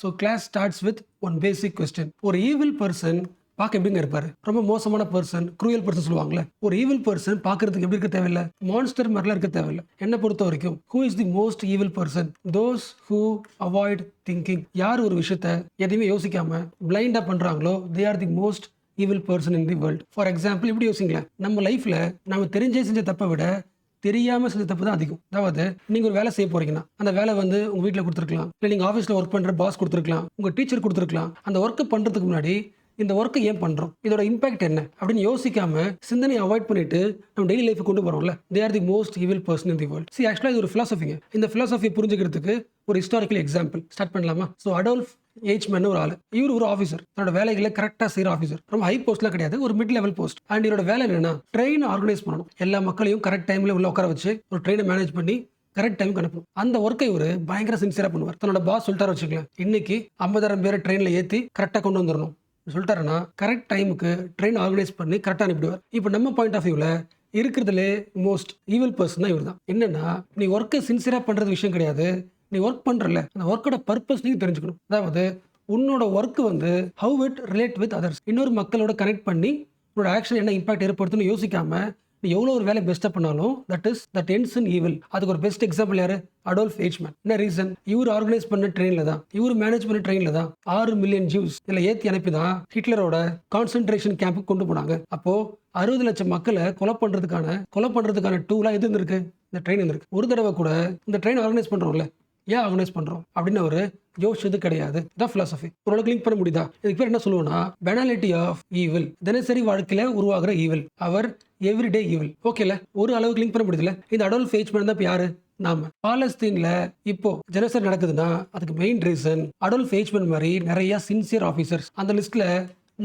So class starts with one basic question. ஒரு evil person பார்க்க எப்படிங்க இருப்பாரு? ரொம்ப மோசமான பர்சன், க்ரூயல் பர்சன் சொல்லுவாங்கல்ல. ஒரு ஈவில் பர்சன் பார்க்கறதுக்கு எப்படி இருக்க தேவையில்ல, மான்ஸ்டர் மாதிரிலாம் இருக்க தேவையில்ல. என்ன பொறுத்த வரைக்கும் who is the most evil person? Those who avoid thinking. யார் ஒரு விஷயத்த எதையுமே யோசிக்காம பிளைண்டா பண்றாங்களோ தே are the most evil person in the world. For example இப்படி யோசிங்களேன், நம்ம லைஃப்ல நம்ம தெரிஞ்சே செஞ்ச தப்பை விட தெரியாம செஞ்ச தப்பு தான் அதிகம். அதாவது நீங்க ஒரு வேலை செய்ய போறீங்கன்னா அந்த வேலை வந்து உங்க வீட்டில் கொடுத்துருக்கலாம், இல்லை நீங்க ஆஃபீஸ்ல ஒர்க் பண்ற பாஸ் கொடுத்துருக்கலாம், உங்க டீச்சர் கொடுத்துருக்கலாம். அந்த ஒர்க்கை பண்றதுக்கு முன்னாடி இந்த ஒர்க்கை ஏன் பண்றோம், இதோட இம்பாக்ட் என்ன அப்படின்னு யோசிக்காம சிந்தனையை அவாய்ட் பண்ணிட்டு நம்ம டெய்லி லைஃப் கொண்டு போறோம்ல. They are the most evil person in the world. சி ஆக்சுவலா இது ஒரு பிலாசபிங்க. இந்த பிலாசபியை புரிஞ்சுக்கிறதுக்கு ஒரு ஹிஸ்டாரிக்கல் எக்ஸாம்பிள் ஸ்டார்ட் பண்ணலாமா? ஸோ அடால்ஃப் ஏச்மேன் ஒரு ஆள். இவர் ஒரு ஆஃபீஸர், தன்னோட வேலைகளை கரெக்டாக செய்கிற ஆஃபீஸர். ரொம்ப ஹை போஸ்ட்லாம் கிடையாது, ஒரு மிட் லெவல் போஸ்ட். அண்ட் இவரோட வேலை என்னன்னா ட்ரெயின் ஆர்கனைஸ் பண்ணணும். எல்லா மக்களையும் கரெக்ட் டைம்ல உள்ள உட்கார வச்சு ஒரு ட்ரெயினை மேனேஜ் பண்ணி கரெக்ட் டைமுக்கு அனுப்பணும். அந்த ஒர்க்கை ஒரு பயங்கர சின்சியரா பண்ணுவார். தன்னோட பாஸ் சொல்லிட்டாரு வச்சுக்கலாம், இன்னைக்கு 50,000 பேரை ட்ரெயினில் ஏற்றி கரெக்டாக கொண்டு வந்துடணும் சொல்லிட்டாருன்னா கரெக்ட் டைமுக்கு ட்ரெயின் ஆர்கனைஸ் பண்ணி கரெக்டாக அனுப்பிடுவார். இப்போ நம்ம பாயிண்ட் ஆஃப் வியூவில் இருக்கிறதுலே மோஸ்ட் ஈவில் பர்சன் தான் இவர் தான். என்னன்னா நீ ஒர்க்கை சின்சியரா பண்றது விஷயம் கிடையாது, நீ ஒர்க் பண்றல அந்த ஒர்க்கோட பர்பஸ் நீங்க தெரிஞ்சுக்கணும். அதாவது உன்னோட ஒர்க் வந்து how it relate with others, இன்னொரு மக்களோட கனெக்ட் பண்ணி உன்னோட ஆக்ஷன் என்ன இம்பாக்ட் ஏற்படுத்துன்னு யோசிக்காம நீ எவ்வளோ ஒரு வேலை பெஸ்ட்டாக பண்ணாலும் தட் ends in evil. அதுக்கு ஒரு பெஸ்ட் எக்ஸாம்பிள் யாரு? அடால்ஃப் ஏச்மேன். என்ன ரீசன்? இவர் ஆர்கனைஸ் பண்ண ட்ரெயின்ல தான், இவர் மேனேஜ் பண்ண ட்ரெயின்ல தான் 6 மில்லியன் ஜூஸ் இதில் ஏற்றி அனுப்பி தான் ஹிட்லரோட கான்சென்ட்ரேஷன் கேம்புக்கு கொண்டு போனாங்க. அப்போ 60 லட்சம் மக்களை கொலை பண்றதுக்கான டூலா எது இருந்திருக்கு? இந்த ட்ரெயின் இருந்திருக்கு. ஒரு தடவை கூட இந்த ட்ரெயின் ஆர்கனைஸ் பண்றோம்ல, ஏன் ஆர்கனைஸ் பண்றோம் அப்படின்னு ஒரு யோசிச்சது கிடையாது. இதான் பிலாசபி. ஓரளவுக்கு லிங்க் பண்ண முடியுதா? இதுக்கு பேர் என்ன சொல்லுவோம்னா பெனாலிட்டி ஆஃப் ஈவில். தினசரி வாழ்க்கையில உருவாகிற ஈவில், அவர் எவ்ரிடே ஈவில். ஓகேல, ஒரு அளவுக்கு லிங்க் பண்ண முடியுதுல. இந்த அடால்ஃப் ஏச்மேன் தான் யாரு? நாம பாலஸ்தீன்ல இப்போ ஜெனோசைட் நடக்குதுன்னா அதுக்கு மெயின் ரீசன் அடால்ஃப் ஏச்மேன் மாதிரி நிறைய சின்சியர் ஆஃபீஸர்ஸ். அந்த லிஸ்ட்ல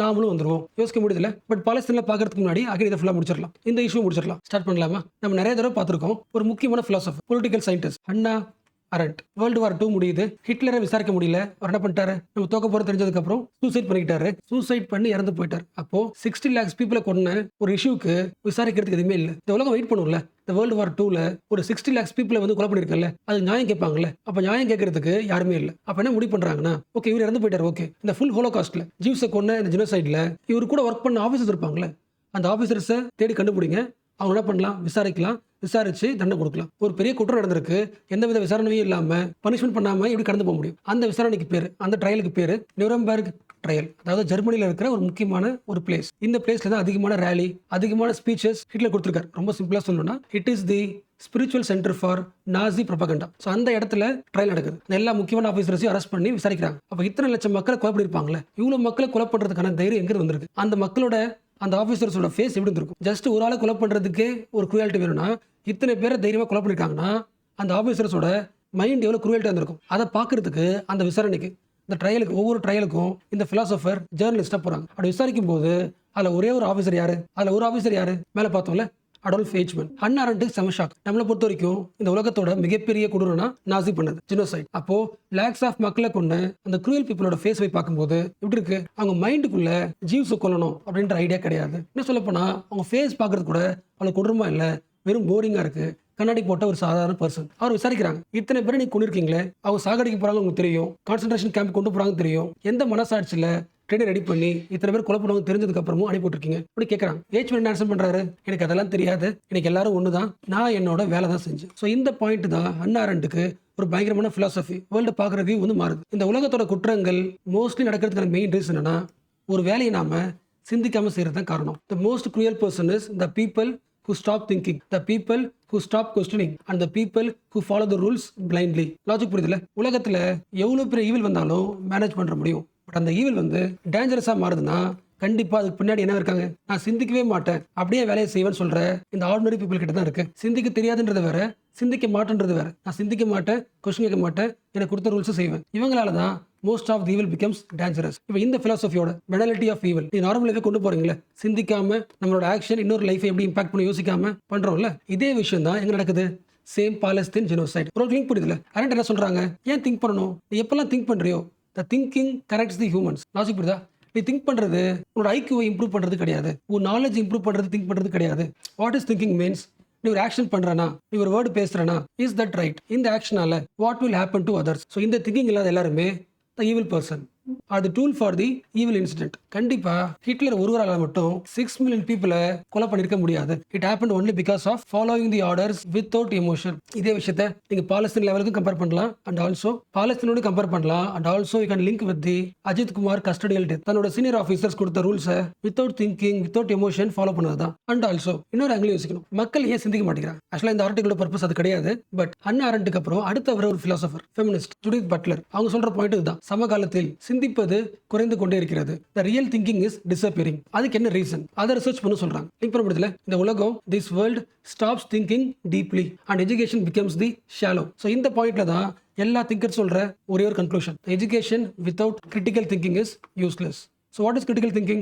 நாமளும் வந்துருவோம். யோசிக்க முடியுதுல. பட் பாலஸ்தீன்ல பாக்குறதுக்கு முன்னாடி அகைன் இதை ஃபுல்லா முடிச்சிடலாம். இந்த இஷ்யூ முடிச்சிடலாம். ஸ்டார்ட் பண்ணலாமா? நம்ம நிறைய தடவை பார்த்திருக்கோம். ஒரு முக்கியமான philosopher, political scientist Hannah aren't. World war 2 முடியுது. ஹிட்லரை விசாரிக்க முடியல. அவர் என்ன பண்ணிட்டாரு? நம்ம தோக்க போற தெரிஞ்சதுக்கு அப்புறம் சூசைட் பண்ணிக்கிட்டாரு. சூசைட் பண்ணி இறந்து போயிட்டார். அப்போ 60 lakhs பீப்புளை கொன்ன ஒரு இஷ்யூக்கு விசாரிக்கிறதுக்கு எதுவுமே இல்லை. இந்த உலகம் வெயிட் பண்ணும்ல. இந்த வேர்ல்டு வார் 2ல ஒரு 60 lakhs பீப்புளை வந்து கொலை பண்ணிருக்கல, அது நியாயம் கேட்பாங்கல்ல. அப்ப நியாயம் கேட்கறதுக்கு யாருமே இல்லை. அப்ப என்ன முடிவு பண்றாங்கன்னா, ஓகே இவர் இறந்து போயிட்டாரு, ஓகே இந்த ஃபுல் ஹோலோகாஸ்ட்ல ஜூஸை கொன்ன இந்த ஜெனோசைட்ல இவர் கூட ஒர்க் பண்ண ஆஃபீஸர்ஸ் இருப்பாங்கல்ல, அந்த ஆஃபீஸர்ஸை தேடி கண்டுபிடிங்க. அவங்க என்ன பண்ணலாம்? விசாரிச்சு தண்டனை கொடுக்கலாம். ஒரு பெரிய குற்றம் நடந்திருக்கு, எந்தவித விசாரணையும் இல்லாம பனிஷ்மெண்ட் பண்ணாம எப்படி கடந்து போக முடியும்? அந்த விசாரணைக்கு பேரு, அந்த ட்ரையலுக்கு பேரு நியூரம்பெர்க் ட்ரையல். அதாவது ஜெர்மனியில் இருக்கிற ஒரு முக்கியமான ஒரு பிளேஸ். இந்த பிளேஸ்ல தான் அதிகமான ரேலி, அதிகமான ஸ்பீச்சஸ் ஹிட்லர் கொடுத்திருக்காரு. ரொம்ப சிம்பிளா சொல்லணும்னா it is the spiritual centre for Nazi propaganda. So அந்த இடத்துல ட்ரையல் நடக்குது. எல்லா முக்கியமான ஆஃபீஸர்ஸையும் அரெஸ்ட் பண்ணி விசாரிக்கிறாங்க. அப்போ இத்தனை லட்சம் மக்களை கொலை பண்ணிருப்பாங்களே, இவ்வளவு மக்களை கொலை பண்றதுக்கான தைரியம் எங்க வந்திருக்கு? அந்த மக்களோட அந்த ஆஃபீஸர்ஸோட ஃபேஸ் எப்படி இருக்கும்? ஜஸ்ட் ஒரு ஆளை கொலை பண்றதுக்கு ஒரு குரூயாலிட்டி வேணும்னா இத்தனை பேரை தைரியமா கொலை பண்ணிருக்காங்கன்னா அந்த ஆஃபீஸர்ஸோட மைண்ட் எவ்வளவு குரூயாலிட்டியா இருந்திருக்கும்? அதை பார்க்கறதுக்கு அந்த விசாரணைக்கு, இந்த ட்ரையலுக்கு, ஒவ்வொரு ட்ரையலுக்கும் இந்த பிலாசபர் ஜேர்னலிஸ்டா போறாங்க. அப்படி விசாரிக்கும் போது அதுல ஒரே ஒரு ஆஃபீஸர் யாரு? மேல பார்த்தோம்ல, அடால்ஃப் ஏச்மேன். ஹன்னா அரண்ட்டுக்கு செம ஷாக். நம்மளை பொறுத்த வரைக்கும் இந்த உலகத்தோட மிகப்பெரிய கொடூரம்னா நாசி பண்ணது, ஜெனோசைட். அப்போ லேக்ஸ் ஆஃப் மக்களை கொண்ட அந்த க்ரூயல் பீப்புளோட ஃபேஸ் போய் பார்க்கும்போது எப்படி இருக்கு? அவங்க மைண்டுக்குள்ள ஜீவ்ஸை கொல்லணும் அப்படின்ற ஐடியா கிடையாது. என்ன சொல்ல போனா அவங்க ஃபேஸ் பார்க்கறது கூட அவ்வளவு கொடூரமா இல்ல, வெறும் போரிங்கா இருக்கு. கண்ணாடி போட்ட ஒரு சாதாரண பர்சன். அவர் விசாரிக்கிறாங்க, இத்தனை பேரை நீ கொண்டிருக்கீங்களே, அவங்க சாகடிக்க போறாங்க உங்களுக்கு தெரியும், கான்சென்ட்ரேஷன் கேம்ப் கொண்டு போறாங்க தெரியும், எந்த மனசாட்சியில ட்ரெயினை ரெடி பண்ணி இத்தனை பேர் கொலை பண்ணுவாங்க தெரிஞ்சதுக்கு அப்புறமும் அனுப்பிட்டுருக்கீங்க அப்படி கேட்கறாங்க. ஏச்மேன் ஆன்சர் பண்றாரு, எனக்கு அதெல்லாம் தெரியாது, எனக்கு எல்லாரும் ஒண்ணுதான், நான் என்னோட வேலை தான் செஞ்சேன். ஸோ இந்த பாயிண்ட் தான் ஹன்னா அரண்ட்டுக்கு ஒரு பயங்கரமான பிலாசபி. வேர்ல்டு பார்க்குற வியூ வந்து மாறுது. இந்த உலகத்தோட குற்றங்கள் மோஸ்ட்லி நடக்கிறதுக்கான மெயின் ரீசன் என்னன்னா ஒரு வேலையை நாம சிந்திக்காம செய்யறது தான் காரணம். The most cruel person is the people who stop thinking, the people who stop questioning, and the people who follow the rules blindly. Logic புரியுதுல? உலகத்துல எவ்வளவு பெரிய ஈவில் வந்தாலும் மேனேஜ் பண்ற முடியும். பட் அந்த ஈவில் வந்து டேஞ்சரஸா மாறுதுன்னா கண்டிப்பா அதுக்கு பின்னாடி என்ன இருக்காங்க? நான் சிந்திக்கவே மாட்டேன், அப்படியே வேலையை செய்வேன்னு சொல்ற இந்த ஆர்டினரி பீப்புள் கிட்ட தான் இருக்கு. சிந்திக்க தெரியாதுன்றது வேற, சிந்திக்க மாட்டேன்றது வேற. நான் சிந்திக்க மாட்டேன், கொஸ்டின் கேட்க மாட்டேன், எனக்கு கொடுத்த ரூல்ஸ் செய்வேன். இவங்களால தான் most of the evil becomes dangerous. இப்போ இந்த பிலாசபியோட பெனாலிட்டி ஆஃப் ஈவில் நீ நார்மல் லைஃபை கொண்டு போறீங்களே, சிந்திக்காம நம்மளோட ஆக்ஷன் இன்னொரு லைஃபை எப்படி இம்பாக்ட் பண்ணி யோசிக்காம பண்றோம்ல, இதே விஷயம் தான் எங்க நடக்குது. Same Palestine genocide. ஒரு லிங்க் புரியுதுல? அரண்ட் என்ன சொல்றாங்க? ஏன் திங்க் பண்ணணும்? நீ எப்பெல்லாம் திங்க் பண்றியோ the thinking corrects the humans. Logic புரியுதா? நீ திங்க் பண்றது உன்னோட ஐக்யூவை இம்ப்ரூவ் பண்றது கிடையாது, உன் நாலேஜ் இம்ப்ரூவ் பண்றது திங்க் பண்றது கிடையாது. What is thinking means? நீ ஒரு ஆக்ஷன் பண்றனா, நீ ஒரு வேர்டு பேசுறனா, இஸ் தட் ரைட்? இந்த ஆக்ஷனால what will happen to others? So இந்த திங்கிங் இல்லாத எல்லாருமே the evil person are the tool for the evil incident. கண்டிப்பா ஹிட்லர் ஒருவரால மட்டும் 6 மில்லியன் பீப்புளை கொலை பண்ணிருக்க முடியாது. It happen only because of following the orders without emotion. இதே விஷயத்தை நீங்க பாலஸ்தீன் லெவலுக்கு கம்பேர் பண்ணலாம் அண்ட் ஆல்சோ பாலஸ்தீனோட கம்பேர் பண்ணலாம் and also you can link with the Ajith Kumar custodial death. தன்னோட சீனியர் ஆஃபீஸர்ஸ் கொடுத்த ரூல்ஸை without thinking without emotion follow பண்ணதுதான். அண்ட் ஆல்சோ இன்னொரு ஆங்கிள் யோசிக்கணும், மக்கள் ஏன் சிந்திக்க மாட்டேங்கிறாங்க. ஆக்சுவலா இந்த ஆர்டிகளோட பர்பஸ் அது கிடையாது. பட் அண்ணா அரண்டுக்கு அப்புறம் அடுத்த வர ஒரு பிலாசபர் ஃபெமினிஸ்ட் ஜுடித் பட்லர் அவங்க சொல்ற பாயிண்ட் இதுதான். சமகாலத்தில் சிந்திப்பது குறைந்து கொண்டே இருக்கிறது. The real thinking is disappearing. அதுக்கு என்ன ரீசன் அதை ரிசர்ச் பண்ண சொல்றாங்க. லிங்க் பண்ண முடியல. இந்த உலகம் this world stops thinking deeply and education becomes the shallow. So இந்த பாயிண்ட்ல தான் எல்லா திங்கர் சொல்ற ஒரே ஒரு conclusion. Education without critical thinking is useless. So what is critical thinking?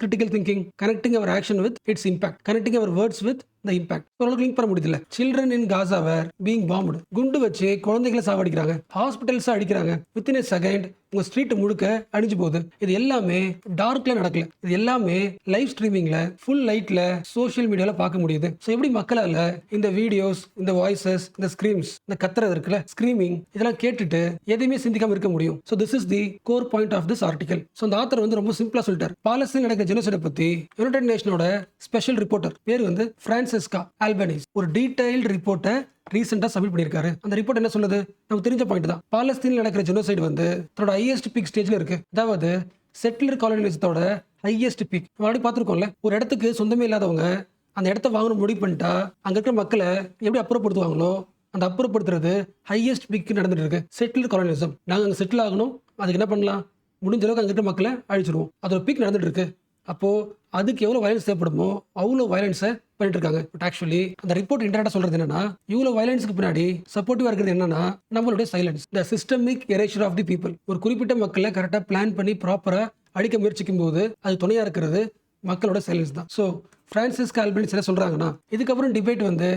Critical thinking? Connecting our action with its impact. Connecting our words with the impact. Link பண்ண முடியல. Children in Gaza were being bombed. குண்டு வச்சு குழந்தைகளை சாவடிக்கிறாங்க, hospitals அடிக்கிறாங்க. Within a second உங்க street முழுக்க அடிஞ்சு போகுது. இது எல்லாமே டார்க்ல நடக்கல. இது எல்லாமே லைவ் ஸ்ட்ரீமிங்ல ஃபுல் லைட்ல சோஷியல் மீடியால பார்க்க முடியுது. ஸோ எப்படி மக்களால இந்த வீடியோஸ், இந்த வாய்ஸஸ், இந்த ஸ்கிரீம்ஸ், இந்த கத்துறது இருக்குல்ல ஸ்கிரீமிங், இதெல்லாம் கேட்டுட்டு எதையுமே சிந்திக்காம இருக்க முடியும்? So this is the core point of this article. So இந்த ஆத்தர் வந்து ரொம்ப சிம்பிளா சொல்லிட்டார். பாலஸ்தீன் நடக்கிற ஜெனோசைட பத்தி யுனைடெட் நேஷனோட ஸ்பெஷல் ரிப்போர்ட்டர் பேர் வந்து பிரான்சிஸ்கா ஆல்பனீஸ் ஒரு டீடைல்டு ரிப்போர்ட்டை ரீசெண்டா சப்மிட் பண்ணிருக்காரு. அந்த ரிப்போர்ட் என்ன சொல்லுது? நமக்கு தெரிஞ்ச பாயிண்ட் தான். பாலஸ்தீன்ல நடக்கிற ஜெனோசைடு வந்து தன்னோட ஹையஸ்ட் பீக் ஸ்டேஜ்ல இருக்கு. அதாவது செட்டிலர் காலனிசத்தோட ஹையஸ்ட் பீக். மறுபடி பார்த்துருக்கோம்ல, ஒரு இடத்துக்கு சொந்தமே இல்லாதவங்க அந்த இடத்த வாங்கணும் முடிவு பண்ணிட்டா அங்க இருக்கிற மக்களை எப்படி அப்புறப்படுத்துவாங்களோ அந்த அப்புறப்படுத்துறது ஹையஸ்ட் பீக் நடந்துட்டு இருக்கு. செட்டிலர் காலனிசம். நாங்கள் அங்கே செட்டில் ஆகணும், அதுக்கு என்ன பண்ணலாம்? முடிஞ்ச அளவுக்கு அங்கே இருக்கிற மக்களை அழிச்சிருவோம். அதோட பீக் நடந்துட்டு இருக்கு. அப்போ அதுக்கு எவ்வளவு வயலன்ஸ் தேவைப்படுமோ அவ்வளோ வயலன்ஸை பண்ணிட்டு இருக்காங்க. பட் ஆக்சுவலி அந்த ரிப்போர்ட் இன்டர்நெட்டா சொல்றது என்னன்னா, இவ்வளவு வயலன்ஸ்க்கு பின்னாடி சப்போர்ட்டிவா இருக்கிறது என்னன்னா நம்மளுடைய silence. The systemic erasure of the people. ஒரு குறிப்பிட்ட மக்களை கரெக்டா பிளான் பண்ணி ப்ராப்பரா அடிக்க முயற்சிக்கும் போது அது துணையா இருக்கிறது மக்களோட சைலன்ஸ் தான். ஸோ பிரான்சிஸ்கா ஆல்பனீஸ் என்ன சொல்றாங்கன்னா, இதுக்கப்புறம் டிபேட் வந்து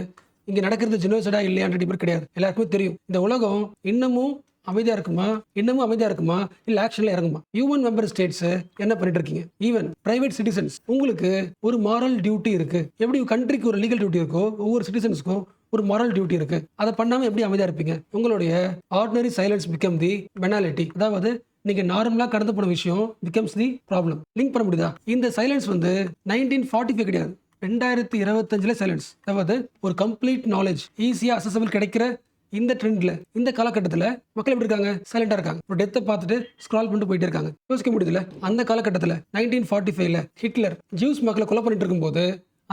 இங்க நடக்கிறது ஜெனோசைடா இல்லையான்ற டிபேட் கிடையாது. எல்லாருக்குமே தெரியும் இந்த உலகம் இன்னமும் அமைதியா இருக்குமா, இன்னமும் அமைதியா இருக்குமா, இல்ல ஆக்ஷன்ல இறங்குமா? யூஎன் மெம்பர் ஸ்டேட்ஸ் என்ன பண்ணிட்டு இருக்கீங்க? ஈவன் பிரைவேட் சிட்டிசன்ஸ் உங்களுக்கு ஒரு மாரல் டியூட்டி இருக்கு. எப்படி கண்ட்ரிக்கு ஒரு லீகல் டியூட்டி இருக்கோ ஒவ்வொரு சிட்டிசன்ஸ்க்கும் ஒரு மாரல் டியூட்டி இருக்கு. அதை பண்ணாம எப்படி அமைதியா இருப்பீங்க? உங்களுடைய ஆர்டினரி சைலன்ஸ் பிகம் தி பெனாலிட்டி. அதாவது நீங்க நார்மலா கடந்து போன விஷயம் பிகம்ஸ் தி ப்ராப்ளம். லிங்க் பண்ண முடியுதா? இந்த சைலன்ஸ் வந்து 1945 கிடையாது, 2025 சைலன்ஸ். அதாவது ஒரு கம்ப்ளீட் நாலேஜ் ஈஸியா அசசபிள் கிடைக்கிற இந்த ட்ரெண்ட்ல இந்த காலகட்டத்தில் மக்கள் எப்படி இருக்காங்க? சைலண்டா இருக்காங்க. ஒரு டெத்தை பார்த்துட்டு ஸ்க்ரால் பண்ணிட்டு போயிட்டே இருக்காங்க. யோசிக்க முடியுதுல, அந்த காலகட்டத்தில் 1945 ஹிட்லர் ஜூஸ் மக்களை கொலை பண்ணிட்டு இருக்கும்போது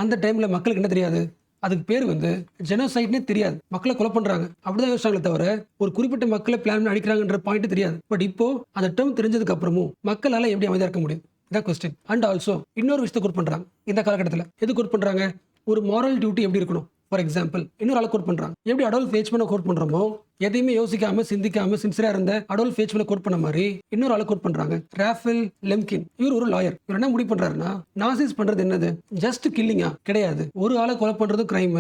அந்த டைம்ல மக்களுக்கு என்ன தெரியாது? அதுக்கு பேர் வந்து ஜெனோசைட்னே தெரியாது. மக்களை கொலை பண்றாங்க அப்படிதான் யோசிச்சாங்களே தவிர ஒரு குறிப்பிட்ட மக்களை பிளான் பண்ணி அடிக்கிறாங்கன்ற பாயிண்ட் தெரியாது. பட் இப்போ அந்த டேர்ம் தெரிஞ்சதுக்கு அப்புறமும் மக்களால எப்படி அமைதியா இருக்க முடியும்? இதான் கொஸ்டின். அண்ட் ஆல்சோ இன்னொரு விஷயத்தை கோட் பண்றாங்க இந்த காலகட்டத்தில். எது கோட் பண்றாங்க? ஒரு மாரல் டியூட்டி எப்படி இருக்கணும்? ஃபார் எக்ஸாம்பிள் இன்னொரு ஆளை கோட் பண்றாங்க. எப்படி அடோல்ஃப் எச்மேனை கோட் பண்றோமோ, எதையுமே யோசிக்காம சிந்திக்காம சின்சியரா இருந்த அடோல்ஃப் எச்மேனை கோட் பண்ண மாதிரி இன்னொரு ஆளை கோட் பண்றாங்க, ராஃபேல் லெம்கின். இவர் ஒரு லாயர். இவர் என்ன முடிவு பண்றாருன்னா, நாசிஸ் பண்றது என்னது? ஜஸ்ட் கில்லிங்கா? கிடையாது. ஒரு ஆளை கொலை பண்றதும் கிரைம்,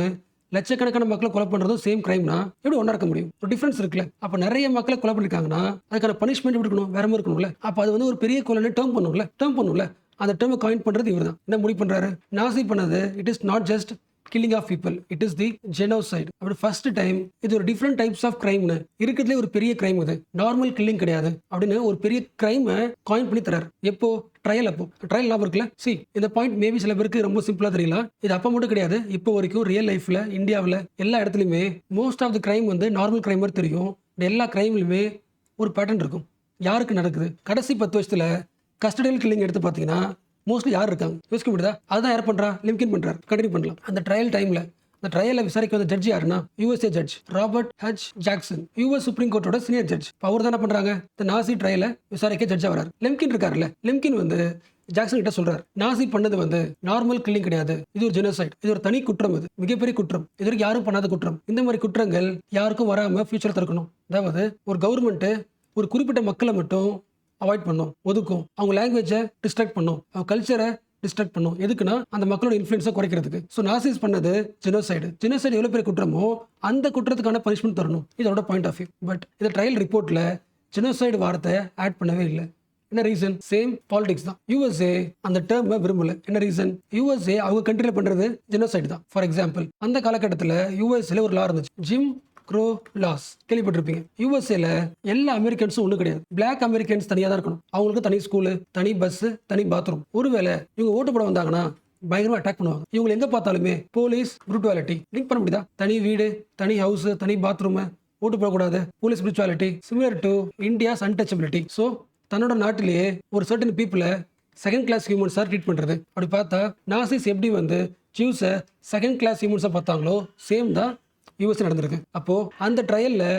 லட்சக்கணக்கான மக்களை கொலை பண்றதும் சேம் கிரைம்னா எப்படி ஒன்றா இருக்க முடியும்? ஒரு டிஃபரன்ஸ் இருக்குல்ல. அப்ப நிறைய மக்களை கொலை பண்ணிருக்காங்கன்னா அதுக்கான பனிஷ்மெண்ட் எப்படி இருக்கணும்? வேற மாதிரி இருக்கணும்ல. அப்ப அது வந்து ஒரு பெரிய கொலைன்னு டேர்ம் பண்ணும்ல. அந்த டேர்மை காயின் பண்றது இவர் தான். என்ன முடிவு பண்றாரு? நாசி பண்ணது it is not just killing of people, it is the genocide. அப்படி ஃபர்ஸ்ட் டைம் இது ஒரு டிஃப்ரெண்ட் டைப்ஸ் ஆஃப் கிரைம்னு இருக்கிறதுலே ஒரு பெரிய கிரைம், இது நார்மல் கில்லிங் கிடையாது அப்படின்னு ஒரு பெரிய கிரைமை காயின் பண்ணி தராரு. எப்போ? ட்ரையல். அப்போ ட்ரையல் லாபம் இருக்குல்ல. இந்த பாயிண்ட் மேபி சில பேருக்கு ரொம்ப சிம்பிளா தெரியல. இது அப்போ மட்டும் கிடையாது, இப்போ வரைக்கும் ரியல் லைஃப்ல இந்தியாவில் எல்லா இடத்துலையுமே மோஸ்ட் ஆஃப் த கிரைம் வந்து நார்மல் கிரைம் மாதிரி தெரியும். எல்லா கிரைம்லையுமே ஒரு பேட்டர்ன் இருக்கும். யாருக்கு நடக்குது? கடைசி 10 வருஷத்துல கஸ்டடியல் கில்லிங் எடுத்து பார்த்தீங்கன்னா மோஸ்ட்லி யார் இருக்காங்க? யோசிக்க முடியுதா? அதுதான் யார் பண்றா? லிம்கின் பண்றாரு. கண்டினியூ பண்ணலாம். அந்த ட்ரையல் டைம்ல அந்த ட்ரையலை விசாரிக்க வந்த ஜட்ஜ் யாருன்னா USA judge Robert H Jackson, US supreme கோர்ட்டோட சீனியர் ஜட்ஜ். அவர் தானே பண்றாங்க இந்த நாசி ட்ரையலை விசாரிக்க ஜட்ஜ் ஆகிறார். லிம்கின் இருக்காருல்ல, லிம்கின் வந்து ஜாக்சன் கிட்ட சொல்றாரு, நாசி பண்ணது வந்து நார்மல் கில்லிங் கிடையாது, இது ஒரு ஜெனோசைட், இது ஒரு தனி குற்றம், இது மிகப்பெரிய குற்றம், இது வரைக்கும் யாரும் பண்ணாத குற்றம். இந்த மாதிரி குற்றங்கள் யாருக்கும் வராம ஃபியூச்சர் தடுக்கணும். அதாவது ஒரு கவர்மெண்ட் ஒரு குறிப்பிட்ட மக்களை மட்டும் அவாய்ட் பண்ணும், ஒதுக்கும், அவங்க லாங்குவேஜை டிஸ்ட்ராக்ட் பண்ணும், அவங்க கல்ச்சரை டிஸ்ட்ராக்ட் பண்ணும். எதுக்குன்னா அந்த மக்களோட இன்ஃப்ளூயன்ஸை குறைக்கிறதுக்கு. ஸோ நாசிஸ் பண்ணது ஜெனோசைடு. ஜெனோசைடு எவ்வளோ பெரிய குற்றமோ அந்த குற்றத்துக்கான பனிஷ்மெண்ட் தரணும். இதோட பாயிண்ட் ஆஃப் வியூ. பட் இந்த ட்ரையல் ரிப்போர்ட்ல ஜெனோசைடு வார்த்தை ஆட் பண்ணவே இல்லை. என்ன ரீசன்? சேம் பாலிடிக்ஸ் தான். யூஎஸ்ஏ அந்த டேர்மை விரும்பல. என்ன ரீசன்? யூஎஸ்ஏ அவங்க கண்ட்ரியில் பண்றது ஜெனோசைடு தான். ஃபார் எக்ஸாம்பிள் அந்த காலகட்டத்தில் யூஎஸ்ஏல ஒரு லா இருந்துச்சு, ஜிம் க்ரோ லாஸ் கேள்விப்பட்டிருப்பீங்க. யூஎஸ்ஏல எல்லா அமெரிக்கன்ஸும் ஒண்ணு கிடையாது. பிளாக் அமெரிக்கன்ஸ் தனியா தான் இருக்கணும். அவங்களுக்கு தனி ஸ்கூலு, தனி பஸ், தனி பாத்ரூம். ஒருவேளை இவங்க ஓட்டு போட வந்தாங்கன்னா பயங்கரமா அட்டாக் பண்ணுவாங்க. இவங்க எங்க பார்த்தாலுமே போலீஸ் புரூட்டாலிட்டி லிங்க் பண்ண முடியுதா? தனி வீடு, தனி ஹவுஸ், தனி பாத்ரூம், ஓட்டு போடக்கூடாது, police brutality similar to India's untouchability. So தன்னோட நாட்டிலேயே ஒரு சர்டன் பீப்புளை செகண்ட் கிளாஸ் ஹியூமன்ஸாக ட்ரீட் பண்ணுறது. அப்படி பார்த்தா நாசிஸ் எப்படி வந்து ஜூஸை செகண்ட் கிளாஸ் ஹியூமன்ஸாக பார்த்தாங்களோ சேம் தான் யூஎஸ் நடந்திருக்கு. அப்போது அந்த ட்ரையலில்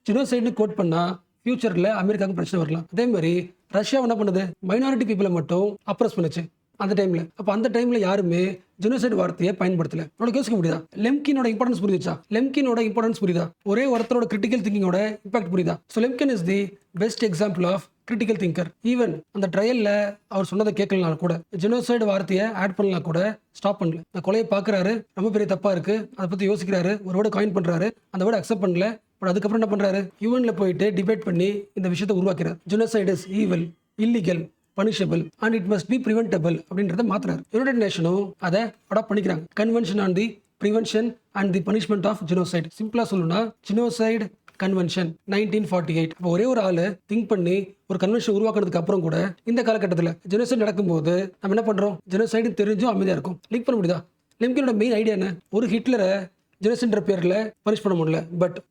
ஜினோசைட்னு கோட் பண்ணால் ஃபியூச்சரில் அமெரிக்காவுக்கு பிரச்சனை வரலாம். அதே மாதிரி ரஷ்யா என்ன பண்ணுது, மைனாரிட்டி பீப்புளை மட்டும் அப்ரஸ் பண்ணுச்சு அந்த டைமில். அப்போ அந்த டைமில் யாருமே ஜெனோசைட் வார்த்தையை பயன்படுத்தல. உனக்கு யோசிக்க முடியுதா? லெம்கினோட இம்பார்ட்டன்ஸ் புரியுதா? லெம்கினோட இம்பார்ட்டன்ஸ் புரியுதா? ஒரே ஒருத்தரோட கிரிட்டிக்கல் திங்கிங்கோட இம்பாக்ட் புரியுதா? So Lemkin is the best example of critical thinker. Even அந்த ட்ரையலில் அவர் சொன்னதை கேட்கலனா கூட, ஜெனோசைடு வார்த்தையை ஆட் பண்ணலாம் கூட ஸ்டாப் பண்ணல. இந்த கொலையை பார்க்குறாரு, ரொம்ப பெரிய தப்பாக இருக்குது, அதை பற்றி யோசிக்கிறாரு, ஒரு வேர்டை காயின் பண்ணுறாரு, அந்த வேர்டை அக்செப்ட் பண்ணல. பட் அதுக்கப்புறம் என்ன பண்ணுறாரு, யூஎன்ல போயிட்டு டிபேட் பண்ணி இந்த விஷயத்தை உருவாக்கிறார். Genocide is evil, illegal, punishable and it must be preventable அப்படின்றத மாத்துறாரு. யுனைடெட் நேஷனும் அதை அடாப்ட் பண்ணிக்கிறாங்க. Convention on the prevention and the punishment of genocide. சிம்பிளா சொல்லணும்னா ஜெனோசைட் கன்வென்ஷன் 1948. அப்போ ஒரே ஒரு ஆளு திங்க் பண்ணி ஒரு கன்வென்ஷன் உருவாக்குறதுக்கு அப்புறம் கூட இந்த காலகட்டத்தில் ஜெனோசைட் நடக்கும்போது நம்ம என்ன பண்றோம், ஜெனோசைடு தெரிஞ்சும் அமைதியா இருக்கும். லிங்க் பண்ண முடியுதா? லெம்கினோட மெயின் ஐடியா என்ன, ஒரு ஹிட்லரை ஜெனோசைட்ன்ற பேரில் பனிஷ் பண்ண முடியல.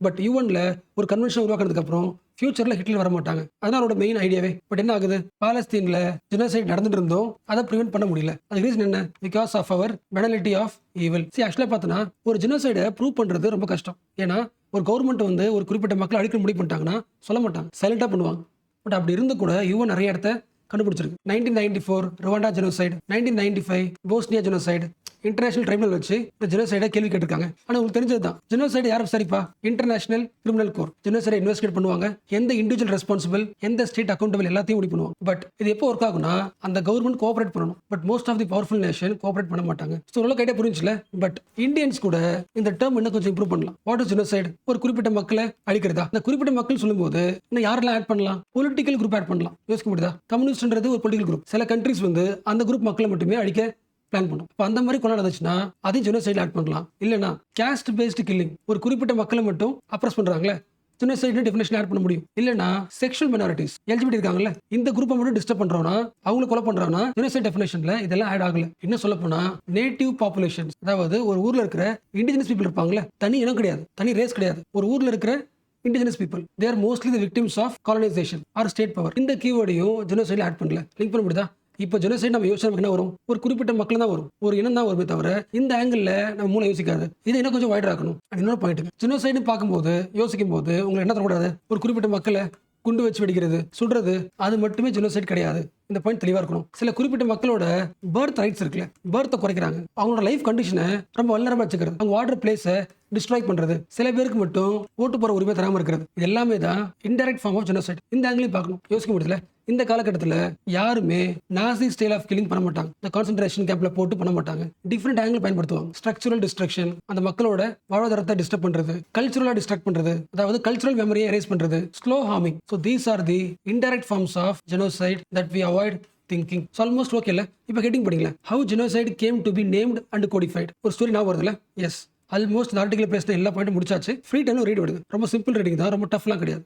பட் யூஎன்ல ஒரு கன்வென்ஷன் உருவாக்குறதுக்கு அப்புறம் ஃபியூச்சர்ல ஹிட்லர் வர மாட்டாங்க. அதனால அவரோட மெயின் ஐடியாவே. பட் என்ன ஆகுது, பாலஸ்தீன்ல ஜெனோசைட் நடந்துட்டு இருந்தோம், அதை ப்ரிவென்ட் பண்ண முடியல. அதுக்கு ரீசன் என்ன, because of our banality of evil. ஆக்சுவலா பார்த்தோன்னா ஒரு ஜெனோசைடை ப்ரூவ் பண்றது ரொம்ப கஷ்டம். ஏன்னா ஒரு கவர்மெண்ட் வந்து ஒரு குறிப்பிட்ட மக்களை அழிக்க முடிவு பண்ணிட்டாங்கன்னா சொல்ல மாட்டாங்க, சைலண்டா பண்ணுவாங்க. பட் அப்படி இருந்து கூட யூஎன் நிறைய இடத்த கண்டுபிடிச்சிருக்கு. 1994 Rwanda genocide, 1995 Bosnia genocide. International tribunal வச்சு இந்த ஜெனோசைடை கேள்வி கேட்டிருக்காங்க. ஆனால் உங்களுக்கு தெரிஞ்சது தான், ஜெனோசைடு யாரும் விசாரிப்பா, இன்டர்நேஷனல் கிரிமினல் கோர்ட் ஜெனோசைடை இன்வெஸ்டிகேட் பண்ணுவாங்க. எந்த இண்டிவிஜுவல் ரெஸ்பான்சிபிள், எந்த ஸ்டேட் அக்கௌண்டபிள் எல்லாத்தையும் முடிவு பண்ணுவாங்க. பட் இது எப்போ ஒர்க் ஆகும்னா அந்த கவர்மெண்ட் கோஆபரேட் பண்ணணும். But most of the powerful nation cooperate பண்ண மாட்டாங்க. ஸோ ஓரளவுக்கு ஐடியா புரிஞ்சுல. பட் இந்தியன்ஸ் கூட இந்த டேர்ம் இன்னும் கொஞ்சம் இம்ப்ரூவ் பண்ணலாம். What is genocide? ஒரு குறிப்பிட்ட மக்களை அழிக்கிறதா? இந்த குறிப்பிட்ட மக்கள் சொல்லும்போது இன்னும் யாரெல்லாம் ஆட் பண்ணலாம், பொலிட்டிக்கல் குரூப் ஆட் பண்ணலாம். யோசிக்க முடியுதா? கம்யூனிஸ்ட்ன்றது ஒரு பொலிட்டிக்கல் குரூப். சில கண்ட்ரிஸ் வந்து அந்த குரூப் மக்களை மட்டுமே அழிக்க பிளான் பண்ணும். இப்போ அந்த மாதிரி கொலை நடந்துச்சுன்னா அதையும் ஜெனோசைட் ஆட் பண்ணலாம். இல்லைனா கேஸ்ட் பேஸ்ட் கில்லிங், ஒரு குறிப்பிட்ட மக்களை மட்டும் அப்ரஸ் பண்றாங்களே, ஜெனோசைட் டெஃபினேஷன் ஆட் பண்ண முடியும். இல்லைனா செக்ஷுவல் மைனாரிட்டிஸ், எல்ஜிபிடி இருக்காங்கல்ல, இந்த குரூப்பை மட்டும் டிஸ்டர்ப் பண்றோம்னா, அவங்களை கொலை பண்றோம்னா ஜெனோசைட் டெஃபினேஷன்ல இதெல்லாம் ஆட் ஆகல. இன்னும் சொல்ல போனா நேட்டிவ் பாப்புலேஷன்ஸ், அதாவது ஒரு ஊர்ல இருக்கிற இண்டிஜினஸ் பீப்புள் இருப்பாங்களே, தனி இனம் கிடையாது, தனி ரேஸ் கிடையாது, ஒரு ஊர்ல இருக்கிற indigenous people, they are mostly the victims of colonization or state power. இந்த கீவேர்டையும் ஜெனோசைட்ல ஆட் பண்ணல. லிங்க் பண்ண முடியுதா? இப்போ ஜெனோசைட் நம்ம யோசிச்சா என்ன வரும், ஒரு குறிப்பிட்ட மக்கள் தான் வரும், ஒரு இனம் தான் வருமே தவிர இந்த ஆங்கிள் நம்ம மூளை யோசிக்காது. இதை இன்னும் கொஞ்சம் வைடர் ஆக்கணும். இன்னொரு பாயிண்ட், ஜெனோசைடு பார்க்கும்போது யோசிக்கும் போது உங்களுக்கு என்ன தரக்கூடாது, ஒரு குறிப்பிட்ட மக்களை குண்டு வச்சு வெடிக்கிறது, சுடுறது, அது மட்டுமே ஜெனோசைட் கிடையாது. இந்த பாயிண்ட் தெளிவா இருக்கணும். சில குறிப்பிட்ட மக்களோட பர்த் ரைட்ஸ் இருக்குல்ல, பர்த்தை குறைக்கிறாங்க, அவங்களோட லைஃப் கண்டிஷனை ரொம்ப வல்னரபிளா வச்சுக்கிறது, அவங்க வாட்டர் பிளேஸை டிஸ்ட்ராய் பண்றது, சில பேருக்கு மட்டும் ஓட்டு போற உரிமை தராம இருக்கிறது, இது எல்லாமே தான் இன்டைரக்ட் ஃபார்ம் ஆஃப் ஜெனோசைட். இந்த ஆங்கிளையும் பார்க்கணும். யோசிக்க முடியல. இந்த காலகட்டத்தில் யாருமே நாசி ஸ்டைல் ஆஃப் கில்லிங் பண்ண மாட்டாங்க, இந்த கான்சென்ட்ரேஷன் கேம்ப்ல போட்டு பண்ண மாட்டாங்க. டிஃப்ரெண்ட் ஆங்கிள் பயன்படுத்துவாங்க. ஸ்ட்ரக்சரல் டிஸ்ட்ரக்ஷன், அந்த மக்களோட வாழ்வாதாரத்தை டிஸ்டர்ப் பண்றது, கல்ச்சுரலா டிஸ்ட்ராக்ட் பண்றது, அதாவது கல்ச்சுரல் மெமரியை எரேஸ் பண்றது, slow harming. So these are the indirect forms of genocide that we avoid thinking. So almost okay இல்ல. இப்போ ஹெட்டிங் படிங்களா, how genocide came to be named and codified. ஒரு ஸ்டோரி நான் வருதுல, எஸ் ஆல்மோஸ்ட் இந்த article பேசின எல்லா பாயிண்ட்டும் முடிச்சாச்சு. ஃப்ரீ டைம்ல ரீட் விடுங்க. ரொம்ப சிம்பிள் ரீடிங் தான், ரொம்ப டஃப்லாம் கிடையாது.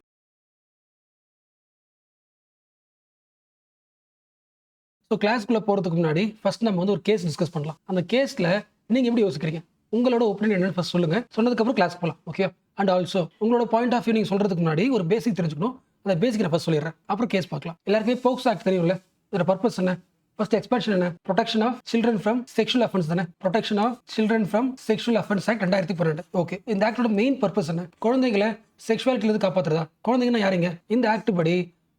ஸோ கிளாஸ்க்குள்ள போறதுக்கு முன்னாடி ஃபர்ஸ்ட் நம்ம வந்து ஒரு கேஸ் டிஸ்கஸ் பண்ணலாம். அந்த கேஸ்ல நீங்க எப்படி யோசிக்கிறீங்க, உங்களோட ஒப்பீனியன் என்னன்னு ஃபர்ஸ்ட் சொல்லுங்க. சொன்னதுக்கப்புறம் கிளாஸ் போகலாம். ஓகே. அண்ட் ஆல்சோ உங்களோட பாயிண்ட் ஆஃப் வியூ நீங்க சொல்றதுக்கு முன்னாடி ஒரு பேசிக் தெரிஞ்சுக்கணும். அந்த பேசிக் நான் ஃபர்ஸ்ட் சொல்லிடுறேன், அப்புறம் கேஸ் பார்க்கலாம். எல்லாருக்குமே போக்சோ ஆக்ட் தெரியும்ல, இதோட பர்பஸ் என்ன, ஃபர்ஸ்ட் எக்ஸ்பென்ஷன் என்ன, protection of children from sexual offence தானே, protection of children from sexual offence act 2012. Okay. இந்த ஆக்டோட மெயின் பர்பஸ் என்ன, குழந்தைகளை செக்ஷுவாலிட்டியிலிருந்து காப்பாற்றுறதா. குழந்தைங்கன்னா யாருங்க, இந்த ஆக்ட் படி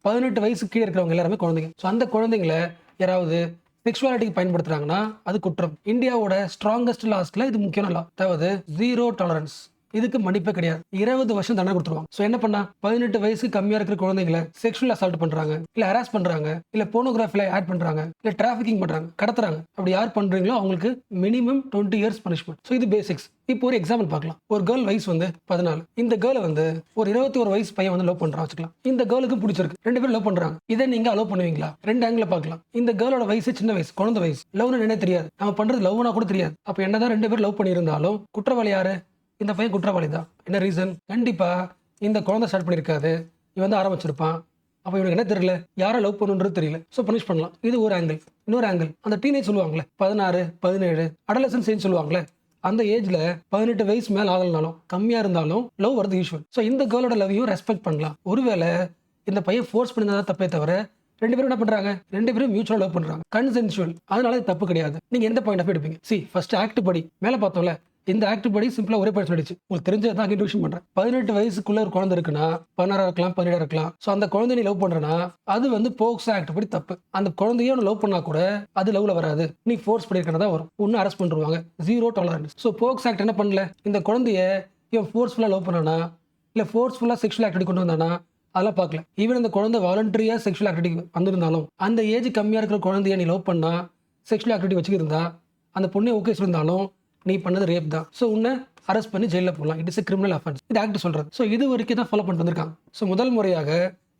18 வயசு கீழே இருக்கிறவங்க எல்லாருமே குழந்தைங்க. ஸோ அந்த குழந்தைங்களை யாராவது செக்ஷுவாலிட்டிக்கு பயன்படுத்துறாங்கன்னா அது குற்றம். இந்தியாவோட ஸ்ட்ராங்கஸ்ட் லாஸ்ட்ல இது முக்கியமான லா, அதாவது ஜீரோ டாலரன்ஸ். இதுக்கு மன்னிப்பே கிடையாது. 20 வருஷம் தண்டனை கொடுத்துருவாங்க. ஸோ என்ன பண்ணா, 18 வயசு கம்மியா இருக்கிற குழந்தைங்களை செக்ஷுவல் அசால்ட் பண்றாங்க, இல்ல ஹராஸ் பண்றாங்க, இல்ல போனோகிராஃபில ஆட் பண்றாங்க, இல்ல டிராஃபிக்கிங் பண்றாங்க, கடத்துறாங்க, அப்படி யார் பண்றீங்களோ அவங்களுக்கு மினிமம் 20 இயர்ஸ் பனிஷ்மெண்ட். ஸோ இது பேசிக்ஸ். இப்போ ஒரு எக்ஸாம்பிள் பார்க்கலாம். ஒரு கேர்ள் வயசு வந்து 14, இந்த கேர்ளை வந்து ஒரு 21 வயசு பையன் வந்து லவ் பண்றான் வச்சுக்கலாம். இந்த கேர்ளுக்கு பிடிச்சிருக்கு, 2 பேரும் லவ் பண்றாங்க. இதை நீங்க அலோவ் பண்ணுவீங்களா? 2 ஆங்கிள் பார்க்கலாம். இந்த கேர்ளோட வயசு சின்ன வயசு, குழந்தை வயசு, லவ்னு என்ன தெரியாது, நம்ம பண்றது லவ்னா கூட தெரியாது. அப்ப என்னதான் 2 பேரும் லவ் பண்ணியிருந்தாலும் குற்றவாளி யாரு, இந்த பையன் குற்றவாளி தான். என்ன ரீசன்? கண்டிப்பா இந்த குழந்தை ஸ்டார்ட் பண்ணியிருக்காது, இவன் வந்து ஆரம்பிச்சிருப்பான். அப்போ இவனுக்கு என்ன தெரியல, யாரை லவ் பண்ணுன்றது தெரியல. ஸோ பனிஷ் பண்ணலாம். இது ஒரு ஆங்கிள். இன்னொரு ஆங்கிள், அந்த டீனேஜ் சொல்லுவாங்களே 16, 17 அடலசன்ஸ் ஏஜ் சொல்லுவாங்களே, அந்த ஏஜ்ல 18 வயசு மேல ஆகலனாலும் கம்மியா இருந்தாலும் லவ் வரது யூஷுவல். ஸோ இந்த கேர்ளோட லவ்வையும் ரெஸ்பெக்ட் பண்ணலாம். ஒருவேளை இந்த பையன் ஃபோர்ஸ் பண்ணியிருந்தா தப்பே தவிர 2 பேரும் என்ன பண்றாங்க, 2 பேரும் மியூச்சுவல் லவ் பண்றாங்க, கன்சென்சுவல். அதனால இது தப்பு கிடையாது. நீங்க எந்த பாயிண்ட் ஆஃப் எடுப்பீங்க? ஃபர்ஸ்ட் ஆக்ட் படி மேல பார்த்தோம்ல, இந்த ஆக்ட் படி சிம்பிளா ஒரே பாயிண்ட் சொல்லிடுச்சு. உங்களுக்கு தெரிஞ்சதான் இன்ட்ரோடக்ஷன் பண்றேன். 18 வயசுக்குள்ள ஒரு குழந்தை இருக்குன்னா 16 இருக்கலாம், 17 இருக்கலாம். ஸோ அந்த குழந்தை நீ லவ் பண்றனா அது வந்து போக்சோ ஆக்ட் படி தப்பு. அந்த குழந்தைய லவ் பண்ணா கூட அது லவ்ல வராது, நீ ஃபோர்ஸ் பண்ணிருக்கனதா வரும். ஒன்னு அரெஸ்ட் பண்ணிடுவாங்க. 0 டாலரன்ஸ். ஸோ போக்சோ ஆக்ட் என்ன பண்ணல, இந்த குழந்தைய இவன் ஃபோர்ஸ்ஃபுல்லா லவ் பண்ணானா இல்ல ஃபோர்ஸ்ஃபுல்லா செக்ஷுவல் ஆக்டிவிட்டி கொண்டு வந்தானா அதெல்லாம் பார்க்கல. ஈவன் அந்த குழந்தை வாலண்டரியா செக்ஷுவல் ஆக்டிவிட்டி வந்திருந்தாலும் அந்த ஏஜ் கம்மியா இருக்கிற குழந்தைய நீ லவ் பண்ணா செக்ஷுவல் ஆக்டிவிட்டி வச்சுக்கிருந்தா அந்த பொண்ணை ஓகே சொல்லியிருந்தாலும் நீ பண்ணது ரேப் தான். ஸோ உன்னை அரெஸ்ட் பண்ணி ஜெயிலில் போடலாம். It is criminal offence. இது ஆக்ட் சொல்றது. ஸோ இது வரைக்கும் தான் ஃபாலோ பண்ணிட்டு வந்திருக்காங்க. ஸோ முதல் முறையாக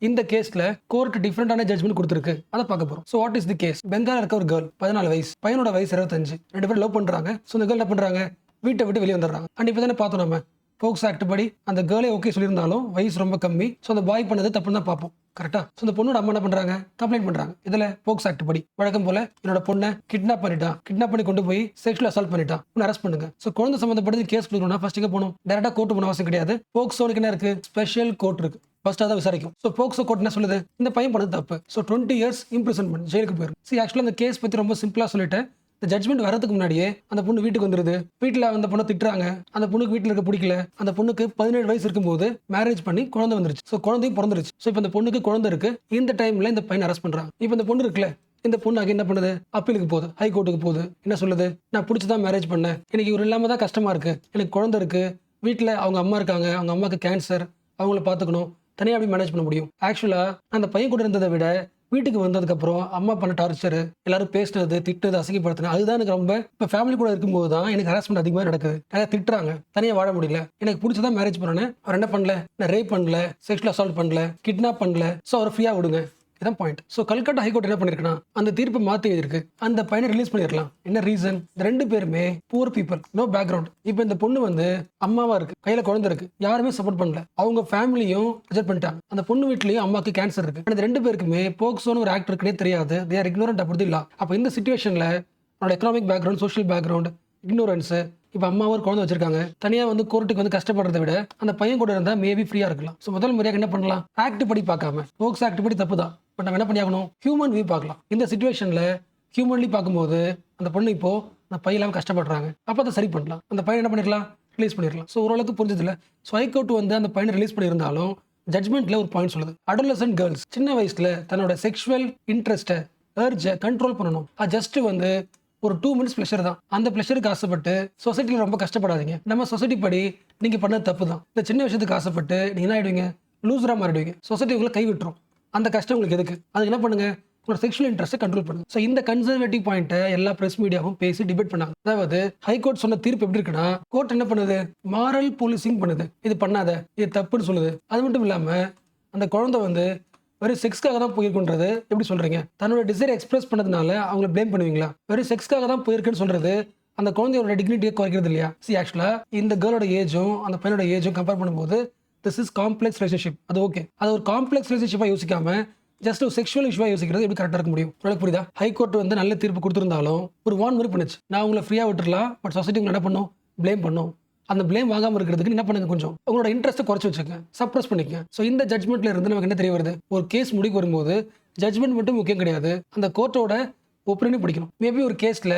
இந்த கேஸ்ல கோர்ட் டிஃபரெண்டான ஜட்மெண்ட் கொடுத்துருக்கு. அதை பார்க்க போறோம். So what is the case? பெங்கால இருக்க ஒரு கேர்ள் 14 வயசு, பையனோட வயசு 25. 2 பேரும் லவ் பண்றாங்க. ஸோ இந்த கேர்ள் என்ன பண்றாங்க, வீட்டை விட்டு வெளியே வந்துடுறாங்க. அண்ட் இப்போ தானே பார்த்தோம் நம்ம போக்ஸ் ஆக்ட் படி அந்த கேர்ளே ஓகே சொல்லியிருந்தாலும் வயசு ரொம்ப கம்மி. ஸோ அந்த பாய் பண்ணது தப்புன்னு தான் பார்ப்போம். கரெக்டா? ஸோ இந்த பொண்ணோட அம்மா என்ன பண்றாங்க, கம்ப்ளைண்ட் பண்றாங்க. இதுல போக்ஸ் ஆக்ட் படி வழக்கம் போல என்னோட பொண்ணை கிட்னாப் பண்ணி கொண்டு போய் செக்ஷுவல் அசால்ட் பண்ணிட்டான், உன்னை அரெஸ்ட் பண்ணுங்க. ஸோ குழந்தை சம்பந்தப்பட்டது கேஸ் கொடுக்கணும்னா ஃபர்ஸ்ட் இங்க போகணும். டேரக்டா கோர்ட் போன அவசியம் கிடையாது. போக்சோனுக்கு என்ன இருக்கு, ஸ்பெஷல் கோர்ட் இருக்கு. ஃபர்ஸ்ட் அதான் விசாரிக்கும். ஸோ போக்சோ கோர்ட் என்ன சொல்லுது, இந்த பையன் பண்ணது தப்பு. ஸோ 20 years இம்ப்ரிசன்மெண்ட், ஜெயிலுக்கு போயிருக்கு. ஆக்சுவலா இந்த கேஸ் பத்தி ரொம்ப சிம்பிளா சொல்லிட்டேன். இந்த ஜட்மெண்ட் வரதுக்கு முன்னாடியே அந்த பொண்ணு வீட்டுக்கு வந்துருது. வீட்டில் அந்த பொண்ணை திட்டுறாங்க. அந்த பொண்ணுக்கு வீட்டில் இருக்க பிடிக்கல. அந்த பொண்ணுக்கு 17 வயசு இருக்கும்போது மேரேஜ் பண்ணி குழந்தை வந்துருச்சு. ஸோ குழந்தையும் பிறந்துருச்சு. ஸோ இப்போ இந்த பொண்ணுக்கு குழந்தை இருக்கு. இந்த டைம்ல இந்த பையனை அரெஸ்ட் பண்றாங்க. இப்போ இந்த பொண்ணு இருக்குல்ல, இந்த பொண்ணு அங்கே என்ன பண்ணுது, அப்பீலுக்கு போகுது, ஹை கோர்ட்டுக்கு போகுது. என்ன சொல்லுது, நான் பிடிச்சதான் மேரேஜ் பண்ணேன், எனக்கு இவர் இல்லாம தான் கஷ்டமா இருக்கு, எனக்கு குழந்தை இருக்கு, வீட்டில் அவங்க அம்மா இருக்காங்க, அவங்க அம்மாவுக்கு கேன்சர், அவங்கள பார்த்துக்கணும், தனியாக எப்படி மேனேஜ் பண்ண முடியும். ஆக்சுவலா அந்த பையன் கூட இருந்ததை விட வீட்டுக்கு வந்ததுக்கப்புறம் அம்மா பண்ண டார்ச்சர், எல்லாரும் பேசுனது, திட்டுறது, அசிங்கப்படுத்தினது, அதுதான் எனக்கு ரொம்ப. இப்போ ஃபேமிலி கூட இருக்கும்போது தான் எனக்கு ஹராஸ்மெண்ட் அதிகமாக நடக்குது. நிறைய திட்டுறாங்க, தனியாக வாழ முடியல, எனக்கு பிடிச்சதான் மேரேஜ் பண்ணேன், அவர் என்ன பண்ணல, நான் ரேப் பண்ணல, செக்ஷுவல் அசால்ட் பண்ணல, கிட்னாப் பண்ணல, ஸோ அவர் ஃப்ரீயா விடுங்க. இதான் பாயிண்ட். ஸோ கல்கட்டா ஹைகோர்ட் என்ன பண்ணிருக்குன்னா அந்த தீர்ப்பை மாற்றி எழுதிருக்கு. அந்த பையனை ரிலீஸ் பண்ணிருக்கலாம். என்ன ரீசன், 2 பேருமே புவர் பீப்புள், நோ பேக்ரவுண்ட். இப்போ இந்த பொண்ணு வந்து அம்மாவா இருக்கு, கையில குழந்தை இருக்கு, யாருமே சப்போர்ட் பண்ணல, அவங்க ஃபேமிலியும் ரிஜெக்ட் பண்ணிட்டாங்க. அந்த பொண்ணு வீட்லயும் அம்மாக்கு கேன்சர் இருக்கு. அந்த 2 பேருக்குமே போக்சோன்னு ஒரு ஆக்ட் இருக்குன்னே தெரியாது. தே ஆர் இக்னோரண்ட் அப்படி இல்ல. அப்போ இந்த சிச்சுவேஷன்ல அவனோட economic background, social background, ignorance, இப்போ அம்மா ஒரு குழந்தை வச்சிருக்காங்க, தனியா வந்து கோர்ட்டுக்கு வந்து கஷ்டப்படுறதை விட அந்த பையன் கூட இருந்தா மேபி ஃப்ரீயா இருக்கலாம். ஸோ முதல் முறையாக என்ன பண்ணலாம், ஆக்ட் படி பார்க்காம, போக்ஸ் ஆக்ட் படி தப்பு தான், பட் நம்ம என்ன பண்ணியாகணும், ஹியூமன் வியூ பார்க்கலாம். இந்த சிச்சுவேஷன்ல ஹியூமன்லி பார்க்கும்போது அந்த பொண்ணு இப்போ அந்த பையன் இல்லாமல் கஷ்டப்படுறாங்க, அப்போ அதை சரி பண்ணலாம். அந்த பையன் என்ன பண்ணிடலாம், ரிலீஸ் பண்ணிடலாம். ஸோ ஓரளவுக்கு புரிஞ்சதில்ல. ஸோ ஹைகோர்ட் வந்து அந்த பையனை ரிலீஸ் பண்ணியிருந்தாலும் ஜட்மெண்ட்ல ஒரு பாயிண்ட் சொல்லுது, அடோலசன்ட் கேர்ள்ஸ் சின்ன வயசுல தன்னோட செக்ஷுவல் இன்ட்ரெஸ்ட்டை, அர்ஜை கண்ட்ரோல் பண்ணணும். அது ஜஸ்ட் வந்து ஒரு 2 minutes ப்ளஷர் தான். அந்த ப்ளஷருக்கு ஆசைப்பட்டு சொசைட்டியில் ரொம்ப கஷ்டப்படாதீங்க. நம்ம சொசைட்டி படி நீங்கள் பண்ணது தப்பு தான். இந்த சின்ன விஷயத்துக்கு ஆசைப்பட்டு நீங்கள் என்ன ஆகிடுவீங்க, லூசராக மாறிடுவீங்க. சொசைட்டி உங்களை கை விட்டுரும். அந்த கஷ்டம் உங்களுக்கு எதுக்கு? அதுக்கு என்ன பண்ணுங்க, உங்களோட செக்ஷுவல் இன்ட்ரெஸ்ட்டை கண்ட்ரோல் பண்ணுங்க. ஸோ இந்த கன்சர்வேட்டிவ் பாயிண்ட்டை எல்லா பிரஸ் மீடியாவும் பேசி டிபேட் பண்ணாங்க. அதாவது ஹைகோர்ட் சொன்ன தீர்ப்பு எப்படி இருக்குன்னா, கோர்ட் என்ன பண்ணுது, மாரல் போலீசிங் பண்ணுது. இது பண்ணாத, இது தப்புன்னு சொல்லுது. அது மட்டும் இல்லாமல் அந்த குழந்தை வந்து வெறும் செக்ஸ்க்காக தான் போயிருக்குன்றது எப்படி சொல்றீங்க? தன்னோட டிசைர் எக்ஸ்பிரஸ் பண்ணதுனால அவங்களை ப்ளேம் பண்ணுவீங்களா? வெறும் செக்ஸ்க்காக தான் போயிருக்குன்னு சொல்றது அந்த குழந்தையோட டிக்னிட்டியை குறைக்கிறது இல்லையா? ஆக்சுவலா இந்த கேர்ளோட ஏஜும் அந்த பையனோட ஏஜும் கம்பேர் பண்ணும்போது திஸ் இஸ் காம்ப்ளெக்ஸ் ரிலேஷன்ஷிப். அது ஓகே. அது ஒரு காம்ப்ளெக்ஸ் ரிலேஷன்ஷிப்பாக யோசிக்காம ஜஸ்ட் ஒரு செக்ஷுவல் இஷ்யூவாக யோசிக்கிறது எப்படி கரெக்டாக இருக்க முடியும்? உங்களுக்கு புரியுதா? ஹைகோர்ட் வந்து நல்ல தீர்ப்பு கொடுத்துருந்தாலும் ஒரு வான் மாதிரி பண்ணுச்சு, நான் உங்களை ஃப்ரீயாக விட்டுறலாம், பட் சொசைட்டி உங்களை என்ன பண்ணும், ப்ளேம் பண்ணும். அந்த ப்ளேம் வாங்காம இருக்கிறதுக்கு என்ன பண்ணுங்க, கொஞ்சம் உங்களோட இன்ட்ரெஸ்ட்டை குறைச்சி வச்சுக்கங்க, சப்ரஸ் பண்ணிக்கங்க. ஸோ இந்த ஜட்மெண்ட்ல இருந்து நமக்கு என்ன தெரிய வருது, ஒரு கேஸ் முடிக்க வரும்போது ஜட்மெண்ட் மட்டும் முக்கியம் கிடையாது, அந்த கோர்ட்டோட ஒப்பீனியன் படிக்கணும். மேபி ஒரு கேஸ்ல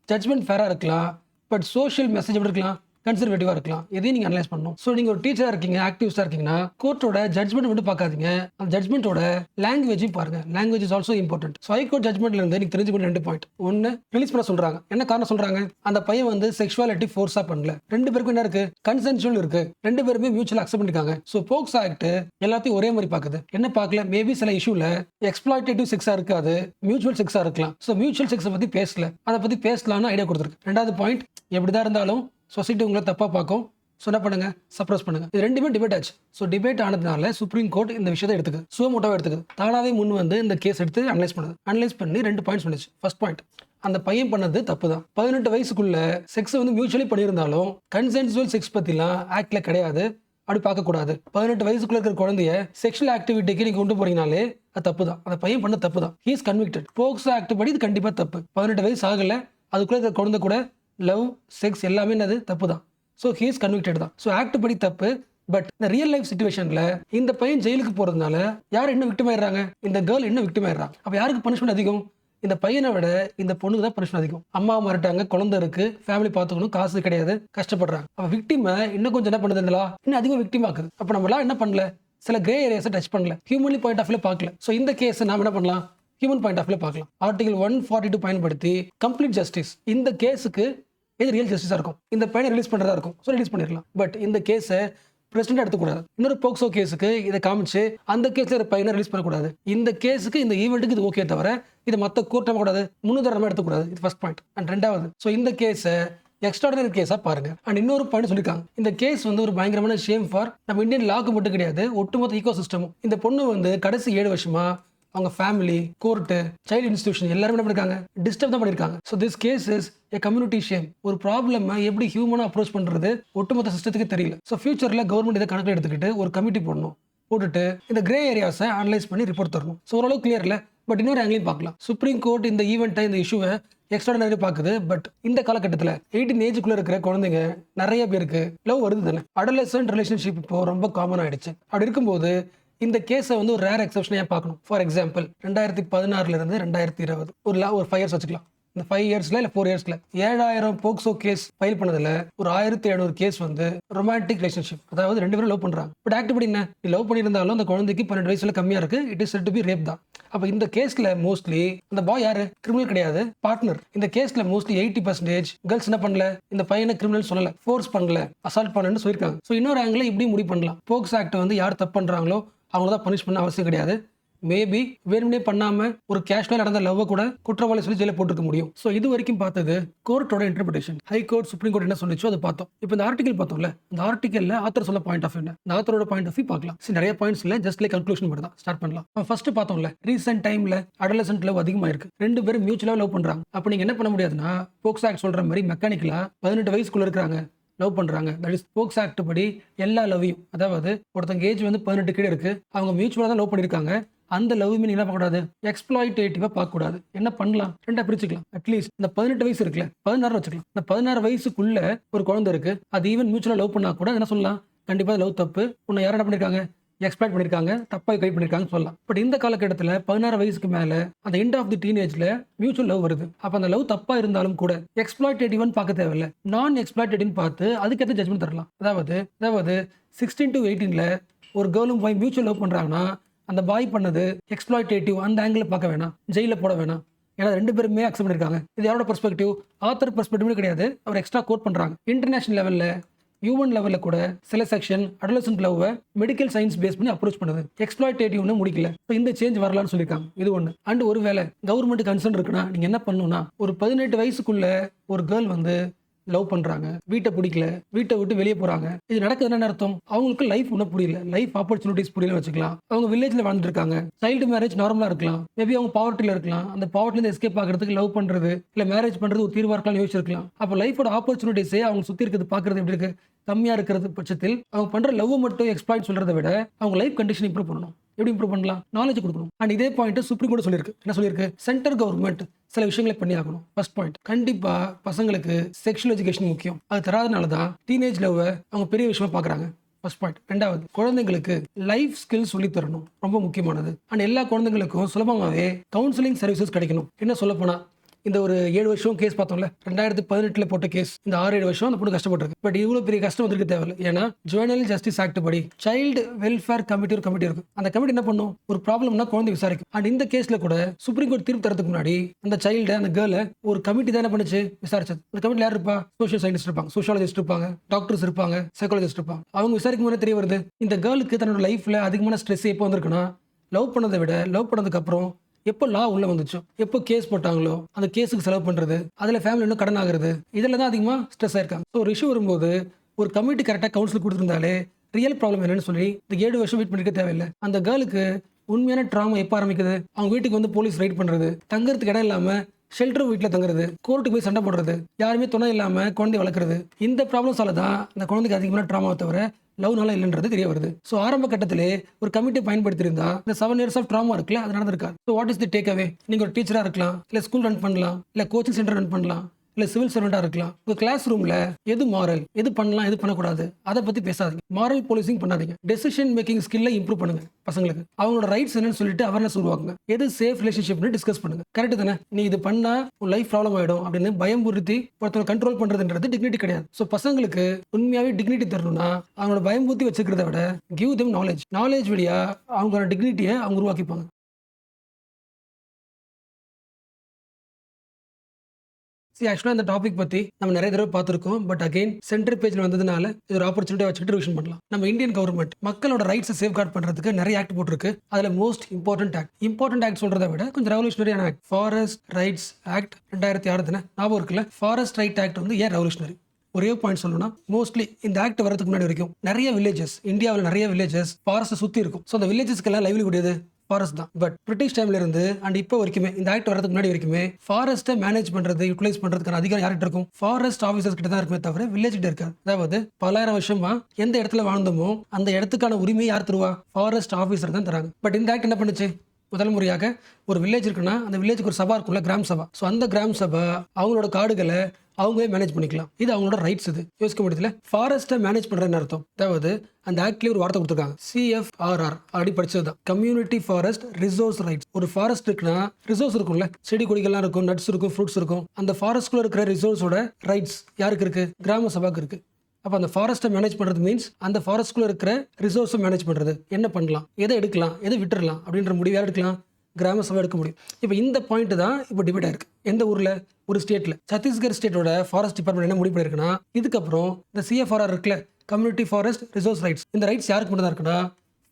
ஜட்மெண்ட் ஃபேரா இருக்கலாம், பட் சோஷியல் மெசேஜ் எப்படி இருக்கலாம், கன்சர்வேட்டிவா இருக்கலாம். எதையும் நீங்க அனலைஸ் பண்ணணும். ஸோ நீங்க ஒரு டீச்சரா இருக்கீங்க, ஆக்டிவிஸ்டா இருக்கீங்கன்னா கோர்ட்டோட ஜட்மெண்ட் மட்டும் பார்க்காதீங்க, அந்த ஜட்மெண்ட்டோட லாங்குவேஜையும் பாருங்க. Language is also important. So high court ஜட்மெண்ட்ல இருந்து நீங்க தெரிஞ்சுக்கணும் 2 பாயிண்ட். ஒன்னு, ரிலீஸ் பண்ண சொல்றாங்க. என்ன காரணம் சொல்றாங்க, அந்த பையன் வந்து செக்ஷுவாலிட்டி ஃபோர்ஸா பண்ணல, 2 பேருக்கும் என்ன இருக்கு, கன்சென்சுவல் இருக்கு, 2 பேருமே மியூச்சுவல் அக்செப்ட் பண்ணிருக்காங்க. ஸோ போக்ஸ் ஆக்ட் எல்லாத்தையும் ஒரே மாதிரி பாக்குது. என்ன பார்க்கல, மேபி சில இஷ்யூல எக்ஸ்ப்ளாய்டேட்டிவ் செக்ஸா இருக்காது, மியூச்சுவல் செக்ஸா இருக்கலாம். ஸோ மியூச்சுவல் செக்ஸை பத்தி பேசல, அதை பத்தி பேசலாம்னு ஐடியா கொடுத்துருக்கு. 2வது பாயிண்ட், எப்படிதான் இருந்தாலும் சொசைட்டி உங்களை தப்பா பார்க்கும். ஸோ என்ன பண்ணுங்க, சப்ரஸ் பண்ணுங்க. இது 2மே டிபேட் ஆச்சு. ஸோ டிபேட் ஆனதுனால சுப்ரீம் கோர்ட் இந்த விஷயத்தை எடுத்துக்குது, சுவமோட்டாவை எடுத்துக்குது, தானாவே முன் வந்து இந்த கேஸ் எடுத்து அனலைஸ் பண்ணுது. அனலைஸ் பண்ணி 2 பாயிண்ட்ஸ் பண்ணுச்சு. ஃபர்ஸ்ட் பாயிண்ட், அந்த பையன் பண்ணது தப்பு தான். 18 வயசுக்குள்ள செக்ஸ் வந்து மியூச்சுவலி பண்ணியிருந்தாலும் கன்சென்சுவல் செக்ஸ் பத்திலாம் ஆக்ட்ல கிடையாது. அப்படி பார்க்கக்கூடாது. 18 வயசுக்குள்ள இருக்கிற குழந்தைய செக்ஷுவல் ஆக்டிவிட்டிக்கு நீங்க கொண்டு போறீங்கனாலே அது தப்பு தான். அந்த பையன் பண்ண தப்பு தான். He is convicted. POCSO act படி இது கண்டிப்பா தப்பு. 18 வயசு ஆகல, அதுக்குள்ள இருக்கிற குழந்தை கூட லவ் செக்ஸ் எல்லாமே என்னது தப்பு தான். ஸோ ஹீ இஸ் கன்விக்டட் தான். ஸோ ஆக்ட் படி தப்பு. பட் இந்த ரியல் லைஃப் சிச்சுவேஷன்ல இந்த பையன் ஜெயிலுக்கு போறதுனால யார் என்ன விக்டிம் ஆயிடுறாங்க? இந்த கேர்ள் என்ன விக்டிம் ஆயிடுறாங்க. அப்ப யாருக்கு பனிஷ்மெண்ட் அதிகம்? இந்த பையனை விட இந்த பொண்ணுக்கு தான் பனிஷ்மெண்ட் அதிகம். அம்மா மாறிட்டாங்க, குழந்தை இருக்கு, ஃபேமிலி பார்த்துக்கணும், காசு கிடையாது, கஷ்டப்படுறாங்க. அப்ப விக்டிமை இன்னும் கொஞ்சம் என்ன பண்ணுதுங்களா, இன்னும் அதிகம் விக்டிம் ஆக்குது. அப்ப நம்மளாம் என்ன பண்ணல, சில கிரே ஏரியாஸை டச் பண்ணல, ஹியூமன்லி பாயிண்ட் ஆஃப் வியூல பார்க்கல. ஸோ இந்த கேஸ் நாம என்ன பண்ணலாம், ஹியூமன் பாயிண்ட் ஆஃப் வியூல பார்க்கலாம். ஆர்டிகல் 142 பயன்படுத்தி கம்ப்ளீட் ஜஸ்டிஸ். இந்த கேஸுக்கு எது ரியல் ஜஸ்டிஸா இருக்கும், இந்த பையனை ரிலீஸ் பண்றதா இருக்கும். ஸோ ரிலீஸ் பண்ணிடலாம். பட் இந்த கேஸை பிரசிடென்ட் எடுத்துக்கூடாது. இன்னொரு போக்சோ கேஸுக்கு இதை காமிச்சு அந்த கேஸ்ல ஒரு பையனை ரிலீஸ் பண்ணக்கூடாது. இந்த கேஸுக்கு இந்த ஈவெண்ட்டுக்கு இது ஓகே தவிர இதை மற்ற கோர்ட் கூடாது, முன்னுதாரணமா எடுத்துக்கூடாது. இது ஃபர்ஸ்ட் பாயிண்ட். அண்ட் ரெண்டாவது, ஸோ இந்த கேஸை எக்ஸ்ட்ராடனரி கேஸா பாருங்க. அண்ட் இன்னொரு பாயிண்ட் சொல்லியிருக்காங்க, இந்த கேஸ் வந்து ஒரு பயங்கரமான ஷேம் ஃபார் நம்ம இந்தியன் லாக்கு மட்டும் கிடையாது, ஒட்டுமொத்த ஈகோ சிஸ்டமும். இந்த பொண்ணு வந்து கடைசி 7 வருஷமா அவங்க ஃபேமிலி, கோர்ட்டு, சைல்டு இன்ஸ்டிடியூஷன் எல்லாரும் என்ன பண்ணிருக்காங்க, டிஸ்டர்ப் தான் பண்ணிருக்காங்க. So this case is a community shame. ஒரு ப்ராப்ளம் எப்படி ஹியூமனா அப்ரோச் பண்றது ஒட்டுமொத்த சிஸ்டத்துக்கு தெரியல. ஸோ ஃபியூச்சர்ல கவர்மெண்ட் இதை கணக்கில் எடுத்துக்கிட்டு ஒரு கமிட்டி போடணும், போட்டுட்டு இந்த கிரே ஏரியாஸை அனலைஸ் பண்ணி ரிப்போர்ட் தரணும். ஸோ ஓரளவு கிளியர் இல்லை, பட் இன்னொரு ஆங்கிலையும் பார்க்கலாம். சுப்ரீம் கோர்ட் இந்த ஈவெண்ட்டை, இந்த இஷ்யூவை எக்ஸ்ட்ராடனரி பார்க்குது. பட் இந்த காலகட்டத்தில் 18 ஏஜுக்குள்ள இருக்கிற குழந்தைங்க நிறைய பேருக்கு லவ் வருது தானே. அடலசன்ட் ரிலேஷன்ஷிப் இப்போ ரொம்ப காமன் ஆயிடுச்சு. அப்படி இருக்கும்போது இந்த கேஸை வந்து ஒரு ரேர் எக்ஸப்ஷனையாக பார்க்கணும். ஃபார் எக்ஸாம்பிள் 2016 இருந்து 2020 ஒரு 5 இயர்ஸ் வச்சுக்கலாம். இந்த 5 இயர்ஸ்ல இல்லை 4 இயர்ஸ்ல 7000 போக்சோ கேஸ் ஃபைல் பண்ணதுல ஒரு 1700 கேஸ் வந்து ரொமான்டிக் ரிலேஷன்ஷிப், அதாவது 2 பேரும் லவ் பண்றாங்க. பட் ஆக்ட் படி என்ன, லவ் பண்ணியிருந்தாலும் அந்த குழந்தைக்கு 12 வயசுல கம்மியா இருக்கு, it is said to be rape தான். அப்ப இந்த கேஸ்ல மோஸ்ட்லி அந்த பாய் யாரு, கிரிமினல் கிடையாது, பார்ட்னர். இந்த கேஸ்ல மோஸ்ட்லி 80% கேர்ள்ஸ் என்ன பண்ணல, இந்த பையனை கிரிமினல் சொல்லல, ஃபோர்ஸ் பண்ணல, அசால்ட் பண்ணலன்னு சொல்லியிருக்காங்க. ஸோ இன்னொரு ஆங்கிள் இப்படி முடிவு பண்ணலாம், போக்சோ ஆக்ட் வந்து யார் தப்பு பண்றாங்களோ அவங்கள தான் பனிஷ் பண்ண அவசியம் கிடையாது. மேபி வேணும்னே பண்ணாம ஒரு கேஷுவலா நடந்த லவ் கூட குற்றவாளி சொல்லி ஜெயில போட்டுருக்க முடியும். ஸோ இது வரைக்கும் பார்த்தது கோர்ட்டோட interpretation. High court, supreme court என்ன சொன்னிச்சோ அதை பார்த்தோம். இப்போ இந்த ஆர்டிகல் பார்த்தோம்ல, இந்த ஆர்டிகல்ல ஆத்தர் சொல்ல பாயிண்ட் ஆஃப் என்ன, இந்த ஆத்தரோட பாயிண்ட் ஆஃப் வியூ பார்க்கலாம். நிறைய பாயிண்ட்ஸ் இல்ல, ஜஸ்ட் லைக் கன்க்ளூஷன் மட்டும் தான் ஸ்டார்ட் பண்ணலாம். ஃபர்ஸ்ட் பார்த்தோம்ல, ரீசென்ட் டைம்ல அடலசன்ட் லவ் அதிகமா இருக்கு, 2 பேரும் மியூச்சுவலா லவ் பண்றாங்க. அப்ப நீங்க என்ன பண்ண முடியாதுன்னா, போக்சோ ஆக்ட் சொல்ற மாதிரி மெக்கானிக்கலா 18 வயசுக்குள்ள இருக்கிறாங்க லவ் பண்றாங்க, தட் இஸ் போக்சோ ஆக்ட் படி எல்லா லவ்வையும், அதாவது ஒருத்தங்க ஏஜ் வந்து 18 கீழே இருக்கு, அவங்க மியூச்சுவலா தான் லவ் பண்ணிருக்காங்க, அந்த லவ் மீன் என்ன பார்க்கக்கூடாது, எக்ஸ்ப்ளாய்டேட்டிவா பார்க்கக்கூடாது. என்ன பண்ணலாம், ரெண்டா பிரிச்சுக்கலாம். அட்லீஸ்ட் இந்த 18 வயசு இருக்குல்ல, 16 வச்சுக்கலாம். இந்த 16 வயசுக்குள்ள ஒரு குழந்தை இருக்கு, அது ஈவன் மியூச்சுவலா லவ் பண்ணா கூட என்ன சொல்லலாம், கண்டிப்பா லவ் தப்பு, உன்னை யாரும் என்ன பண்ணிருக்காங்க, எக்ஸ்ப்ளாய்ட் பண்ணிருக்காங்க, தப்பா கை பண்ணிருக்காங்க சொல்லலாம். பட் இந்த காலகட்டத்தில் 16 வயசுக்கு மேல அந்த எண்ட் ஆஃப் தி டீனேஜ்ல மியூச்சுவல் லவ் வருது. அப்ப அந்த லவ் தப்பா இருந்தாலும் கூட எக்ஸ்ப்ளாய்டேட்டிவ்னு பார்க்க தேவையில்ல, நான் எக்ஸ்ப்ளாய்டேட்டிவ்னு பார்த்து அதுக்கேற்ற ஜட்மெண்ட் தரலாம். அதாவது 16 to 18ல ஒரு கேர்ளும் பாய் மியூச்சுவல் லவ் பண்றாங்கன்னா அந்த பாய் பண்ணது எக்ஸ்ப்ளாய்டேட்டிவ், அந்த ஆங்கிள் பார்க்க வேணாம், ஜெயில போட வேணாம். ஏன்னா 2 பேருமே அக்செப்ட் பண்ணிருக்காங்க. இது யாரோட பெர்ஸ்பெக்டிவ், ஆத்தர் பெர்ஸ்பெக்டிவ் கிடையாது, அவர் எக்ஸ்ட்ரா கோட் பண்றாங்க. இன்டர்நேஷனல் லெவல்ல, ஹியூமன் லெவல்ல கூட சில section adolescent love medical science base பண்ணி அப்ரோச் பண்ணுது, எக்ஸ்ப்ளாய்டேட்டிவ்னு முடிக்கல. இந்த சேஞ்ச் வரலாம்னு சொல்லியிருக்காங்க. இது ஒன்று. அண்ட் ஒருவேளை கவர்மெண்ட் கன்சர்ன் இருக்குன்னா நீங்க என்ன பண்ணணும்னா, ஒரு 18 வயசுக்குள்ள ஒரு கேர்ள் வந்து லவ் பண்றாங்க, வீட்டை பிடிக்கல, வீட்டை விட்டு வெளியே போறாங்க, இது நடக்குதுன்னு என்ன அர்த்தம், அவங்களுக்கு லைஃப் ஒன்றும் புரியல, லைஃப் ஆப்பர்ச்சுனிட்டிஸ் புரியல வச்சுக்கலாம். அவங்க வில்லேஜ்ல வாழ்ந்துட்டு இருக்காங்க, சைல்டு மேரேஜ் நார்மலா இருக்கலாம், மேபி அவங்க பாவர்ட்டில இருக்கலாம், அந்த பாவர்ட்டில எஸ்கேப் ஆகிறதுக்கு லவ் பண்றது இல்ல மேரேஜ் பண்றது ஒரு தீர்வா இருக்கலாம் யோசிச்சிருக்கலாம். அப்போ லைஃபோட ஆப்பர்ச்சுனிட்டிஸே அவங்க சுத்தி இருக்கிறது பாக்குறது எப்படி இருக்கு, கம்மியா இருக்கிறது பட்சத்தில் அவங்க பண்ற லவ் மட்டும் எக்ஸ்ப்ளாய்ட் சொல்றதை விட அவங்க லைஃப் கண்டிஷன் இம்ப்ரூவ் பண்ணணும். எப்படி இம்ப்ரூவ் பண்ணலாம், நாலேஜ் கொடுக்கணும். அண்ட் இதே பாயிண்ட் சுப்ரீம் கோர்ட் சொல்லியிருக்கு. என்ன சொல்லியிருக்கு, சென்ட்ரல் கவர்மெண்ட் சில விஷயங்களை பண்ணி ஆகணும். ஃபர்ஸ்ட் பாயிண்ட், கண்டிப்பா பசங்களுக்கு செக்ஷுவல் எஜுகேஷன் முக்கியம், அது தராதனால தான் டீனேஜ் லவ் அவங்க பெரிய விஷயமா பாக்குறாங்க. First point. ரெண்டாவது, குழந்தைங்களுக்கு லைஃப் ஸ்கில்ஸ் சொல்லி தரணும், ரொம்ப முக்கியமானது. அண்ட் எல்லா குழந்தைங்களுக்கும் சுலபமாகவே கவுன்சிலிங் சர்வீசஸ் கிடைக்கணும். என்ன சொல்ல போனா, இந்த ஒரு 7 வருஷம் கேஸ் பார்த்தோம்ல, 2018 போட்ட கேஸ், இந்த 6-7 வருஷம் அந்த பொண்ணு கஷ்டப்பட்டிருக்கு. பட் இவ்வளவு பெரிய கஷ்டம் வந்துருக்கு தேவையில்லை. ஏன்னா ஜுவனல் ஜஸ்டிஸ் ஆக்ட் படி சைல்டு வெல்ஃபேர் கமிட்டி ஒரு கமிட்டி இருக்கு. அந்த கமிட்டி என்ன பண்ணும், ஒரு ப்ராப்ளம்னா குழந்தை விசாரிக்கும். அண்ட் இந்த கேஸ்ல கூட சுப்ரீம் கோர்ட் தீர்ப்பு தரதுக்கு முன்னாடி அந்த சைல்டு, அந்த கேர்ளை ஒரு கமிட்டி தான் என்ன பண்ணுச்சு, விசாரிச்சது. அந்த கமிட்டில யார் இருப்பா, சோஷியல் சயின்டிஸ்ட் இருப்பாங்க, சோஷியாலஜிஸ்ட் இருப்பாங்க, டாக்டர்ஸ் இருப்பாங்க, சைக்காலஜிஸ்ட் இருப்பாங்க. அவங்க விசாரிக்கும் போது தெரிய வருது, இந்த கேர்ளுக்கு தன்னோட லைஃப்ல அதிகமான ஸ்ட்ரெஸ் எப்போ வந்திருக்குன்னா, லவ் பண்ணதை விட லவ் பண்ணதுக்கு அப்புறம் எப்போ லா உள்ள வந்துச்சோ, எப்போ கேஸ் போட்டாங்களோ, அந்த கேஸுக்கு செலவு பண்றது, அதுல ஃபேமிலி இன்னும் கடன் ஆகுறது, இதுல தான் அதிகமா ஸ்ட்ரெஸ் ஆயிருக்காங்க. ஸோ ஒரு இஷ்யூ வரும்போது ஒரு கமிட்டி கரெக்டாக கவுன்சில் கொடுத்துருந்தாலே ரியல் ப்ராப்ளம் என்னன்னு சொல்லி இந்த 7 வருஷம் வெயிட் பண்ணிக்க தேவையில்லை. அந்த கேர்ளுக்கு உண்மையான ட்ராமா எப்போ ஆரம்பிக்குது, அவங்க வீட்டுக்கு வந்து போலீஸ் ரைட் பண்றது, தங்கறதுக்கு இடம் இல்லாம ஷெல்டர் வீட்டில் தங்குறது, கோர்ட்டுக்கு போய் சண்டை போடுறது, யாருமே துணை இல்லாம குழந்தை வளர்க்குறது, இந்த ப்ராப்ளம்ஸால தான் அந்த குழந்தைக்கு அதிகமான ட்ராமாவை தவிர லவ்னால இல்லைன்றது தெரிய வருது. ஸோ ஆரம்ப கட்டத்திலே ஒரு கமிட்டி பயன்படுத்தியிருந்தா இந்த 7 years ஆஃப் ட்ராமா இருக்குல்ல, அது நடந்திருக்காது. So what is the take away? நீங்க ஒரு டீச்சரா இருக்கலாம், இல்ல ஸ்கூல் ரன் பண்ணலாம், இல்ல கோச்சிங் சென்டர் ரன் பண்ணலாம், இல்ல சிவில் சர்வெண்டா இருக்கலாம். உங்க கிளாஸ் ரூம்ல எது மாரல், எது பண்ணலாம், எது பண்ணக்கூடாது, அதை பத்தி பேசாதீங்க. மாரல் போலீசிங் பண்ணாதீங்க. டெசிஷன் மேக்கிங் ஸ்கில்ல இம்ப்ரூவ் பண்ணுங்க. பசங்களுக்கு அவங்களோட ரைட்ஸ் என்னன்னு சொல்லிட்டு அவேர்னஸ் உருவாக்குங்க. எது சேஃப் ரிலேஷன்ஷிப்னு டிஸ்கஸ் பண்ணுங்க. கரெக்ட் தானே? நீ இது பண்ணா உன் லைஃப் ப்ராப்ளம் ஆயிடும் அப்படின்னு பயம்புறுத்தி ஒருத்தர் கண்ட்ரோல் பண்றதுன்றது டிக்னிட்டி கிடையாது. ஸோ பசங்களுக்கு உண்மையாவே டிக்னிட்டி தரணும்னா அவங்களோட பயம்பூத்தி வச்சுக்கிறத விட கிவ் தெம் நாலேஜ். நாலேஜ் வழியா அவங்களோட டிக்னிட்டியை அவங்க உருவாக்கிப்பாங்க. ஆக்சுவலாக இந்த டாபிக் பற்றி நம்ம நிறைய தடவை பார்த்துருக்கோம். பட் அகைன் சென்டர் பேஜில் வந்ததுனால இது ஒரு ஆப்பர்ச்சுனிட்டியாக வச்சுக்கிட்டு ரிவிஷன் பண்ணலாம். நம்ம இந்தியன் கவர்மெண்ட் மக்களோட ரைட்ஸை சேஃப்கார்ட் பண்ணுறதுக்கு நிறைய ஆக்ட் போட்டிருக்கு. அதில் மோஸ்ட் இம்பார்ட்டன்ட் ஆக்ட் சொல்கிறத விட கொஞ்சம் ரெவல்யூஷனரியான ஆக்ட் ஃபாரஸ்ட் ரைட்ஸ் ஆக்ட் 2006 தானே ஞாபகம் இருக்குல்ல. ஃபாரஸ்ட் ரைட் ஆக்ட் வந்து ஏன் ரெவல்யூஷனரி? ஒரே பாயிண்ட் சொல்லணும்னா, மோஸ்ட்லி இந்த ஆக்ட் வரதுக்கு முன்னாடி வரைக்கும் நிறைய வில்லேஜஸ், இந்தியாவில் நிறைய வில்லேஜஸ் ஃபாரஸ்ட்டை சுற்றி இருக்கும். ஸோ அந்த வில்லேஜஸ்க்கெல்லாம் லைவ்லிஹுட் எது? ஃபாரஸ்ட் தான். பட் பிரிட்டிஷ் டைம்ல இருந்து அண்ட் இப்போ வரைக்குமே, இந்த ஆக்ட் வரதுக்கு முன்னாடி வரைக்குமே ஃபாரஸ்ட்டை மேனேஜ் பண்றது, யூட்டிலைஸ் பண்றதுக்கான அதிகாரம் யார்கிட்ட இருக்கும்? ஃபாரஸ்ட் ஆஃபீஸர்ஸ் கிட்ட தான் இருக்குமே தவிர வில்லேஜ் கிட்ட இருக்காது. அதாவது பல்லாயிரம் வருஷமா எந்த இடத்துல வாழ்ந்தோமோ அந்த இடத்துக்கான உரிமை யார் தருவா? ஃபாரஸ்ட் ஆஃபீஸர் தான் தராங்க. பட் இந்த ஆக்ட் என்ன பண்ணுச்சு? முதல் முறையாக ஒரு வில்லேஜ் இருக்குன்னா அந்த வில்லேஜுக்கு ஒரு சபா இருக்கும்ல, கிராம சபா. ஸோ அந்த கிராம சபா அவங்களோட காடுகளை அவங்களே மேனேஜ் பண்ணிக்கலாம். இது அவங்களோட ரைட்ஸ். இது யோசிக்க முடியல. ஃபாரஸ்ட்டை மேனேஜ் பண்றதுன்னு அர்த்தம். அதாவது அந்த ஆக்ட்லேயே ஒரு வார்த்தை கொடுத்துருக்காங்க, CFRR. அப்படி படிச்சது தான் கம்யூனிட்டி ஃபாரஸ்ட் ரிசோர்ஸ் ரைட்ஸ். ஒரு ஃபாரஸ்ட் இருக்குன்னா ரிசோர்ஸ் இருக்கும்ல, செடி கொடிகள்லாம் இருக்கும், நட்ஸ் இருக்கும், ஃப்ரூட்ஸ் இருக்கும். அந்த ஃபாரஸ்ட்குள்ள இருக்கிற ரிசோர்ஸோட ரைட்ஸ் யாருக்கு இருக்கு? கிராம சபாக்கு இருக்கு. அப்போ அந்த ஃபாரஸ்ட்டை மேனேஜ் பண்ணுறது மீன்ஸ் அந்த ஃபாரஸ்ட்குள்ள இருக்கிற ரிசோர்ஸை மேனேஜ் பண்ணுறது. என்ன பண்ணலாம், எதை எடுக்கலாம், எதை விட்டுறலாம் அப்படின்ற முடிவு யார் எடுக்கலாம்? கிராம சபை எடுக்க முடியும். இப்போ இந்த பாயிண்ட் தான் இப்போ டிபேட் ஆயிருக்கு. எந்த ஊரில்? ஒரு ஸ்டேட்டில். சத்தீஸ்கர் ஸ்டேட்டோட ஃபாரஸ்ட் டிபார்ட்மெண்ட் என்ன முடிவு பண்ணிருக்குன்னா, இதுக்கப்புறம் இந்த CFRR இருக்குல்ல, கம்யூனிட்டி ஃபாரஸ்ட் ரிசோர்ஸ் ரைட்ஸ், இந்த ரைட்ஸ் யாருக்கு மட்டும் தான் இருக்குன்னா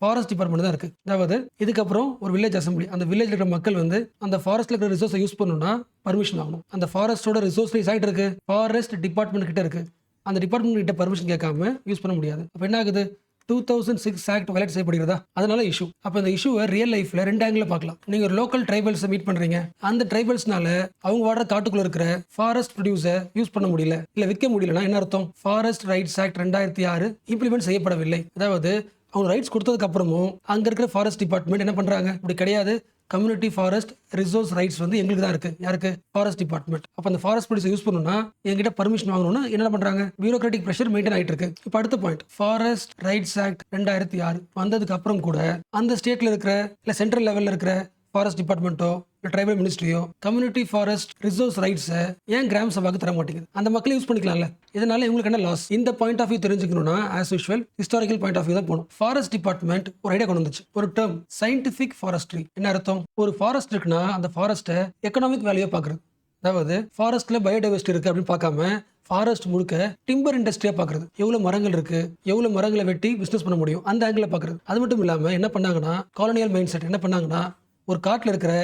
ஃபாரஸ்ட் டிபார்ட்மெண்ட் தான் இருக்கு. அதாவது இதுக்கப்புறம் ஒரு வில்லேஜ் அசம்பிளி, அந்த வில்லேஜ் இருக்கிற மக்கள் வந்து அந்த ஃபாரஸ்ட்ல இருக்கிற ரிசோர்ஸை யூஸ் பண்ணணும்னா பர்மிஷன் ஆகணும். அந்த ஃபாரஸ்டோட ரிசோர்ஸ் ரைட்ஸ் ஆகிட்டு இருக்கு, ஃபாரஸ்ட் டிபார்ட்மெண்ட் கிட்ட இருக்கு. அந்த டிபார்ட்மெண்ட் கிட்ட பர்மிஷன் கேட்காம யூஸ் பண்ண முடியாது. அப்போ என்ன ஆகுது? 2006 ஆக்ட் வயலேட் செய்யப்படுகிறதா? அதனால இஷ்யூ. அப்போ இந்த இஷ்யூவை ரியல் லைஃப்ல 2 ஆங்கிள் பார்க்கலாம். நீங்க ஒரு லோக்கல் ட்ரைபல்ஸை மீட் பண்றீங்க, அந்த ட்ரைபல்ஸ்னால அவங்க வாடுற காட்டுக்குள்ள இருக்கிற ஃபாரஸ்ட் ப்ரொடியூஸை யூஸ் பண்ண முடியல, இல்ல விற்க முடியலன்னா என்ன அர்த்தம்? ஃபாரஸ்ட் ரைட்ஸ் ஆக்ட் 2006 இம்ப்ளிமெண்ட் செய்யப்படவில்லை. அதாவது அவங்க ரைட்ஸ் கொடுத்ததுக்கு அப்புறமும் அங்க இருக்கிற ஃபாரஸ்ட் டிபார்ட்மெண்ட் என்ன பண்றாங்க? இப்படி கிடையாது, கம்யூனிட்டி ஃபாரஸ்ட் ரிசோர்ஸ் ரைட்ஸ் வந்து எங்களுக்கு தான் இருக்கு. யாருக்கு? Forest department. அப்போ அந்த ஃபாரஸ்ட் ப்ரொடியூஸ் யூஸ் பண்ணணும்னா எங்கிட்ட பர்மிஷன் வாங்கணும்னு என்ன பண்றாங்க? பியூரோக்ராட்டிக் ப்ரெஷர் மெயின்டைன் ஆயிட்டு இருக்கு. இப்போ அடுத்த பாயிண்ட், ஃபாரஸ்ட் ரைட்ஸ் ஆக்ட் 2006 வந்ததுக்கு அப்புறம் கூட அந்த ஸ்டேட்ல இருக்கிற இல்ல சென்ட்ரல் லெவல்ல இருக்கிற ஃபாரஸ்ட் டிபார்ட்மெண்ட்டோ இல்லை ட்ரைபல் மினிஸ்ட்ரியோ கம்யூனிட்டி ஃபாரஸ்ட் ரிசோர்ஸ் ரைட்ஸை ஏன் கிராம சபாக்கு தர மாட்டேங்குது? அந்த மக்களே யூஸ் பண்ணிக்கலாம்ல. இதனால இவங்களுக்கு என்ன லாஸ்? இந்த பாயிண்ட் ஆஃப் வியூ தெரிஞ்சுக்கணும்னா as usual historical point of view தான் போகணும். ஃபாரஸ்ட் டிபார்ட்மெண்ட் ஒரு ஐடியா கொண்டு வந்துச்சு, ஒரு டேர்ம் சயின்டிஃபிக் ஃபாரஸ்ட்ரி. என்ன அர்த்தம்? ஒரு ஃபாரஸ்ட் இருக்குன்னா அந்த ஃபாரஸ்ட்டை எக்கனாமிக் வேல்யூ பார்க்குறது. அதாவது ஃபாரஸ்ட்ல பயோடைவர்சிட்டி இருக்கு அப்படின்னு பார்க்காம ஃபாரஸ்ட் முழுக்க டிம்பர் இண்டஸ்ட்ரியா பாக்குறது. எவ்வளவு மரங்கள் இருக்கு, எவ்வளவு மரங்களை வெட்டி பிசினஸ் பண்ண முடியும், அந்த ஆங்கிள் பாக்குறது. அது மட்டும் இல்லாம என்ன பண்ணாங்கன்னா காலனியல் மைண்ட் செட் என்ன பண்ணாங்கன்னா, ஒரு காட்டுல இருக்கிற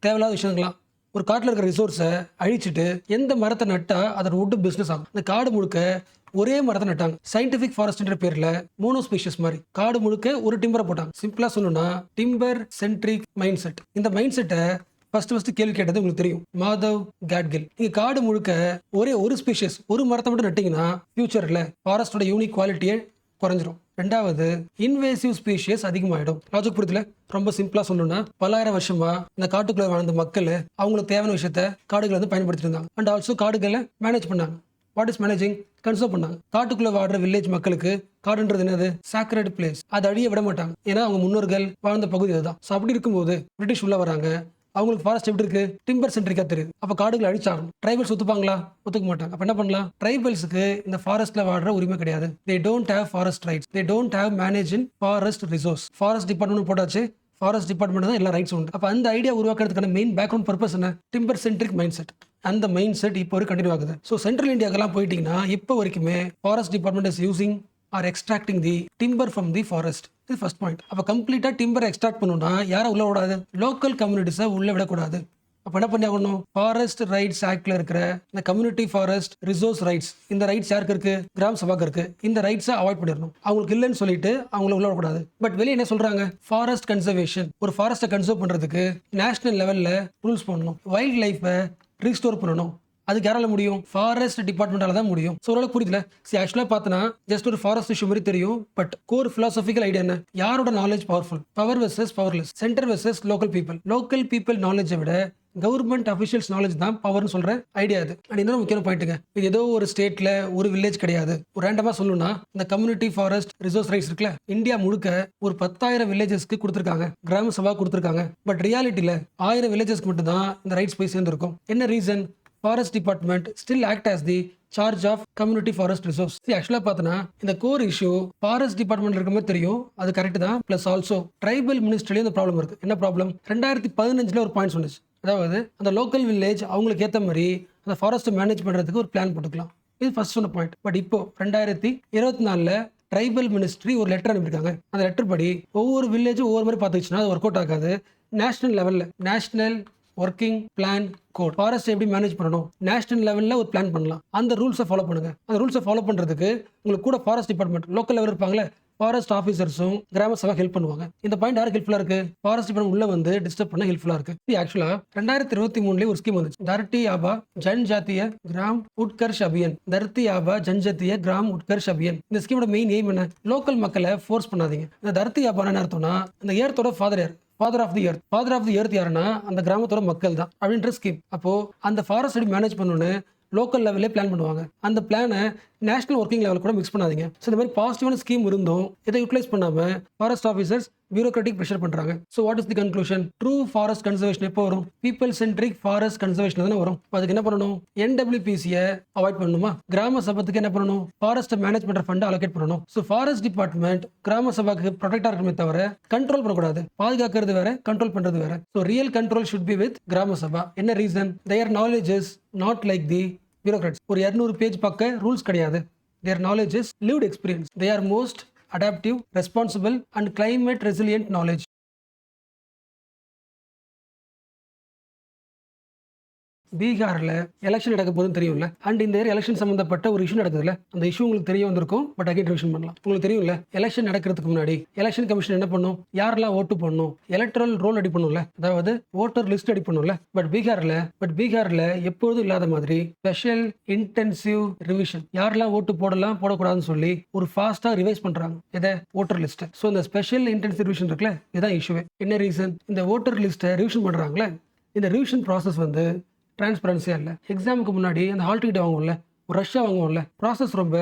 தேவையில்லாத விஷயங்களாம், ஒரு காட்டில் இருக்கிற ரிசோர்ஸை அழிச்சிட்டு எந்த மரத்தை நட்டா அதோட வுட் பிஸ்னஸ் ஆகும். இந்த காடு முழுக்க ஒரே மரத்தை நட்டாங்க. சயின்டிபிக் ஃபாரஸ்ட்ன்ற பேர்ல மோனோ ஸ்பீஷிஸ் மாதிரி காடு முழுக்க ஒரு டிம்பரை போட்டாங்க. சிம்பிளா சொல்லணும்னா டிம்பர் சென்ட்ரிக் மைண்ட் செட். இந்த மைண்ட் செட்டை ஃபர்ஸ்ட் கேள்வி கேட்டது உங்களுக்கு தெரியும், மாதவ் காட்கில். நீங்க காடு முழுக்க ஒரே ஒரு ஸ்பீஷிஸ், ஒரு மரத்தை மட்டும் நட்டீங்கன்னா ஃபியூச்சர்ல ஃபாரஸ்டோட யூனிக் குவாலிட்டியே குறைஞ்சிரும். ரெண்டாவது, இன்வேசிவ் ஸ்பீஷியஸ் அதிகமாயிடும். லாஜிக் புரியல? ரொம்ப சிம்பிளா சொல்லணும்னா பல்லாயிரம் வருஷமா இந்த காட்டுக்குள்ள வாழ்ந்த மக்கள் அவங்களுக்கு தேவையான விஷயத்த காடுகளை வந்து பயன்படுத்திட்டு இருந்தாங்க. அண்ட் ஆல்சோ காடுகளை மேனேஜ் பண்ணாங்க. What is managing? கன்சர்வ் பண்ணாங்க. காட்டுக்குள்ள வாடுற வில்லேஜ் மக்களுக்கு காடுன்றது என்னது? Sacred place. அதை அழிய விட மாட்டாங்க. ஏன்னா அவங்க முன்னோர்கள் வாழ்ந்த பகுதி அதுதான். ஸோ அப்படி இருக்கும்போது பிரிட்டிஷ் உள்ள வராங்க, அவங்களுக்கு ஃபாரஸ்ட் எப்படி இருக்கு? டிம்பர் சென்ட்ரிக்கா தெரியுது. அப்ப காடுகளை அழிச்சாகணும். ட்ரைபல்ஸ் ஒத்துப்பாங்களா? ஒத்துக்க மாட்டாங்க. அப்ப என்ன பண்ணலாம்? ட்ரைபல்ஸுக்கு இந்த ஃபாரஸ்ட்ல வாடுற உரிமை கிடையாது. They don't have forest rights, they don't have manage in forest resource. Forest department போட்டாச்சு, ஃபாரஸ்ட் டிபார்ட்மெண்ட் தான் எல்லா ரைட்ஸ் உண்டு. அப்ப அந்த ஐடியா உருவாக்குறதுக்கான மெயின் பேக்ரவுண்ட் பர்பஸ் என்ன? Timber centric mind set. அந்த மைண்ட் செட் இப்போ வரைக்கும் கண்டினியூ ஆகுது. ஸோ சென்ட்ரல் இந்தியாக்கெல்லாம் போயிட்டீங்கன்னா இப்போ வரைக்குமே forest department is using or extracting the timber from the forest. இது ஃபர்ஸ்ட் பாயிண்ட். அப்போ கம்ப்ளீட்டா டிம்பர் எக்ஸ்ட்ராக்ட் பண்ணணும்னா யாரை உள்ள விடாது? லோக்கல் கம்யூனிட்டிஸை உள்ள விடக்கூடாது. அப்போ என்ன பண்ணி ஆகணும்? ஃபாரஸ்ட் ரைட்ஸ் ஆக்ட்ல இருக்கிற இந்த கம்யூனிட்டி ஃபாரஸ்ட் ரிசோர்ஸ் ரைட்ஸ், இந்த ரைட்ஸ் யாருக்கு இருக்கு? கிராம சபாக்கு இருக்கு. இந்த ரைட்ஸை அவாய்ட் பண்ணிடணும். அவங்களுக்கு இல்லைன்னு சொல்லிட்டு அவங்கள உள்ள விடக்கூடாது. பட் வெளியே என்ன சொல்றாங்க? Forest conservation. ஒரு ஃபாரஸ்ட்டை கன்சர்வ் பண்றதுக்கு நேஷனல் லெவல்ல ரூல்ஸ் பண்ணணும். வைல்ட் லைஃபை ரீஸ்டோர் பண்ணணும். அதுக்கு யாரால முடியும்? ஃபாரஸ்ட் டிபார்ட்மெண்டால தான் முடியும். ஸோ ஓரளவுக்கு புரியுதுல? ஆக்சுவலா பார்த்தனா ஜஸ்ட் ஒரு ஃபாரஸ்ட் இஷ்யூ மாதிரி தெரியும். பட் கோர் பிலாசபிக்கல் ஐடியா என்ன? யாரோட knowledge powerful? Power versus powerless, centre versus local people. Local people நாலேஜை விட கவர்மெண்ட் அஃபிஷியல்ஸ் நாலேஜ் தான் பவர்னு சொல்ற ஐடியா அது. அண்ட் இன்னொரு முக்கியமான பாயிண்ட்டுங்க, இது ஏதோ ஒரு ஸ்டேட்ல ஒரு வில்லேஜ் கிடையாது. ஒரு ரேண்டமா சொல்லணும்னா இந்த கம்யூனிட்டி ஃபாரஸ்ட் ரிசோர்ஸ் ரைட்ஸ் இருக்குல்ல, இந்தியா முழுக்க ஒரு 10,000 வில்லேஜஸ்க்கு கொடுத்துருக்காங்க, கிராம சபா கொடுத்துருக்காங்க. பட் ரியாலிட்டியில 1000 வில்லேஜஸ்க்கு மட்டும் தான் இந்த ரைட்ஸ் போய் சேர்ந்துருக்கும். என்ன reason? Forest department still act as the charge of community forest resource. ஆக்சுவலாக பார்த்தனா இந்த கோர் இஷ்யூ ஃபாரஸ்ட் டிபார்ட்மெண்ட் இருக்க மாதிரி தெரியும், அது கரெக்ட் தான். பிளஸ் ஆல்சோ ட்ரைபல் மினிஸ்ட்ரிலையும் இந்த ப்ராப்ளம் இருக்கு. என்ன ப்ராப்ளம்? 2015 ஒரு பாயிண்ட் சொன்னிச்சு. அதாவது அந்த லோக்கல் வில்லேஜ் அவங்களுக்கு ஏற்ற மாதிரி அந்த ஃபாரஸ்ட்டை மேனேஜ் பண்ணுறதுக்கு ஒரு பிளான் போட்டுக்கலாம். இது ஃபர்ஸ்ட் சொன்ன பாயிண்ட். பட் இப்போ 2024 ட்ரைபல் மினிஸ்ட்ரி ஒரு லெட்டர் அனுப்பியிருக்காங்க. அந்த லெட்டர் படி ஒவ்வொரு வில்லேஜும் ஒவ்வொரு மாதிரி பார்த்துச்சுன்னா அது ஒர்க் அவுட் ஆகாது. நேஷனல் லெவலில் national working plan code, forest எப்படி மேனேஜ் பண்ணணும், நேஷனல் லெவலில் ஒரு பிளான் பண்ணலாம். அந்த ரூல்ஸை ஃபாலோ பண்ணுங்க. அந்த ரூல்ஸை ஃபாலோ பண்ணுறதுக்கு உங்களுக்கு கூட ஃபாரஸ்ட் டிபார்ட்மெண்ட் லோக்கல் லெவல் இருப்பாங்களே, ஃபாரஸ்ட் ஆஃபீஸர்ஸும் கிராம சபா ஹெல்ப் பண்ணுவாங்க. இந்த பாயிண்ட் யாருக்கு ஹெல்ப்ஃபுல்லாக இருக்கு? ஃபாரஸ்ட் டிபார்ட்மெண்ட் உள்ள வந்து டிஸ்டர்ப் பண்ண ஹெல்ப்ஃபுல்லாக இருக்கு. ஆக்சுவலா 2023 ஒரு ஸ்கீம் வந்துச்சு, தர்த்தி ஆபா ஜன்ஜாத்திய கிராம் உட்கர்ஷ் அபியான். தர்த்தி ஆபா ஜன்ஜாத்திய கிராம் உட்கர்ஷ் அபியான். இந்த ஸ்கீமோட மெயின் எய்ம் என்ன? லோக்கல் மக்களை ஃபோர்ஸ் பண்ணாதீங்க. இந்த தர்த்தி ஆபான்னு என்ன அர்த்தம்னா, இந்த ஏர்த்தோட ஃபாதர் யார்? Father of the earth. Father of the earth யாருன்னா அந்த கிராமத்தோட மக்கள் தான் அப்படின்ற ஸ்கீம். அப்போ அந்த ஃபாரஸ்ட் எப்படி மேனேஜ் பண்ணணும்னு லோக்கல் லெவலே பிளான் பண்ணுவாங்க. அந்த பிளானை நேஷனல் ஒர்க்கிங் லெவல் கூட மிக்ஸ் பண்ணாதீங்க. ஸோ இந்த மாதிரி பாசிட்டிவான ஸ்கீம் இருந்தும் இதை யூட்டிலைஸ் பண்ணாமல் ஃபாரஸ்ட் ஆஃபீஸர்ஸ் பியூரோக்ராட்டிக் ப்ரெஷர் பண்ணுறாங்க. So what is the conclusion? True forest conservation எப்போ வரும்? பீப்பிள் சென்ட்ரிக் ஃபாரஸ்ட் கன்சர்வேஷன் தானே வரும். அதுக்கு என்ன பண்ணணும்? NWPCயை அவாய்ட் பண்ணணுமா? கிராம சபத்துக்கு என்ன பண்ணணும்? ஃபாரஸ்ட்டை மேனேஜ் பண்ணுற ஃபண்டை அலோகேட் பண்ணணும். ஸோ ஃபாரஸ்ட் டிபார்ட்மெண்ட் கிராம சபாக்கு ப்ரொடெக்டாக இருக்கணுமே தவிர கண்ட்ரோல் பண்ணக்கூடாது. பாதுகாக்கிறது வேற, கண்ட்ரோல் பண்ணுறது வேற. So real control should be with கிராம சபா. என்ன reason? There knowledge is not like the bureaucrats. ஒரு 200 பேஜ் பக்க ரூல்ஸ் கிடையாது. Their knowledge is lived experience. They are most adaptive, responsible and climate resilient knowledge. பீகாரில் election நடக்க போதுன்னு தெரியும்ல. And இந்த எலெக்ஷன் சம்பந்தப்பட்ட ஒரு இஷ்யூ நடக்குதுல்ல, அந்த இஷ்யூ உங்களுக்கு தெரிய வந்திருக்கும். பட் அகைன் ரிவிஷன் பண்ணலாம். உங்களுக்கு தெரியும்ல, எலெக்ஷன் நடக்கிறதுக்கு முன்னாடி எலெக்ஷன் கமிஷன் என்ன பண்ணும்? யாரெல்லாம் ஓட்டு பண்ணணும், எலக்ட்ரல் ரோல் ரெடி பண்ணும்ல, அதாவது ஓட்டர் லிஸ்ட் ரெடி பண்ணும்ல. பட் பீகாரில் எப்பொழுதும் இல்லாத மாதிரி ஸ்பெஷல் இன்டென்சிவ் ரிவிஷன், யாரெல்லாம் ஓட்டு போடலாம் போடக்கூடாதுன்னு சொல்லி ஒரு ஃபாஸ்டா ரிவைஸ் பண்றாங்க இதை ஓட்டர் லிஸ்ட். ஸோ இந்த ஸ்பெஷல் இன்டென்சிவ் ரிவிஷன் இருக்குல்ல, இதுதான் இஷ்யூவே. என்ன ரீசன்? இந்த ஓட்டர் லிஸ்ட்டை ரிவிஷன் பண்றாங்களே, இந்த ரிவிஷன் ப்ராசஸ் வந்து டிரான்ஸ்பரன்சியாக இல்லை. எக்ஸாமுக்கு முன்னாடி அந்த ஹால் டிக்கெட் வாங்குவோம்ல, ஒரு ரஷ்ஷாக வாங்குவோம்ல, ப்ராசஸ் ரொம்ப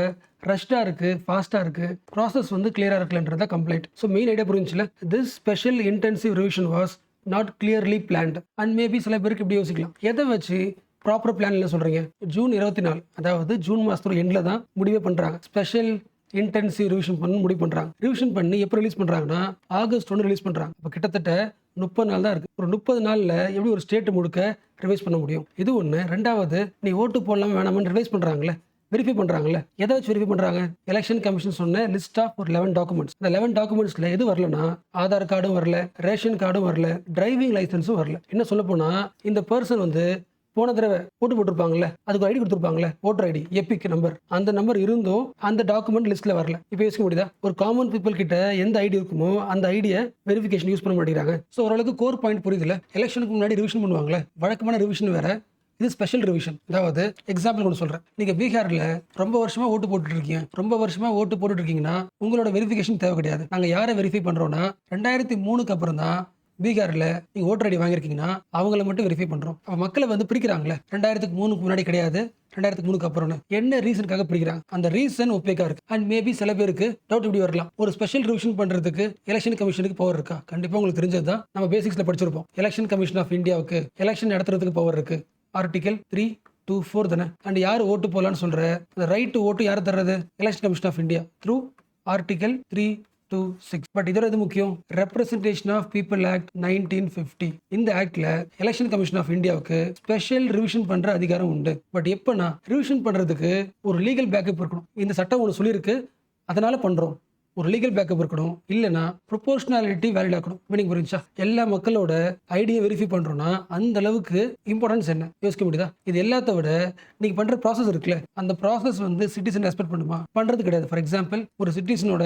ரஷ்டாக இருக்குது, ஃபாஸ்ட்டாக இருக்குது, ப்ராசஸ் வந்து கிளியராக இருக்கலன்றத கம்ப்ளைண்ட். ஸோ மெயின் ஐடியா புரிஞ்சுல, this special intensive revision was not clearly planned. And maybe சில பேருக்கு இப்படி யோசிக்கலாம், எதை வச்சு ப்ராப்பர் பிளான் இல்லை சொல்கிறீங்க? ஜூன் 24, அதாவது ஜூன் மாதத்தோட எண்டில் தான் முடிவே பண்ணுறாங்க. ஸ்பெஷல் இன்டென்சிவ் ரிவிஷன் பண்ணி முடிவு பண்ணுறாங்க. ரிவிஷன் பண்ணி எப்போ ரிலீஸ் பண்ணுறாங்கன்னா ஆகஸ்ட் 1 ரிலீஸ் பண்ணுறாங்க. இப்போ கிட்டத்தட்ட 30 நாள் தான் இருக்குது. ஒரு 30 நாளில் எப்படி ஒரு ஸ்டேட் முழுக்க ரிவைஸ் பண்ண முடியும்? இது ஒன்று. ரெண்டாவது, நீ ஓட்டு போடலாமா வேணாமான்னு ரிவைஸ் பண்ணுறாங்களே, வெரிஃபை பண்ணுறாங்களே, எதை வச்சு வெரிஃபை பண்ணுறாங்க? எலெக்ஷன் கமிஷன் சொன்ன லிஸ்ட் ஆஃப் ஒரு 11 டாக்குமெண்ட்ஸ். இந்த 11 டாக்குமெண்ட்ஸில் எது வரலன்னா, ஆதார் கார்டும் வரல, ரேஷன் கார்டும் வரல, டிரைவிங் லைசன்ஸும் வரல. என்ன சொல்ல போனால், இந்த பர்சன் வந்து போன தடவை ஓட்டு போட்டிருப்பாங்கல்ல, அதுக்கு ஐடி கொடுத்துருப்பாங்களே, ஓட்டர் ஐடி, எபிக் நம்பர், அந்த நம்பர் இருந்தும் அந்த டாக்குமெண்ட் லிஸ்ட்ல வரல. இப்போ யோசிக்க முடியுதா? ஒரு காமன் பீப்புள் கிட்ட எந்த ஐடி இருக்குமோ அந்த ஐடியை வெரிஃபிகேஷன் யூஸ் பண்ண மாட்டேங்கிறாங்க. ஸோ ஓரளவுக்கு கோர் பாயிண்ட் புரியுதுல. எலெக்ஷனுக்கு முன்னாடி ரிவிஷன் பண்ணுவாங்களே, வழக்கமான ரிவிஷன் வேற, இது ஸ்பெஷல் ரிவிஷன். அதாவது எக்ஸாம்பிள் ஒன்று சொல்கிறேன். நீங்கள் பீகாரில் ரொம்ப வருஷமாக ஓட்டு போட்டுட்டு இருக்கீங்கன்னா உங்களோட வெரிஃபிகேஷன் தேவை கிடையாது. நாங்கள் யாரை வெரிஃபை பண்ணுறோன்னா 2003க்கு அப்புறம் தான் பீகாரில் நீங்கள் ஓட்டர் ஐடி வாங்கியிருக்கீங்கன்னா அவங்கள மட்டும் வெரிஃபை பண்ணுறோம். அப்போ மக்களை வந்து பிரிக்கிறாங்களே, 2003க்கு முன்னாடி கிடையாது, 2003க்கு அப்புறம்னு. என்ன ரீசனுக்காக பிரிக்கிறாங்க? அந்த ரீசன் ஒப்பேக்கா இருக்கு. அண்ட் மேபி சில பேருக்கு டவுட் இப்படி வரலாம், ஒரு ஸ்பெஷல் ரிவிஷன் பண்ணுறதுக்கு எலெக்ஷன் கமிஷனுக்கு பவர் இருக்கா? கண்டிப்பாக உங்களுக்கு தெரிஞ்சது தான், நம்ம பேசிக்ஸில் படிச்சிருப்போம். எலெக்ஷன் கமிஷன் ஆஃப் இந்தியாவுக்கு எலெக்ஷன் நடத்துறதுக்கு பவர் இருக்கு. ஆர்டிகல் 324 தானே. அண்ட் யார் ஓட்டு போடலான்னு சொல்ற, அந்த ரைட் டு ஓட்டு யார் தர்றது? Election commission of India through article 326. But இதோட இது முக்கியம், ரெப்ரசன்டேஷன் ஆஃப் பீப்புள் ஆக்ட் 1950. இந்த ஆக்ட்ல எலெக்ஷன் கமிஷன் ஆஃப் இந்தியாவுக்கு ஸ்பெஷல் ரிவிஷன் பண்ற அதிகாரம் உண்டு. பட் எப்பனா ரிவிஷன் பண்றதுக்கு ஒரு லீகல் பேக்கப் இருக்கணும். இந்த சட்டம் ஒன்று சொல்லியிருக்கு, அதனால பண்றோம். ஒரு லீகல் பேக்கப் இருக்கணும். இல்லைனா ப்ரொபோர்ஷனாலிட்டி வேலிட் ஆக்கணும். மீனிங் புரிஞ்சா? எல்லா மக்களோட ஐடியை வெரிஃபை பண்றோம்னா அந்த அளவுக்கு இம்பார்ட்டன்ஸ் என்ன யோசிக்க முடியுதா? இது எல்லாத்த விட நீங்க பண்ற ப்ராசஸ் இருக்குல்ல, அந்த ப்ராசஸ் வந்து சிட்டிசன் ரெஸ்பெக்ட் பண்ணுமா? பண்றது கிடையாது. ஃபார் எக்ஸாம்பிள், ஒரு சிட்டிசனோட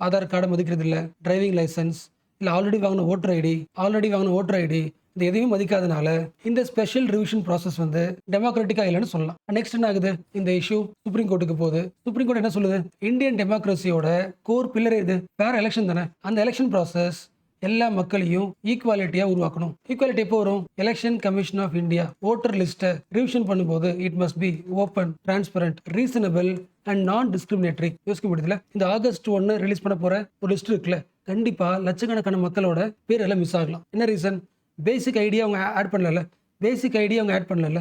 ஆதார் கார்டை மதிக்கிறது இல்லை, டிரைவிங் லைசன்ஸ் இல்லை, ஆல்ரெடி வாங்கின ஓட்டர் ஐடி இது எதையும் மதிக்காதனால இந்த ஸ்பெஷல் ரிவிஷன் ப்ராசஸ் வந்து டெமோக்ராட்டிக்கா இல்லைன்னு சொல்லலாம். நெக்ஸ்ட் என்ன ஆகுது, இந்த இஷ்யூ சுப்ரீம் கோர்ட்டுக்கு போகுது. சுப்ரீம் கோர்ட் என்ன சொல்லுது, இந்தியன் டெமோக்ரஸியோட கோர் பில்லர் இது ஃபேர் எலெக்ஷன் தானே. அந்த எலெக்ஷன் ப்ராசஸ் எல்லா மக்களையும் ஈக்குவாலிட்டியா உருவாக்கணும். ஈக்குவாலிட்டி எப்போ வரும், election commission of India voter லிஸ்ட்டை ரிவிஷன் பண்ணும்போது it must be open, transparent, reasonable and non discriminatory. யோசிக்க முடியுதுல, இந்த ஆகஸ்ட் 1 ரிலீஸ் பண்ண போற ஒரு லிஸ்ட் இருக்குல்ல, கண்டிப்பா லட்சக்கணக்கான மக்களோட பேர் எல்லாம் மிஸ் ஆகலாம். என்ன ரீசன், பேசிக் ஐடியா அவங்க ஆட் பண்ணல.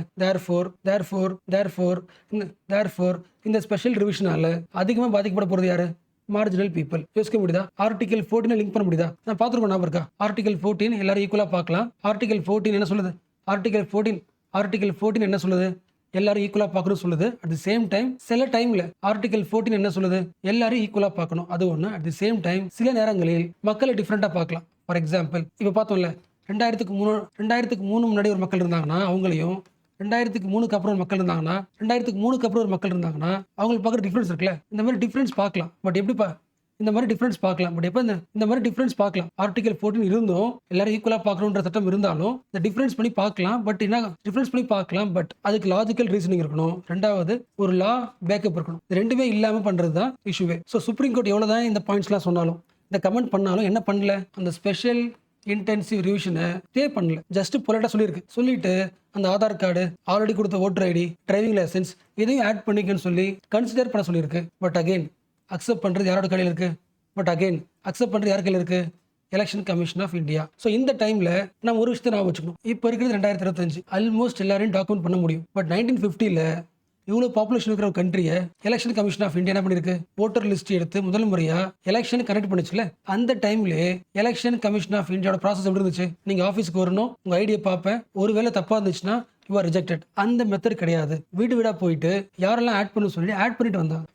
தேர்ஃபோர் இந்த ஸ்பெஷல் ரிவிஷனால அதிகமாக பாதிக்கப்பட போறது யாரு, மார்ஜினல் பீப்புள். யோசிக்க முடியுதா, ஆர்டிகல் 14 லிங்க் பண்ண முடியுதா, நான் பார்த்துருக்கோம் ஞாபகம் இருக்கா. ஆர்டிகல் 14 எல்லாரும் ஈக்குவலா பார்க்கலாம். ஆர்டிகல் 14 என்ன சொல்லுது, ஆர்டிகல் 14 என்ன சொல்லுது, எல்லாரும் ஈக்குவலா பார்க்கணும் சொல்லுது. அட் தி சேம் டைம் சில டைம்ல ஆர்டிகல் 14 என்ன சொல்லுது, எல்லாரும் ஈக்குவலா பார்க்கணும், அது ஒன்று. அட் தி சேம் டைம் சில நேரங்களில் மக்களை டிஃப்ரெண்டா பார்க்கலாம். ஃபார் எக்ஸாம்பிள் இப்போ பார்த்தோம்ல, 2003 முன்னாடி ஒரு மக்கள் இருந்தாங்கன்னா அவங்களையும் 2003க்கு அப்புறம் ஒரு மக்கள் இருந்தாங்கன்னா அவங்களுக்கு பார்க்குற டிஃப்ரென்ஸ் இருக்குல்ல. இந்த மாதிரி டிஃப்ரென்ஸ் பார்க்கலாம். பட் எப்படிப்பா இந்த மாதிரி டிஃப்ரென்ஸ் பார்க்கலாம், பட் எப்போ இந்த மாதிரி டிஃப்ரென்ஸ் பார்க்கலாம். ஆர்டிகல் 14 இருந்தும் எல்லாரும் ஈக்குவலாக பார்க்கணுன்ற சட்டம் இருந்தாலும் இந்த டிஃப்ரென்ஸ் பண்ணி பார்க்கலாம். பட் என்ன டிஃப்ரென்ஸ் பண்ணி பார்க்கலாம், பட் அதுக்கு லாஜிக்கல் ரீசனிங் இருக்கணும். ரெண்டாவது ஒரு லா பேக்கப் இருக்கணும். இது ரெண்டுமே இல்லாமல் பண்ணுறது தான் இஷ்யூவே. ஸோ சுப்ரீம் கோர்ட் எவ்வளோ தான் இந்த பாயிண்ட்ஸ்லாம் சொன்னாலும், இந்த கமெண்ட் பண்ணாலும் என்ன பண்ணல, அந்த ஸ்பெஷல் இன்டென்சிவ் ரிவிஷனை ஸ்டே பண்ணல. ஜஸ்ட் பொலைட்டா சொல்லிட்டு அந்த ஆதார் கார்டு, ஆல்ரெடி கொடுத்த ஓட்டர் ஐடி, டிரைவிங் லைசன்ஸ் இதையும் ஆட் பண்ணிக்கன்னு சொல்லி கன்சிடர் பண்ண சொல்லியிருக்கு. பட் அகைன் அக்செப்ட் பண்ணுறது யாரோட கையில் இருக்கு, election commission of India. So இந்த டைமில் நம்ம ஒரு விஷயத்தை நான் வச்சுக்கணும். இப்போ இருக்கிறது 2025, ஆல்மோஸ்ட் எல்லாரையும் டாக்குமெண்ட் பண்ண முடியும். பட் 1950ல் இவ்வளோ பாப்புலேஷன் இருக்கிற ஒரு கண்ட்ரியை எலெக்ஷன் கமிஷன் ஆஃப் இந்தியா என்ன பண்ணிருக்கு, ஓட்டர் லிஸ்ட் எடுத்து முதல் முறையா எலெக்ஷன் கனெக்ட் பண்ணிச்சுல. அந்த டைம்ல எலெக்ஷன் கமிஷன் ஆஃப் இந்தியாவோட ப்ராசஸ் எப்படி இருந்துச்சு, நீங்க ஆஃபீஸ்க்கு வரணும், உங்க ஐடியா பார்ப்பேன், ஒருவேளை தப்பா இருந்துச்சுன்னா யூ ஆர் ரிஜெக்டட். அந்த மெத்தட் கிடையாது. வீடா போயிட்டு யாரெல்லாம் ஆட் பண்ணு சொல்லி ஆட் பண்ணிட்டு வந்தாங்க.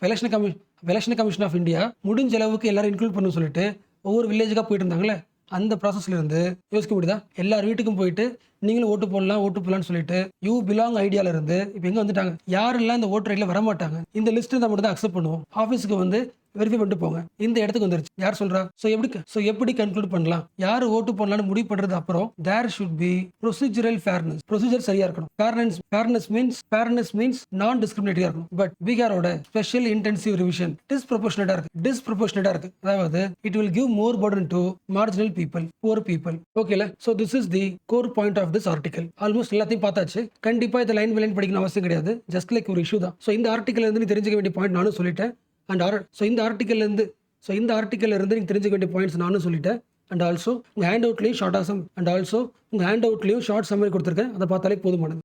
எலெக்ஷன் கமிஷன் ஆஃப் இந்தியா முடிஞ்ச அளவுக்கு எல்லாரும் இன்க்ளூட் பண்ணு சொல்லிட்டு ஒவ்வொரு வில்லேஜுக்காக போயிட்டு இருந்தாங்களே. அந்த ப்ராசஸ்ல இருந்து யோசிக்க முடியுதா, எல்லார் வீட்டுக்கும் போயிட்டு நீங்களும் ஓட்டு போடலாம்னு சொல்லிட்டு யூ பிலாங் ஐடியால இருந்து இப்போ எங்க வந்துட்டாங்க, யாரெல்லாம் இந்த ஓட்டர் ஐடியில் வர மாட்டாங்க, இந்த லிஸ்ட் தான் மட்டும் தான் அக்செப்ட் பண்ணுவோம், ஆஃபீஸுக்கு வந்து வெரிஃபை பண்ணிட்டு போங்க, இந்த இடத்துக்கு வந்துருச்சு. யார் சொல்றா, எப்படி கன்க்ளூட் பண்ணலாம், யார் ஓட்டு போடலாம்னு முடிவு பண்றது. அப்புறம் there should be procedural fairness, procedure சரியா இருக்கணும். ஃபேர்னஸ் மீன்ஸ் நான் டிஸ்கிரிமினேட்டரியா இருக்கணும். பட் பீகாரோட ஸ்பெஷல் இன்டென்சிவ் ரிவிஷன் டிஸ்ப்ரொபோர்ஷனேட்டா இருக்கு. அதாவது it will give more burden to marginal people, poor people. ஓகேல, so this is the core point of this article. Almost எல்லாத்தையும் பார்த்தாச்சு. கண்டிப்பா இதை லைன் பை லைன் படிக்கணும் அவசியம் கிடையாது. ஜஸ்ட் லைக் ஒரு இஷ்யூ தான். ஸோ இந்த ஆர்டிகல் இருந்து நீ தெரிஞ்சுக்க வேண்டிய பாயிண்ட் நானும் சொல்லிட்டேன். இந்த ஆர்டிகல் இருந்து நீங்க தெரிஞ்சுக்க வேண்டிய பாயிண்ட்ஸ் நானும் சொல்லிட்டேன். அண்ட் ஆல்சோ உங்க ஹேண்ட் அவுட்லயும் ஷார்ட் சம்மரி கொடுத்துருக்கேன். அதை பார்த்தாலே போதுமானது.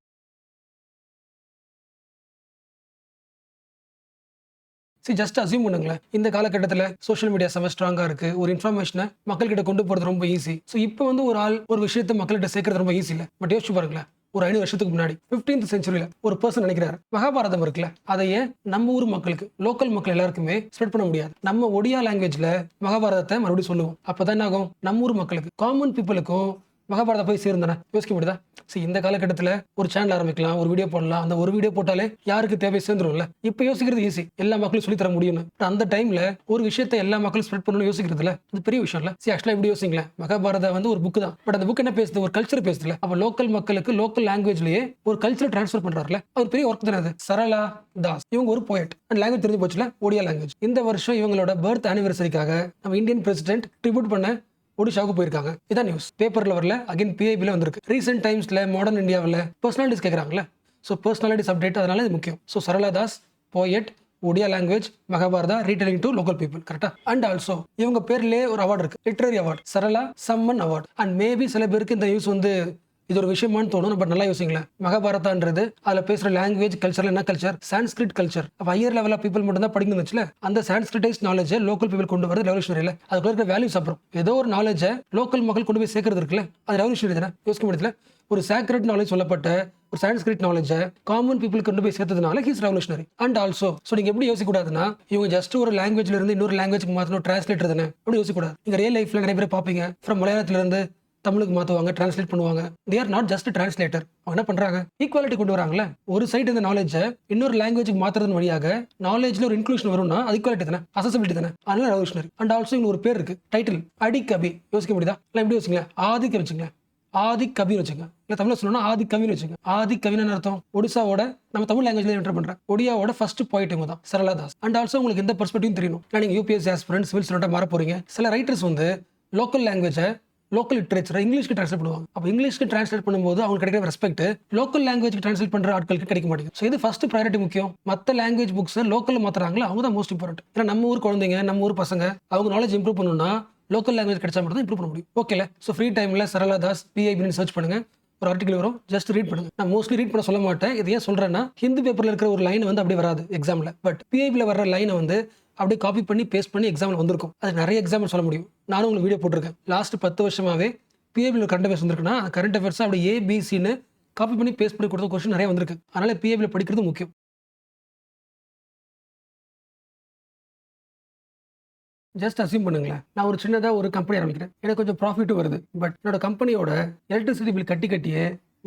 ஜஸ்ட் அசியூம் பண்ணுங்களேன், இந்த காலகட்டத்தில் சோஷியல் மீடியா செம ஸ்ட்ராங்கா இருக்கு. ஒரு இன்ஃபர்மேஷனை மக்கள்கிட்ட கொண்டு போறது ரொம்ப ஈஸி. ஸோ இப்போ வந்து ஒரு ஆள் ஒரு விஷயத்தை மக்கள்கிட்ட சேர்க்கறது ரொம்ப ஈஸி இல்லை. பட் யோசிச்சு பாருங்களேன், ஒரு 500 வருஷத்துக்கு முன்னாடி 15th செஞ்சுரியில ஒரு பர்சன் நினைக்கிறாரு மகாபாரதம் இருக்குல்ல, அதை ஏன் நம்ம ஊர் மக்களுக்கு, லோக்கல் மக்கள் எல்லாருக்குமே ஸ்ப்ரெட் பண்ண முடியாது. நம்ம ஒடியா லாங்குவேஜ்ல மகாபாரதத்தை மறுபடியும் சொல்லுவோம். அப்பதான் என்ன ஆகும், நம்ம ஊர் மக்களுக்கு, காமன் பீப்புளுக்கும் மகாபாரதம் போய் சேர்ந்தானே. யோசிக்க முடியுதா? சரி, இந்த காலகட்டத்தில் ஒரு சேனல் ஆரம்பிக்கலாம், ஒரு வீடியோ போடலாம். அந்த ஒரு வீடியோ போட்டாலே யாருக்கு தேவை சேர்ந்துரும்ல. இப்போ யோசிக்கிறது ஈஸி, எல்லா மக்களும் சொல்லி தர முடியும்னு. அந்த டைம்ல ஒரு விஷயத்தை எல்லா மக்களும் ஸ்ப்ரெட் பண்ணணும் யோசிக்கிறதுல அது பெரிய விஷயம் இல்ல. சரி, ஆக்சுவலா எப்படி யோசிங்களேன், மகாபாரதம் வந்து ஒரு புக் தான். பட் அந்த புக் என்ன பேசுது, ஒரு கல்ச்சர் பேசுதுல. அப்ப லோக்கல் மக்களுக்கு லோக்கல் லாங்குவேஜ்லயே ஒரு கல்ச்சர் டிரான்ஸ்ஃபர் பண்றாருல, அது பெரிய ஒர்க் தானே அது. சரளா தாஸ் இவங்க ஒரு போயட், அந்த லாங்குவேஜ் தெரிஞ்சு போச்சுல, ஒடியா லாங்குவேஜ். இந்த வருஷம் இவங்களோட பர்த் ஆனிவர்சரிக்காக நம்ம இந்தியன் பிரசிடென்ட் ட்ரிபியூட் பண்ண ஒடிஷாவுக்கு போயிருக்காங்க. இதான் நியூஸ், பேப்பர்ல வரல, அகைன் PIBல வந்திருக்கு. ரீசென்ட் டைம்ஸ்ல மாடர்ன் இந்தியாவில் பர்சனாலிட்டிஸ் கேட்கறாங்கல்ல. ஸோ பர்சனாலிட்டிஸ் அப்டேட், அதனால இது முக்கியம். So Sarala Das, poet, Odia language, Mahabharata retelling to local people. கரெக்டா? அண்ட் ஆல்சோ இவங்க பேர்லேயே ஒரு அவார்டு இருக்கு, literary award, Sarala Samman award. And maybe சில பேருக்கு இந்த நியூஸ் வந்து இது ஒரு விஷயமானு தோணும். பட் நல்லா யோசிங்களேன், மகாபாரதான்றது அதுல பேசுற லாங்குவேஜ் கல்ச்சர்ல என்ன கல்ச்சர், சான்ஸ்கிரிட் கல்ச்சர். அப்ப ஹையர் லெவல் ஆஃப் பீப்புள் மட்டும் தான் படிக்கணும் வச்சுல. அந்த சான்ஸ்கிரிட்டைஸ் நாலேஜ் லோக்கல் பீப்புள் கொண்டு வரது ரெவல்யூஷனரி இல்ல. அதுக்குள்ள இருக்கிற வேல்யூஸ். அப்புறம் ஏதோ ஒரு நாலேஜை லோக்கல் மக்கள் கொண்டு போய் சேர்க்கறது இருக்குல்ல, அது ரெவல்யூஷனரி தானே. யோசிக்க முடியல, ஒரு சாக்ரெட் நாலேஜ் சொல்லப்பட்ட ஒரு சான்ஸ்கிரிட் நாலேஜை காமன் பீப்புள் கொண்டு போய் சேர்த்ததுனால ஹீஸ் ரெவல்யூஷனரி. அண்ட் ஆல்சோ நீங்க எப்படி யோசிக்க கூடாதுன்னா, இவங்க ஜஸ்ட் ஒரு லாங்குவேஜ்ல இருந்து இன்னொரு லாங்குவேஜ்க்கு மாத்தணும் டிரான்ஸ்லேட்டர் தானே, அப்படி யோசிக்க கூடாது. நீங்க ரியல் லைஃப்ல நிறைய பேர் பாப்பீங்க, ஃப்ரம் மலையாளத்துல இருந்து தமிழுக்கு மாற்றுவாங்க, டிரான்ஸ்லேட் பண்ணுவாங்க. They are not just translator. அவங்க என்ன பண்றாங்க, ஈக்குவாலிட்டி கொண்டு வராங்களே. ஒரு சைடு இந்த நாலேஜை இன்னொரு லாங்குவேஜுக்கு மாத்துறதன் வழியாக நாலேஜ்ல ஒரு இன்க்ளூஷன் வரும்னா அது ஈக்குவாலிட்டி தானே, அசசிபிலிட்டி தானே. அதனால ரெவல்யூஷனரி. அண்ட் ஆல்சோ இன்னும் ஒரு பேர் இருக்கு, டைட்டில் அடி கபி. யோசிக்க முடியுதா? இல்லை எப்படி யோசிங்களேன், ஆதிக்க வச்சுங்களேன், ஆதி கவின்னு வச்சுங்க, இல்லை தமிழில் சொல்லணும்னா ஆதி கவின்னு வச்சுங்க. ஆதி கவின்னு அர்த்தம் ஒடிசாவோட, நம்ம தமிழ் லாங்குவேஜ்ல என்டர் பண்றேன், ஒடியாவோட ஃபர்ஸ்ட் போயிட் இவங்க தான், சரளா தாஸ். அண்ட் ஆல்சோ உங்களுக்கு எந்த பெர்ஸ்பெக்டிவ் தெரியணும். நீங்க யூபிஎஸ்சி ஆஸ்பிரண்ட், சிவில் ஸ்டூடெண்டா மாற போறீங்க. சில ரைட்டர்ஸ் வந்து லோக்கல் லாங்குவேஜை லோக்கல் லிட்ரேச்சர் இங்கிலீஷ்க்கு ட்ரான்ஸ்லேட் பண்ணுவாங்க. அப்போ இங்கிலீஷ்க்கு ட்ரான்ஸ்லேட் பண்ணும்போது அவங்க கிடைக்கிற ரெஸ்பெக்ட் லோக்கல் லாங்குவேஜ் ட்ரான்ஸ்லேட் பண்ற ஆட்களுக்கு கிடைக்க மாட்டேங்குது. ஸோ இது ஃபர்ஸ்ட் ப்ரையாரிட்டி முக்கியம். மற்ற லாங்குவேஜ் புக்ஸ் லோக்கல் மாத்துறாங்களா அவங்க தான் மோஸ்ட் இம்பார்ட்டன்ட். ஏன்னா நம்ம ஊர் குழந்தைங்க, நம்ம ஊர் பசங்க அவங்க நாலேஜ் இம்ப்ரூவ் பண்ணணும்னா லோக்கல் லாங்குவேஜ் கிடைச்சா மட்டும் தான் இம்ப்ரூவ் பண்ண முடியும். ஓகேல. ஸோ ஃப்ரீ டைம்ல சரளா தாஸ் பிஐபின்னு சர்ச் பண்ணுங்க, ஒரு ஆர்டிகல் வரும், ஜஸ்ட் ரீட் பண்ணுங்க. நான் மோஸ்ட்லி ரீட் பண்ண சொல்ல மாட்டேன். இது ஏன் சொல்றேன்னா, ஹிந்தி பேப்பர்ல இருக்கிற ஒரு லைன் வந்து அப்படியே வராது எக்ஸாம்ல. பட் பிஐபில வர்ற லைனை வந்து அப்படியே காப்பி பண்ணி பேஸ்ட் பண்ணி எக்ஸாம்ல வந்திருக்கும். அது நிறைய எக்ஸாம்பிள் சொல்ல முடியும். நானும் உங்களுக்கு வீடியோ போட்டிருக்கேன். லாஸ்ட் 10 வருஷமாவே பிஏபியில் கரண்ட் அஃபேர்ஸ் வந்திருக்குன்னா அந்த கரண்ட் அஃபேர்ஸ் அப்படி ஏபிசின்னு காப்பி பண்ணி பேஸ்ட் பண்ணி கொடுத்த கொஸ்டின் நிறைய வந்திருக்கு. அதனால பிஏபியில் படிக்கிறது முக்கியம். ஜஸ்ட் அசியூம் பண்ணுங்களேன், நான் ஒரு சின்னதாக ஒரு கம்பெனி ஆரம்பிக்கிறேன், எனக்கு கொஞ்சம் ப்ராஃபிட்டும் வருது. பட் என்னோட கம்பெனியோட எலக்ட்ரிசிட்டி பில் கட்டியே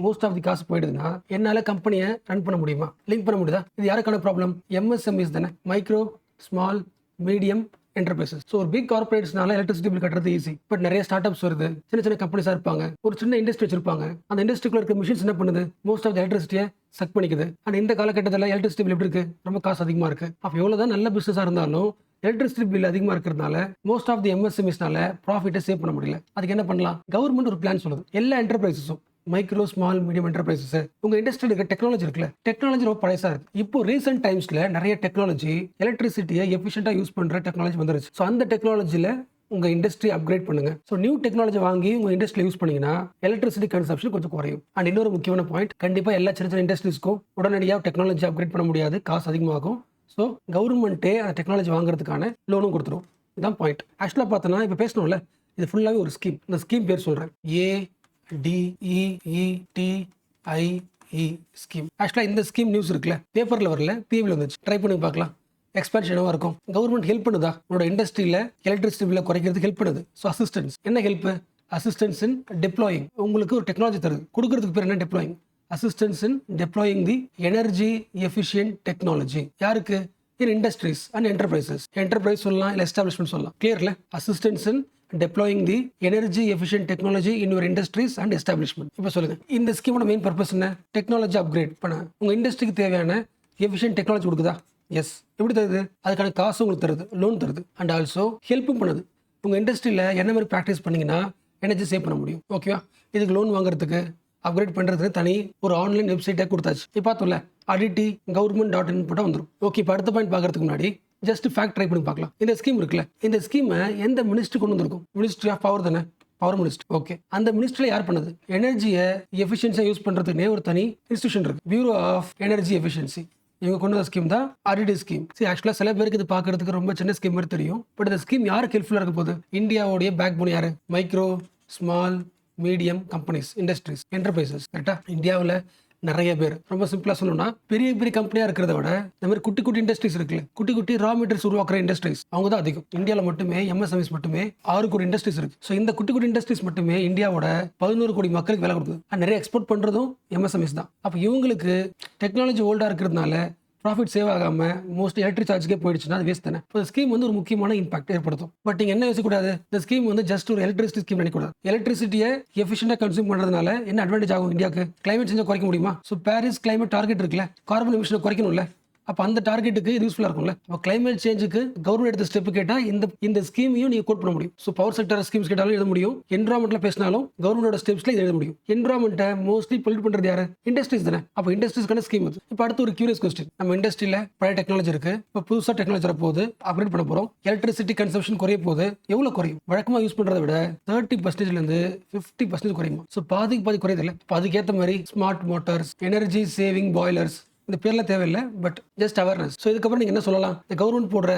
மோஸ்ட் ஆஃப் தி காசு போயிடுதுன்னா என்னால் கம்பெனியை ரன் பண்ண முடியுமா? லிங்க் பண்ண முடியுதா? இது யாருக்கான ப்ராப்ளம்? எம்எஸ்எம்இஸ் தானே, micro small medium enterprises. So ஒரு பிக் கார்பரேட்ஸ்னால எலக்ட்ரிசிட்டி பில் கட்டுறது ஈஸி. பட் நிறைய ஸ்டார்ட் அப்ஸ் வருது, சின்ன சின்ன கம்பெனிஸாக இருப்பாங்க, ஒரு சின்ன இண்டஸ்ட்ரி வச்சிருப்பாங்க. அந்த இண்டஸ்ட்ரிக்குள்ள இருக்க மிஷின்ஸ் என்ன பண்ணுது? மோஸ்ட் ஆஃப் எலக்ட்ரிசிட்டியை சக் பண்ணிக்குது. அண்ட் இந்த காலகட்டத்தில் எலக்ட்ரிசிட்டி பில் எப்படி இருக்கு? ரொம்ப காசு அதிகமாக இருக்கு. அப்போ எவ்வளோதான் நல்ல பிசினஸாக இருந்தாலும் எலக்ட்ரிசிட்டி பில் அதிகமாக இருக்கிறதுனால மோஸ்ட் ஆஃப் தி எம்எஸ்எம்இஸ்னால ப்ராஃபிட்டை சேவ் பண்ண முடியல. அதுக்கு என்ன பண்ணலாம்? கவர்மெண்ட் ஒரு பிளான் சொல்லுது. எல்லா என்டர்பிரைசஸும் மைக்ரோ ஸ்மால் மீடியம் என்டர்பிரைசஸ் உங்க இண்டஸ்ட்ரியில் இருக்க டெக்னாலஜி இருக்குல்ல, டெக்னாலஜி ரொம்ப பழசா இருக்கு. இப்போ ரீசெண்ட் டைம்ஸ்ல நிறைய டெக்னாலஜி எலக்ட்ரிசிட்டியை எஃபிஷியன்ட்டா யூஸ் பண்ற டெக்னாலஜி வந்துருச்சு. ஸோ அந்த டெக்னாலஜியில் உங்க இண்டஸ்ட்ரி அப்கிரேட் பண்ணுங்க. ஸோ நியூ டெக்னாலஜி வாங்கி உங்க இண்டஸ்ட்ரியில் யூஸ் பண்ணீங்கன்னா எலக்ட்ரிசிட்டி கன்சப்ஷன் கொஞ்சம் குறையும். அண்ட் இன்னொரு முக்கியமான பாயிண்ட், கண்டிப்பா எல்லா சின்ன சின்ன இண்டஸ்ட்ரீஸ்க்கும் உடனடியாக டெக்னாலஜி அப்கிரேட் பண்ண முடியாது, காசு அதிகமாகும். ஸோ கவர்மெண்ட்டே அந்த டெக்னாலஜி வாங்குறதுக்கான லோனும் கொடுத்துரும். இதுதான் பாயிண்ட். ஆக்சுவலாக பார்த்தோன்னா இப்போ பேசணும்ல, இது ஃபுல்லாகவே ஒரு ஸ்கீம். இந்த ஸ்கீம் பேர் சொல்கிறேன், ADEETIE ஸ்கீம். ஆக்சுவலாக இந்த ஸ்கீம் நியூஸ் இருக்குல்ல, பேப்பரில் வரல, பிஏபியில் வந்துச்சு. ட்ரை பண்ணி பார்க்கலாம். எக்ஸ்பென்ஷனாக இருக்கும். கவர்மெண்ட் ஹெல்ப் பண்ணுதா? உங்களோட இண்டஸ்ட்ரியில் எலக்ட்ரிசிட்டி பில்லை குறைக்கிறதுக்கு ஹெல்ப் பண்ணுது. So assistance. என்ன ஹெல்ப்? Assistance in deploying. உங்களுக்கு ஒரு டெக்னாலஜி தருது, கொடுக்கறதுக்கு பேர் என்ன? Deploying. Assistance in deploying the energy efficient technology. யாருக்கு? In industries and enterprises. Enterprise சொல்லலாம், இல்லை எஸ்டாப்ளிஷ்மெண்ட் சொல்லலாம். கிளியர்ல? Assistance in deploying the energy efficient technology in your industries and establishment. இப்போ சொல்லுங்க, இந்த ஸ்கீமோட மெயின் பர்பஸ் என்ன? டெக்னாலஜி அப்கிரேட் பண்ண உங்க இண்டஸ்ட்ரிக்கு தேவையான எஃபிஷியன்ட் டெக்னாலஜி கொடுக்குதா? எஸ். எப்படி தருது? அதுக்கான காசு உங்களுக்கு தருது, லோன் தருது. அண்ட் ஆல்சோ ஹெல்ப்பும் பண்ணுது. உங்க இண்டஸ்ட்ரியில் என்ன மாதிரி ப்ராக்டிஸ் பண்ணீங்கன்னா எனர்ஜி சேவ் பண்ண முடியும். ஓகேவா? இதுக்கு லோன் வாங்குறதுக்கு அப்கிரேட் பண்ணுறதுக்கு தனி ஒரு ஆன்லைன் வெப்சைட்டே கொடுத்தாச்சு. இப்போ பார்த்தோம்ல, aditi government.in போட்டால் வந்துடும். ஓகே, இப்போ அடுத்த பாயிண்ட் பார்க்கறதுக்கு முன்னாடி ஜஸ்ட் ஃபேக்ட் ட்ரை பண்ணி பார்க்கலாம். இந்த ஸ்கீம் இருக்குல்ல, இந்த ஸ்கீமை எந்த மினிஸ்ட்ரி கொண்டு வந்திருக்கும்? மினிஸ்ட்ரி ஆஃப் பவர் தானே, பவர் மினிஸ்ட்ரி. ஓகே, அந்த மினிஸ்ட்ரியில் யார் பண்ணது? எனர்ஜியை எஃபிஷியன்சியாக யூஸ் பண்ணுறதுக்குனே ஒரு தனி இன்ஸ்டியூஷன் இருக்கு, பியூரோ ஆஃப் எனர்ஜி எஃபிஷியன்சி. இவங்க கொண்டு வந்த ஸ்கீம் தான் ADITI ஸ்கீம். சரி, ஆக்சுவலாக சில பேருக்கு இது பார்க்கறதுக்கு ரொம்ப சின்ன ஸ்கீம் மாதிரி தெரியும். பட் இந்த ஸ்கீம் யாருக்கு ஹெல்ப்ஃபுல்லாக இருக்க போகுது? இந்தியாவுடைய பேக் போன் யாரு? Micro small medium companies, industries, enterprises. கரெக்டா? இந்தியாவில் நிறைய பேர், ரொம்ப சிம்பிளா சொல்லணும்னா, பெரிய பெரிய கம்பெனியா இருக்கிறத விட இந்த மாதிரி குட்டி குட்டி இண்டஸ்ட்ரீஸ் இருக்குல்ல, குட்டி குட்டி ரா மெட்டீரியல்ஸ் உருவாக்குற இண்டஸ்ட்ரீஸ், அவங்க தான் அதிகம். இந்தியாவில் மட்டுமே எம்எஸ்எம்இஸ் மட்டுமே 6 கோடி இண்டஸ்ட்ரீஸ் இருக்கு. ஸோ இந்த குட்டி குட்டி இண்டஸ்ட்ரீஸ் மட்டுமே இந்தியாவோட 11 கோடி மக்களுக்கு வேலை கொடுக்குது. நிறைய எக்ஸ்போர்ட் பண்றதும் எம்எஸ்எம்இஸ் தான். அப்போ இவங்களுக்கு டெக்னாலஜி ஓல்டா இருக்கிறதுனால ப்ராஃபிட் சேவ் ஆகாம மோஸ்ட் எலக்ட்ரிக் சார்ஜ்க்கே போயிடுச்சுன்னா அது வேஸ்ட் தானே. இந்த ஸ்கீம் வந்து ஒரு முக்கியமான இம்பாக்ட் ஏற்படுத்தும். பட் நீங்க என்ன யோசிக்கக்கூடாது, இந்த ஸ்கீம் வந்து ஜஸ்ட் ஒரு எலக்ட்ரிசிட்டி ஸ்கீம் நினைக்கக்கூடாது. எலக்ட்ரிசிட்டியை எஃபிஷியன்டா கன்சியூம் பண்றதுனால என்ன அட்வான்டேஜ் ஆகும் இந்தியாவுக்கு? கிளைமேட் சேஞ்சை குறைக்க முடியுமா? ஸோ பாரிஸ் கிளைமேட் டார்கெட் இருக்குல்ல, கார்பன் எமிஷனை குறைக்கணும்ல, அப்போ அந்த டார்கெட்டுக்கு இது யூஸ்ஃபுல்லாக இருக்கும்ல. அப்போ கிளைமேட் சேஞ்சுக்கு கவர்மெண்ட் எடுத்த ஸ்டெப் கேட்டால் இந்த ஸ்கீமையும் நீங்கள் கோட் பண்ண முடியும். ஸோ பவர் செக்டர் ஸ்கீம்ஸ் கேட்டாலும் எழுத முடியும், என்வரான்மெண்ட்டில் பேசினாலும் கவர்மெண்டோட ஸ்டெப்ஸ்ல எழுத முடியும். என்வரான்மெண்ட்டை மோஸ்ட்லி பொல்யூட் பண்ணுறது யாரு? இண்டஸ்ட்ரீஸ் தானே. அப்போ இண்டஸ்ட்ரீஸ்க்கான ஸ்கீம் அது. இப்போ அடுத்து ஒரு கியூரியஸ் கொஸ்டின், நம்ம இண்டஸ்ட்ரியில் பழைய டெக்னாலஜி இருக்கு, இப்போ புதுசாக டெக்னாலஜி வரப்போகுது, அப்கிரேட் பண்ண போகிறோம், எலக்ட்ரிசிட்டி கன்சம்ஷன் குறைய போகுது. எவ்வளோ குறையும்? வழக்கமாக யூஸ் பண்ணுறதை விட 30%லேருந்து 50% குறையுமா? ஸோ பாதி குறையுது இல்லை. இப்போ அதுக்கேற்ற மாதிரி smart Motors, energy saving boilers, இந்த பேர்ல தேவையில்லை, பட் ஜஸ்ட் அவேர்னஸ். ஸோ இதுக்கப்புறம் நீங்கள் என்ன சொல்லலாம்? இந்த கவர்மெண்ட் போடுற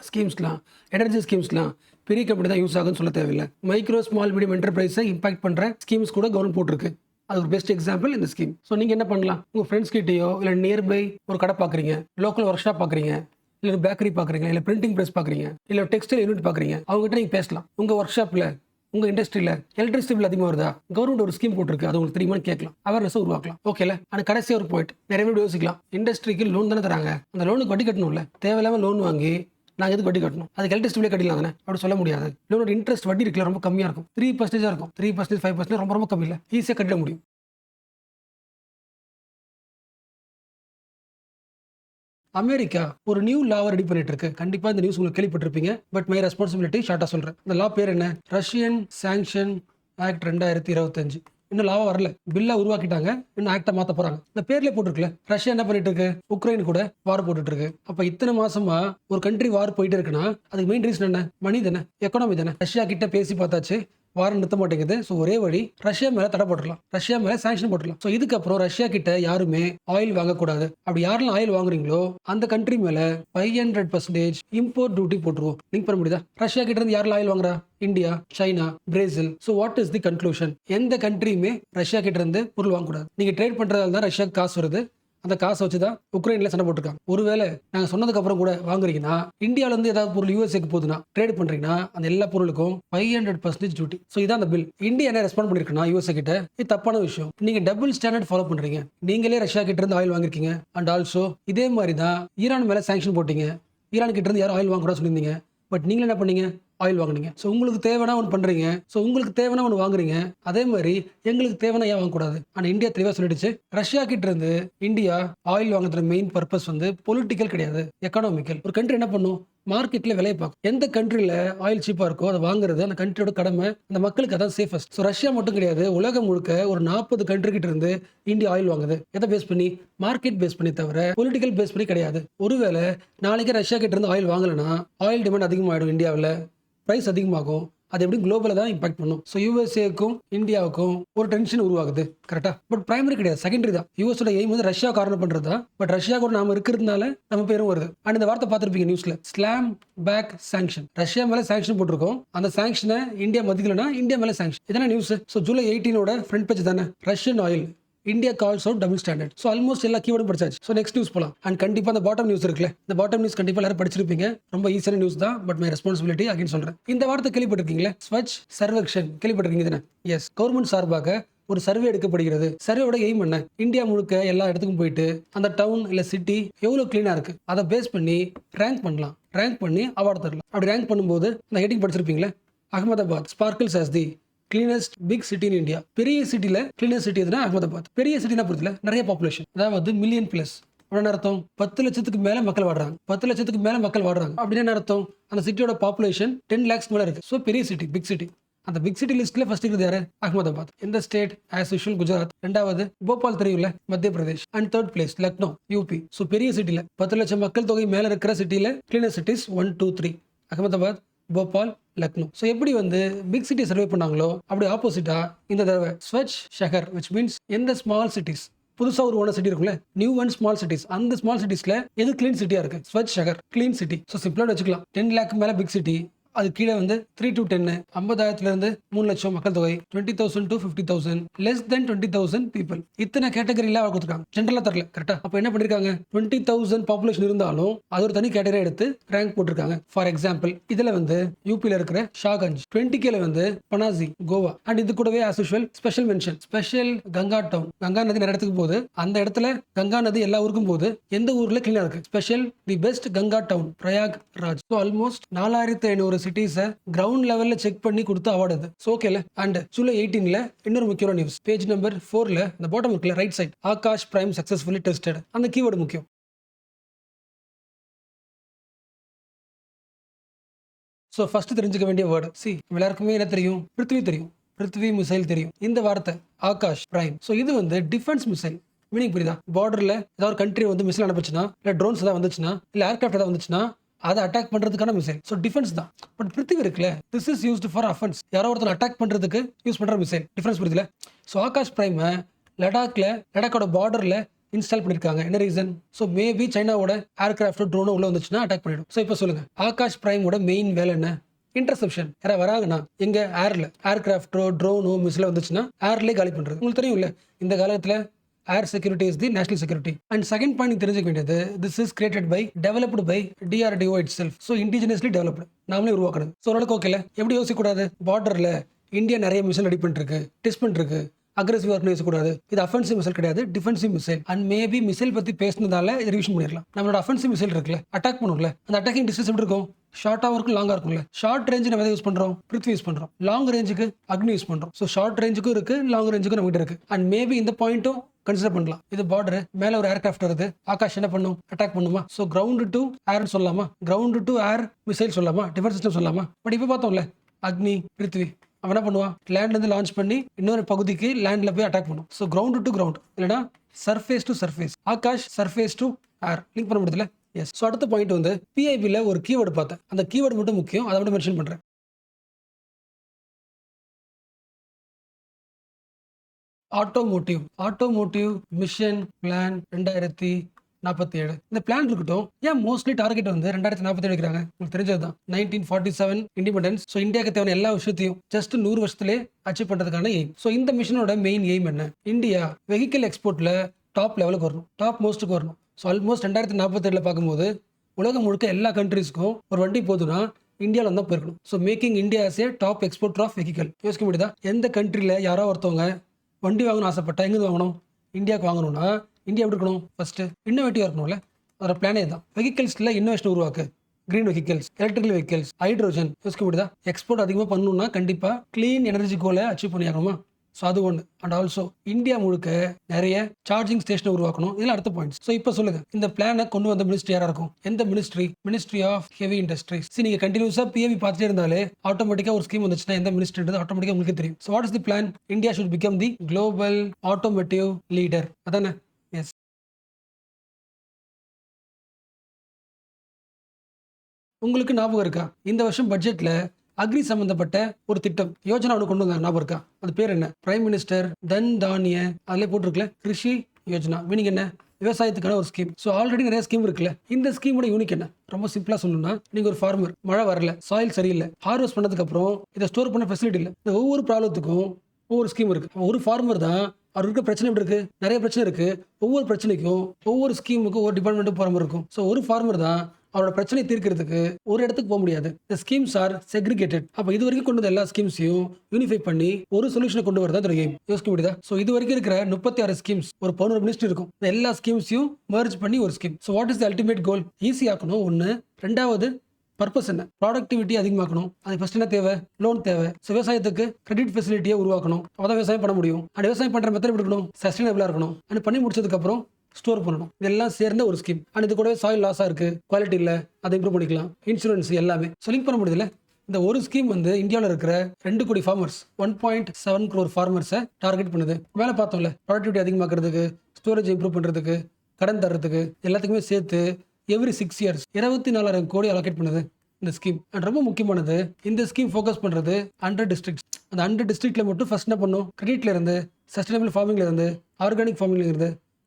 ஸ்கீம்ஸ்லாம், எனர்ஜி ஸ்கீம்ஸ்லாம் பெரிய கம்பெனி தான் யூஸ் ஆகுன்னு சொல்ல தேவையில்லை. மைக்ரோ ஸ்மால் மீடியம் என்டர்பிரைஸை இம்பாக்ட் பண்ணுற ஸ்கீம்ஸ் கூட கவர்மெண்ட் போட்டிருக்கு. அது ஒரு பெஸ்ட் எக்ஸாம்பிள் இந்த ஸ்கீம். ஸோ நீங்கள் என்ன பண்ணலாம்? உங்கள் ஃப்ரெண்ட்ஸ் கிட்டேயோ இல்லை நியர்பை ஒரு கடை பார்க்குறீங்க, லோக்கல் ஒர்க் ஷாப் பார்க்குறீங்க, இல்லை பேக்கரி பார்க்குறீங்க, இல்லை பிரிண்டிங் ப்ரெஸ் பார்க்குறீங்க, இல்லை டெக்ஸ்டைல் யூனிட் பார்க்குறீங்க, அவங்ககிட்ட நீங்கள் பேசலாம். உங்கள் ஒர்க் ஷாப்பில் உங்க இண்டஸ்ட்ரியில் எலக்ட்ரிசிட்டி பில் அதிகமாக வருதா? கவர்மெண்ட் ஒரு ஸ்கீம் போட்டிருக்கு, அது உங்களுக்கு தெரியுமான்னு கேட்கலாம், அவேர்னஸ் உருவாக்கலாம். ஓகேல. ஆனால் கடைசி ஒரு பாயிண்ட், நிறைய பேர் யோசிக்கலாம், இண்டஸ்ட்ரிக்கு லோன் தானே தராங்க, அந்த லோனுக்கு வட்டி கட்டணும்ல. தேவையில்லாம லோன் வாங்கி நாங்கள் எதுக்கு வட்டி கட்டணும், அதுக்கு எலக்ட்ரிசிட்டிலே கட்டிடலாம் தானே, அப்படி சொல்ல முடியாது. லோனோட இன்ட்ரெஸ்ட் வட்டி இருக்குல்ல ரொம்ப கம்மியாக இருக்கும், 3% இருக்கும். 3% 5% ரொம்ப ரொம்ப கம்மி இல்லை, ஈஸியாக கட்டிட முடியும். அமெரிக்கா ஒரு நியூ லாவை ரெடி பண்ணிட்டு இருக்கு. கண்டிப்பா இந்த நியூஸ் உங்களுக்கு கேள்விப்பட்டிருப்பீங்க. பட் மை ரெஸ்பான்சிபிலிட்டி ஷார்ட்டா சொல்றேன். இந்த லா பேர் என்ன? Russian sanction act 2025. இன்னும் லாவா வரல, பில்லா உருவாக்கிட்டாங்க, இன்னும் ஆக்டா மாத்த போறாங்க. இந்த பேர்ல போட்டுருக்குல, ரஷ்யா என்ன பண்ணிட்டு இருக்கு, உக்ரைன் கூட வார் போட்டுட்டு இருக்கு. அப்ப இத்தனை மாசமா ஒரு கண்ட்ரி வார் போயிட்டு இருக்குன்னா அதுக்கு மெயின் ரீசன் என்ன? மணி தானே, எக்கனாமி தானே. ரஷ்யா கிட்ட பேசி பார்த்தாச்சு, வாரம் நிறுத்த மாட்டேங்குது. ஸோ ஒரே வழி ரஷ்யா மேல தடை போட்டுடலாம், ரஷ்யா மேல சாங்ஷன் போட்டுடலாம். ஸோ இதுக்கப்புறம் ரஷ்யா கிட்ட யாருமே ஆயில் வாங்கக்கூடாது. அப்படி யாரெல்லாம் ஆயில் வாங்குறீங்களோ அந்த கண்ட்ரி மேல 500% இம்போர்ட் டியூட்டி போட்டுருவோம். லிங்க் பண்ண முடியுதா? ரஷ்யா கிட்ட இருந்து யாரெல்லாம் ஆயில் வாங்குறா? India, China, Brazil. So what is the conclusion? எந்த கண்ட்ரியுமே ரஷ்யா கிட்ட இருந்து பொருள் வாங்கக்கூடாது. நீங்க ட்ரேட் பண்றதால தான் ரஷ்யாவுக்கு காசு வருது. அந்த காசை வச்சு தான் உக்ரைன்ல சண்டை போட்டுருக்காங்க. ஒருவேளை நாங்கள் சொன்னதுக்கு அப்புறம் கூட வாங்குறீங்கன்னா, இந்தியாவில இருந்து ஏதாவது பொருள் யூஎஸ்ஏக்கு போகுதுன்னா, ட்ரேட் பண்றீங்கன்னா அந்த எல்லா பொருளுக்கும் 500% டியூட்டி. ஸோ இதான் அந்த பில். இந்தியா என்ன ரெஸ்பாண்ட் பண்ணிருக்குன்னா யூஎஸ்ஏ கிட்ட, இது தப்பான விஷயம், நீங்க டபுள் ஸ்டாண்டர்ட் ஃபாலோ பண்றீங்க. நீங்களே ரஷ்யா கிட்ட இருந்து ஆயில் வாங்கிருக்கீங்க. அண்ட் ஆல்சோ இதே மாதிரி தான் ஈரான் மேல சாங்ஷன் போட்டீங்க. ஈரான் கிட்ட இருந்து யாரும் ஆயில் வாங்க கூட சொல்லியிருந்தீங்க. பட் நீங்க என்ன பண்ணீங்க? ஆயில் வாங்குனீங்க. ஸோ உங்களுக்கு தேவைன்னா ஒன்று பண்றீங்க, ஸோ உங்களுக்கு தேவைன்னா ஒன்று வாங்குறீங்க. அதே மாதிரி எங்களுக்கு தேவைன்னா ஏன் வாங்கக்கூடாது? ஆனால் இந்தியா தெளிவாக சொல்லிடுச்சு, ரஷ்யா கிட்ட இருந்து இந்தியா ஆயில் வாங்குற மெயின் பர்பஸ் வந்து பொலிட்டிக்கல் கிடையாது, எக்கனாமிக்கல். ஒரு கண்ட்ரி என்ன பண்ணும்? மார்க்கெட்ல விலையை பார்க்கும். எந்த கண்ட்ரில ஆயில் சீப்பா இருக்கோ அதை வாங்குறது அந்த கண்ட்ரியோட கடமை, அந்த மக்களுக்கு அதான் சேஃபஸ்ட். ஸோ ரஷ்யா மட்டும் கிடையாது, உலகம் முழுக்க ஒரு 40 கண்ட்ரி கிட்ட இருந்து இந்தியா ஆயில் வாங்குது. எதை பேஸ் பண்ணி? மார்க்கெட் பேஸ் பண்ணி, தவிர பொலிட்டிக்கல் பேஸ் பண்ணி கிடையாது. ஒருவேளை நாளைக்கு ரஷ்யா கிட்ட இருந்து ஆயில் வாங்கலைன்னா ஆயில் டிமாண்ட் அதிகமாகிடும், இந்தியாவில் பிரைஸ் அதிகமாகும். அது எப்படி குளோபலில் தான் இம்பாக்ட் பண்ணும். ஸோ யூஎஸ்ஏக்கும் இந்தியாவுக்கும் ஒரு டென்ஷன் உருவாகுது, கரெக்டா? பட் பிரைமரி கிடையாது, செகண்டரி தான். யூஎஸோட எய்ம் வந்து ரஷ்யா காரணம் பண்றது தான். பட் ரஷ்யா கூட நாம இருக்கிறதுனால நம்ம பேரும் வருது. அண்ட் இந்த வார்த்தை பார்த்துருப்பீங்க நியூஸ்ல, ஸ்லாம் பேக் சாங்ஷன். ரஷ்யா மேல சாங்ஷன் போட்டிருக்கோம், அந்த சாங்ஷனை இந்தியா மதிக்கலனா இந்தியா மேல சாங்ஷன். இதான news. So July 18 front page தானே, Russian oil India calls out double standard. So almost எல்லா கீவேர்டும் படிச்சாச்சு. ஸோ நெக்ஸ்ட் நியூஸ் போலாம். அண்ட் கண்டிப்பா அந்த பாட்டம் நியூஸ் இருக்குல்ல, இந்த பாட்டம் நியூஸ் கண்டிப்பா எல்லாரும் படிச்சிருப்பீங்க. ரொம்ப ஈஸியான நியூஸ் தான், பட் மை ரெஸ்பான்சிபிலிட்டி அகைன் சொல்றேன். இந்த வார்த்தை கேள்விப்பட்டிருக்கீங்களா? ஸ்வச் சர்வேக்ஷன் கேள்விப்பட்டிருக்கீங்க தானே? எஸ், கவர்மெண்ட் சார்பாக ஒரு சர்வே எடுக்கப்படுகிறது. சர்வேயோட எய்ம் என்ன? இந்தியா முழுக்க எல்லா இடத்துக்கும் போயிட்டு அந்த டவுன் இல்ல சிட்டி எவ்வளவு கிளீனா இருக்கு அதை பேஸ் பண்ணி ரேங்க் பண்ணலாம். ரேங்க் பண்ணி அவார்டு தரலாம். அப்படி ரேங்க் பண்ணும்போது அந்த ஹெட்டிங் படிச்சிருப்பீங்களா? Ahmedabad sparkles as the cleanest big city in India. பெரிய சிட்டில கிளீனஸ்ட் சிட்டி எதுனா அகமதாபாத். பெரிய சிட்டினா பொறுத்தல நிறைய பாப்புலேஷன், அதாவது மில்லியன் பிளஸ். அப்படின்னு அர்த்தம் 10 லட்சத்துக்கு மேல மக்கள் வாடுறாங்க. 10 லட்சத்துக்கு மேல மக்கள் வாடுறாங்க அப்படின்னு அர்த்தம் அந்த சிட்டியோட பாப்புலேஷன் 10 lakhs மேல இருக்கு. ஸோ பெரிய சிட்டி, பிக் சிட்டி. அந்த பிக் சிட்டி லிஸ்ட்ல ஃபர்ஸ்ட் இருக்குது யாரு? அகமதாபாத். இந்த ஸ்டேட் ஆஸ் யூஷுவல் குஜராத். ரெண்டாவது போபால் தெரியும்ல, Madhya Pradesh. And third place Lucknow, UP. So பெரிய சிட்டில 10 லட்சம் மக்கள் தொகை மேல இருக்கிற சிட்டில cleaner cities 1 2 3 Ahmedabad, Bhopal, Lucknow. So எப்படி வந்து பிக் சிட்டி சர்வே பண்ணாங்களோ அப்படி ஆப்போசிட்டா இந்த தடவை ஸ்வச் ஷஹர், விச் மீன்ஸ் எந்த ஸ்மால் சிட்டிஸ் புதுசா ஒரு ஓன சிட்டி இருக்குல்ல, நியூ அண்ட் ஸ்மால் சிட்டிஸ், அந்த ஸ்மால் சிட்டிஸ்ல எது கிளீன் சிட்டியா இருக்கு? Swachh Shahar, clean city. So சிம்பிளா வச்சுக்கலாம், 10 lakh மேல பிக் சிட்டி, அது கீழே வந்து 3 to 10, 50,000 இருந்து 3 லட்சம் மக்கள் தொகை, 20,000 to 50,000, less than 20,000 people. இத்தனை கேட்டகரியில அவங்க கொடுத்துருக்காங்க, ஜென்ரலா தரல, கரெக்டா? அப்ப என்ன பண்ணிருக்காங்க? 20,000 பாப்புலேஷன் இருந்தாலும் அது ஒரு தனி கேட்டகரி எடுத்து ரேங்க் போட்டிருக்காங்க. ஃபார் எக்ஸாம்பிள் இதுல வந்து யூபில இருக்கிற ஷாகஞ்ச், 20K வந்து பனாஜி, கோவா. அண்ட் இது கூடவே as usual special mention, special Ganga town. Ganga நதி நிறைய இடத்துக்கு போகுது, அந்த இடத்துல கங்கா நதி எல்லா ஊருக்கும் போகுது. எந்த ஊர்ல கிளீனா இருக்கு? Special the best Ganga town, Prayagraj. So almost 4,500 சிட்டிஸை கிரவுண்ட் லெவல்ல செக் பண்ணி கொடுத்து அவார்டு அது. ஸோ ஓகேல. அண்ட் ஜூலை 18 இன்னொரு முக்கியமான நியூஸ், பேஜ் நம்பர் 4 இந்த பாட்டம் இருக்குல்ல, right side, Akash prime successfully tested. அந்த கீவேர்டு முக்கியம். ஸோ ஃபர்ஸ்ட் தெரிஞ்சுக்க வேண்டிய வேர்டு எல்லாருக்குமே என்ன தெரியும்? பிருத்வி தெரியும், பிருத்வி மிசைல் தெரியும். இந்த வார்த்தை ஆகாஷ் பிரைம். ஸோ இது வந்து டிஃபென்ஸ் மிசைல். மீனிங் புரியுதா? பார்டர்ல ஏதாவது கண்ட்ரி வந்து மிசைல் அனுப்பிச்சுன்னா, இல்லை ட்ரோன்ஸ் ஏதாவது வந்துச்சுன்னா, இல்லை ஏர்கிராஃப்ட் ஏதாவது வந்துச்சுன்னா அதை அட்டாக் பண்றதுக்கான மிசைல். ஸோ டிஃபென்ஸ் தான். பட் பிருத்திவி இருக்குல்ல, this is used for offence. யாரோ ஒருத்தர் அட்டாக் பண்றதுக்கு யூஸ் பண்ற மிசைல். டிஃபென்ஸ் புரியுதுல? ஸோ ஆகாஷ் பிரைம் லடாக்கோட பார்டர்ல இன்ஸ்டால் பண்ணிருக்காங்க. என்ன ரீசன்? ஸோ மேபி சைனாவோட ஏர்கிராஃப்டோ ட்ரோனோ உள்ள வந்துச்சுன்னா அட்டாக் பண்ணிடும். ஸோ இப்போ சொல்லுங்க, ஆகாஷ் பிரைமோட மெயின் வேலை என்ன? இன்டர்செப்ஷன். யாராவது வராங்கன்னா எங்க ஏர்ல ஏர்கிராஃப்டோ ட்ரோனோ மிசைல் வந்துச்சுன்னா ஏர்லேயே காலி பண்றது. உங்களுக்கு தெரியும் இல்ல, இந்த காலத்துல air security is the national security. And second point தெரிஞ்சுக்க வேண்டியது, this is created by developed by DRDO itself. So indigenously developed, நாமளே உருவாக்குறது. ஸோ ஓரளவுக்கு ஓகேல. எப்படி யோசிக்க கூடாது? பார்டர்ல இந்தியா நிறைய மிஷன் ரெடி பண்ணிருக்கு, டெஸ்ட் பண்ணிருக்கு. அக்ரெசிவ் ஆர்கனைஸ் கூடாது, இது அஃபென்சிவ் மிசைல் கிடையாது, defensive missile. And maybe missile பத்தி பேசினதால இது ரிவிஷன் பண்ணிடலாம். நம்மளோட அஃபென்சிவ் மிசைல் இருக்குல்ல, அட்டாக் பண்ணும்ல, அந்த அட்டாக்கிங் டிஸ்டன்ஸ் எப்படி இருக்கும்? ஷார்ட்டாகவும் இருக்கும், லாங்காக இருக்கும்ல. ஷார்ட் ரேஞ்சு நம்ம எதை யூஸ் பண்றோம்? பிருத்வி யூஸ் பண்றோம். லாங் ரேஞ்சுக்கு அக்னி யூஸ் பண்றோம். ஸோ ஷார்ட் ரேஞ்சுக்கும் இருக்கு, லாங் ரேஞ்சுக்கும் நம்ம கிட்ட இருக்கு. அண்ட் மேபி இந்த பாயிண்ட்டும் கன்சிடர் பண்ணலாம். இது பார்டர், மேல ஒரு ஏர்கிராஃப்ட் வருது, ஆகாஷ் என்ன பண்ணும்? அட்டாக் பண்ணுமா? ஸோ கிரவுண்ட் டு ஏர் சொல்லலாமா? கிரவுண்ட் டு ஏர் மிசைல் சொல்லலாமா? டிஃபென்ஸ் சிஸ்டம் சொல்லலாமா? பட் இப்போ பார்த்தோம்ல, அக்னி, பிருத்வி, அவன் என்ன பண்ணுவான்? லேண்ட்ல இருந்து லான்ச் பண்ணி இன்னொரு பகுதிக்கு லேண்ட்ல போய் அட்டாக் பண்ணும். ஸோ கிரவுண்ட் டு கிரவுண்ட், இல்லைனா surface to surface. Akash surface to air link பண்ண முடியல. எஸ். ஸோ அடுத்த பாயிண்ட் வந்து பிஐபியில் ஒரு கீவேர்டு பார்த்தேன். அந்த கீவேர்டு மட்டும் முக்கியம், அதை மட்டும் மென்ஷன் பண்றேன். Automotive mission plan 2047. இந்த பிளான் இருக்கட்டும். ஏன் மோஸ்ட்லி டார்கெட் வந்து 2047 வைக்கிறாங்க? உங்களுக்கு தெரிஞ்சதுதான், 1947 இண்டிபெண்டன்ஸ். ஸோ இந்தியாவுக்கு தேவையான எல்லா விஷயத்தையும் ஜஸ்ட் 100 வருஷத்துலேயே அச்சீவ் பண்றதுக்கான எய்ம். ஸோ இந்த மிஷனோட மெயின் எய்ம் என்ன? இந்தியா வெஹிக்கிள் எக்ஸ்போர்ட்ல டாப் லெவலுக்கு வரணும், டாப் மோஸ்ட்டுக்கு வரணும். ஸோ ஆல்மோஸ்ட் 2047 பார்க்கும்போது உலகம் முழுக்க எல்லா கண்ட்ரீஸ்க்கும் ஒரு வண்டி போதுன்னா இந்தியாவில் தான் போயிருக்கணும். So making India as a top exporter of vehicle. யோசிக்க முடியுதா? எந்த கண்ட்ரியில் யாரோ ஒருத்தவங்க வண்டி வாங்கணும் ஆசைப்பட்டா எங்கே வாங்கணும்? இந்தியாவுக்கு வாங்கணும்னா இந்தியா எப்படி இருக்கணும்? ஃபர்ஸ்ட் இன்னோவேட்டிவாக இருக்கணும்ல. அதோட பிளானே தான். வெஹிக்கல்ஸில் இன்னோவேஷன் உருவாக்கு. Green vehicles, electrical vehicles, hydrogen. யோசிக்க முடியுதா? எக்ஸ்போர்ட் அதிகமாக பண்ணணும்னா கண்டிப்பாக க்ளீன் எனர்ஜி கோலை அச்சீவ் பண்ணியாகணுமா? ஸோ அது ஒன்று. அண்ட் ஆல்சோ இந்தியா முழுக்க நிறைய சார்ஜிங் ஸ்டேஷனை உருவாக்கணும். இதில் அடுத்த பாயிண்ட்ஸ். ஸோ இப்போ சொல்லுங்க, இந்த பிளானை கொண்டு வந்த மினிஸ்ட்ரி யாராக இருக்கும்? எந்த ministry? Ministry of heavy industries. சரி, நீங்கள் கண்டினியூஸாக பிஏவி பார்த்துட்டே இருந்தாலே ஆட்டோமேட்டிக்காக ஒரு ஸ்கீம் வந்துச்சுன்னா எந்த மினிஸ்ட்ரின்றது ஆட்டோமேட்டிக்காக உங்களுக்கு தெரியும். So what is the plan? India should become the global automotive leader. அதானே? எஸ். உங்களுக்கு ஞாபகம் இருக்கா? இந்த வருஷம் பட்ஜெட்ல அக்ரி சம்பந்தப்பட்ட ஒரு திட்டம் யோஜனா ஒன்று கொண்டு வந்தாங்க. ஞாபகம் இருக்கா? அது பேர் என்ன? பிரைம் மினிஸ்டர் தன் தானிய அதிலே போட்டிருக்கல, கிருஷி யோஜனா. மீனிங் என்ன? விவசாயத்துக்கான ஒரு ஸ்கீம். ஸோ ஆல்ரெடி நிறைய ஸ்கீம் இருக்குல்ல. இந்த ஸ்கீமோட யூனிக் என்ன? ரொம்ப சிம்பிளா சொல்லணும்னா, நீங்க ஒரு ஃபார்மர், மழை வரல, சாயில் சரியில்லை, ஹார்வெஸ்ட் பண்ணதுக்கு அப்புறம் இதை ஸ்டோர் பண்ண ஃபெசிலிட்டி இல்லை. இந்த ஒவ்வொரு ப்ராப்ளத்துக்கும் ஒவ்வொரு ஸ்கீம் இருக்கு. ஒரு ஃபார்மர் தான், அவர் இருக்க பிரச்சனை எப்படி இருக்கு? நிறைய பிரச்சனை இருக்கு. ஒவ்வொரு பிரச்சனைக்கும் ஒவ்வொரு ஸ்கீமுக்கும் ஒரு டிபார்ட்மெண்ட்டும் போற மாதிரி இருக்கும். ஸோ ஒரு ஃபார்மர் தான் அவரோட பிரச்சனை தீர்க்கிறதுக்கு ஒரு இடத்துக்கு போக முடியாது. இந்த ஸ்கீம்ஸ் ஆர் செக்ரிகேட்டட். அப்ப இது வரைக்கும் கொண்டு வந்த எல்லா ஸ்கீம்ஸையும் யூனிஃபை பண்ணி ஒரு சொல்யூஷனை கொண்டு வரதான் இதோட எய்ம். யோசிக்க முடியுதா? ஸோ இது வரைக்கும் இருக்கிற 36 ஸ்கீம்ஸ், ஒரு 11 மினிஸ்ட்ரி இருக்கும். இந்த எல்லா ஸ்கீம்ஸையும் மர்ஜ் பண்ணி ஒரு scheme. So what is the ultimate goal? Easy ஆக்கணும் ஒன்று. ரெண்டாவது பர்பஸ் என்ன? ப்ராடக்டிவிட்டி அதிகமாக்கணும். அது ஃபர்ஸ்ட் என்ன தேவை? லோன் தேவை. ஸோ விவசாயத்துக்கு கிரெடிட் ஃபெசிலிட்டியை உருவாக்கணும். அப்பதான் விவசாயம் பண்ண முடியும். அண்ட் விவசாயம் பண்ற மெத்தட் எப்படி இருக்கணும்? சஸ்டைனபிளா இருக்கணும். அண்ட் பண்ணி முடிச்சதுக்கு அப்புறம் ஸ்டோர் பண்ணணும். இதெல்லாம் சேர்ந்த ஒரு ஸ்கீம். அண்ட் இது கூடவே சாயில் லாஸா இருக்கு, குவாலிட்டி இல்லை, அதை இம்ப்ரூவ் பண்ணிக்கலாம், இன்சூரன்ஸ் எல்லாமே. ஸோ லிங்க் பண்ண முடியுதுல்ல. இந்த ஒரு ஸ்கீம் வந்து இந்தியாவில் இருக்கிற 2 கோடி ஃபார்மர்ஸ், 1.7 crore ஃபார்மர்ஸை டார்கெட் பண்ணுது. மேலே பார்த்தோம்ல, ப்ராடக்டிவிட்டி அதிகமாக்குறதுக்கு, ஸ்டோரேஜ் இம்ப்ரூவ் பண்ணுறதுக்கு, கடன் தர்றதுக்கு, எல்லாத்துக்குமே சேர்த்து எவ்ரி 6 years 24,000 கோடி அலோகேட் பண்ணுது இந்த ஸ்கீம். அண்ட் ரொம்ப முக்கியமானது, இந்த ஸ்கீம் ஃபோக்கஸ் பண்ணுறது 100 districts. அந்த 100 districtல மட்டும் ஃபர்ஸ்ட் என்ன பண்ணும்? கிரெடிட்ல இருந்து, சஸ்டைனபிள் ஃபார்மிங்ல இருந்து,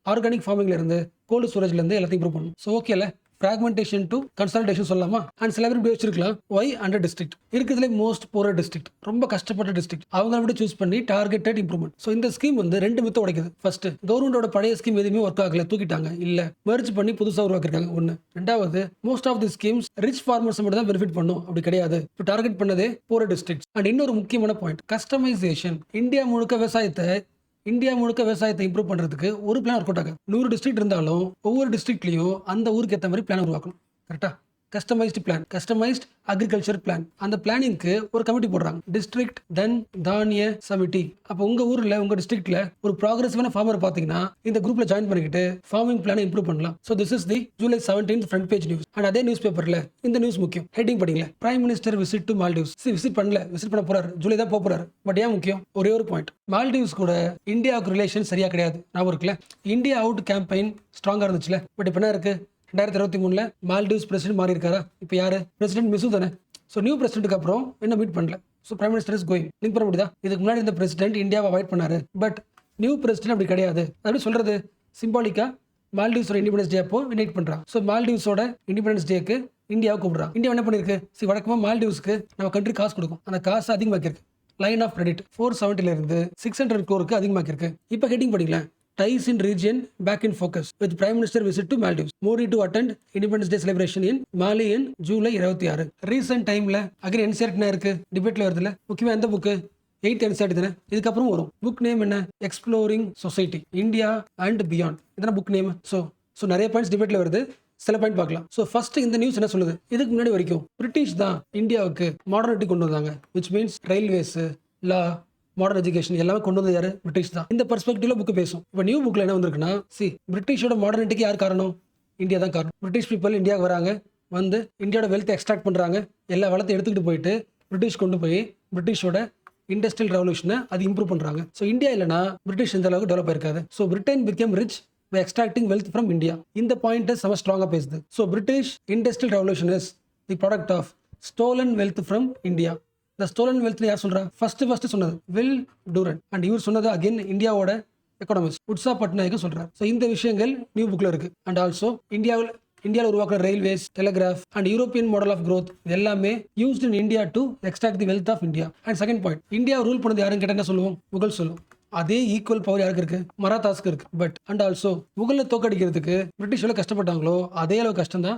ஆர்கானிக் ஃபார்மிங்ல இருந்து, கோல்டு ஸ்டோரேஜ்ல இருந்து எல்லாத்தையும் இம்ப்ரூவ் பண்ணும். ஸோ ஓகேல, ஃப்ராக்மெண்டேஷன் டு கன்சாலிடேஷன் சொல்லலாமா? அண்ட் சில பேர் இப்படி வச்சிருக்கலாம், ஒய் 100 district இருக்கிறதுல மோஸ்ட் போரர் டிஸ்ட்ரிக்ட், ரொம்ப கஷ்டப்பட்ட டிஸ்ட்ரிக்ட், அவங்க விட சூஸ் பண்ணி டார்கெட்டட் இம்ப்ரூவ்மெண்ட். ஸோ இந்த ஸ்கீம் வந்து 2 மித்த உடைக்குது. ஃபர்ஸ்ட், கவர்மெண்டோட பழைய ஸ்கீம் எதுவுமே ஒர்க் ஆகல, தூக்கிட்டாங்க, இல்ல மெர்ஜ் பண்ணி புதுசாக உருவாக்கிருக்காங்க ஒன்று. ரெண்டாவது, most of the schemes rich farmers மட்டும் தான் பெனிஃபிட் பண்ணும், அப்படி கிடையாது. இப்போ டார்கெட் பண்ணதே போரர் டிஸ்ட்ரிக்ட். அண்ட் இன்னொரு முக்கியமான பாயிண்ட், கஸ்டமைசேஷன். இந்தியா முழுக்க விவசாயத்தை இம்ப்ரூவ் பண்றதுக்கு ஒரு பிளான் ஒர்க் அவுட் ஆகும். 100 டிஸ்ட்ரிக்ட் இருந்தாலும் ஒவ்வொரு டிஸ்ட்ரிக்ட்லயும் அந்த ஊருக்கு ஏற்ற மாதிரி பிளான் உருவாக்கணும். கரெக்டா? Customised plan, customised agriculture plan. அந்த பிளானிங்க்கு ஒரு கமிட்டி போடுறாங்க, டிஸ்ட்ரிக்ட் தன் தானிய சமிட்டி. அப்போ உங்க ஊர்ல, உங்க டிஸ்ட்ரிக்ட்ல ஒரு ப்ராக்ரஸிவான ஃபார்மர் பாத்தீங்கன்னா இந்த குரூப்ல ஜாயின் பண்ணிக்கிட்டு ஃபார்மிங் பிளானை இம்ப்ரூவ் பண்ணலாம். So this is the July 17th front page news. And அதே நியூஸ் பேப்பர்ல இந்த நியூஸ் முக்கியம். ஹெட்டிங் படிங்களா, prime minister visit to Maldives. Visit பண்ண போறாரு, ஜூலை தான் போறாரு. பட் ஏன் முக்கியம்? ஒரே ஒரு பாயிண்ட், மால்டீவ்ஸ் கூட இந்தியாவுக்கு ரிலேஷன் சரியா கிடையாது. ஞாபகம் இருக்குல்ல, இந்தியா அவுட் கேம்பெயின் ஸ்ட்ராங்கா இருந்துச்சுல. பட் இப்போ என்ன இருக்கு? 2023 மால்டீவ்ஸ் பிரசிடென்ட் மாறி இருக்காரா? இப்போ யாரு பிரசிடென்ட்? மிசு தானே. ஸோ நியூ பிரசிடென்ட்க்கு அப்புறம் என்ன மீட் பண்ணல. So prime minister is going. Link பண்ண முடியுதா? இதுக்கு முன்னாடி இந்த பிரசிடென்ட் இந்தியாவை அவாய்ட் பண்ணாரு. பட் நியூ பிரசிடென்ட் அப்படி கிடையாது. அப்படி சொல்றது சிம்பாலிக்கா மால்டீவ்ஸோட இண்டிபெண்டன்ஸ் டே அப்போ இன்வைட் பண்றாங்க. ஸோ மால்டீவ்ஸோட இண்டிபெண்டன்ஸ் டேக்கு இந்தியாவை கூப்பிடுறாங்க. இந்தியா என்ன பண்ணிருக்கு? வழக்கமாக மால்டீவ்ஸ்க்கு நம்ம கண்ட்ரி காசு கொடுக்கும். அந்த காசு அதிகமாக்கிருக்கு. லைன் ஆஃப் கிரெடிட் 470 இருந்து 600 crore அதிகமாக்கிருக்கு. இப்போ ஹெட்டிங் படிக்கலாம், ties in region back in focus with Prime Minister visit to Maldives. Modi to attend Independence Day celebration in Mali in July 26. Recent timeல அகைன் NCERT என்ன இருக்கு? டிபேட்ல வருதுல. முக்கியமா எந்த புக்கு? 8th NCERT தானே. இதுக்கப்புறம் வரும் புக் நேம் என்ன, exploring society India and beyond, இதெல்லாம் புக் நேம். ஸோ நிறைய பாயிண்ட்ஸ் டிபேட்ல வருது, சில பாயிண்ட் பார்க்கலாம். ஸோ ஃபர்ஸ்ட் இந்த நியூஸ் என்ன சொல்லுது, இதுக்கு முன்னாடி வரைக்கும் பிரிட்டிஷ் தான் இந்தியாவுக்கு மாடர்னிட்டி கொண்டு வந்தாங்க, which means railways, law, modern education எல்லாமே கொண்டு வந்தது யாரு, பிரிட்டிஷ் தான். இந்த பெர்ஸ்பெக்டிவ்ல புக் பேசும். இப்போ நியூ புக்ல என்ன வந்திருக்குன்னா, பிரிட்டிஷோட மாடர்னிட்டிக்கு யார் காரணம், இந்தியா தான் காரணம். பிரிட்டிஷ் பீப்பிள் இந்தியாவுக்கு வராங்க, வந்து இந்தியாவோட வெல்த் எக்ஸ்ட்ராக்ட் பண்றாங்க, எல்லா வளத்தை எடுத்துக்கிட்டு போயிட்டு பிரிட்டிஷ் கொண்டு போய் பிரிட்டிஷோட இண்டஸ்ட்ரியல் ரெவல்யூஷனை அது இம்ப்ரூவ் பண்றாங்க. ஸோ இந்தியா இல்லைனா பிரிட்டிஷ் இந்த அளவுக்கு டெவலப் ஆயிருக்காது. So Britain became rich by extracting wealth from India. இந்த பாயிண்ட் செம ஸ்ட்ராங்கா பேசுது. So British industrial revolution is the product of stolen wealth from India. இந்த ஸ்டோலன் வெல்த் யார் சொல்றா, ஃபர்ஸ்ட் சொன்னது வில் டூரன். அண்ட் இவர் சொன்னது அகைன் இந்தியாவோட எக்கனாமிஸ்ட் உட்சா பட்நாயக் சொல்றாரு. ஸோ இந்த விஷயங்கள் நியூ புக்ல இருக்கு. அண்ட் ஆல்சோ இந்தியாவில் உருவாக்குற railways, telegraph and European model of growth எல்லாமே used in India to extract the wealth of India. And second point, India rule பண்ணது யாருன்னு கேட்டா என்ன சொல்லுவோம், முகல் சொல்லுவோம். அதே ஈக்குவல் பவர் யாருக்கு இருக்கு, மராத்தாஸ்க்கு இருக்கு. பட் அண்ட் ஆல்சோ முகல்ல தோக்கடிக்கிறதுக்கு பிரிட்டிஷ் எவ்வளவு கஷ்டப்பட்டாங்களோ அதே அளவு கஷ்டம் தான்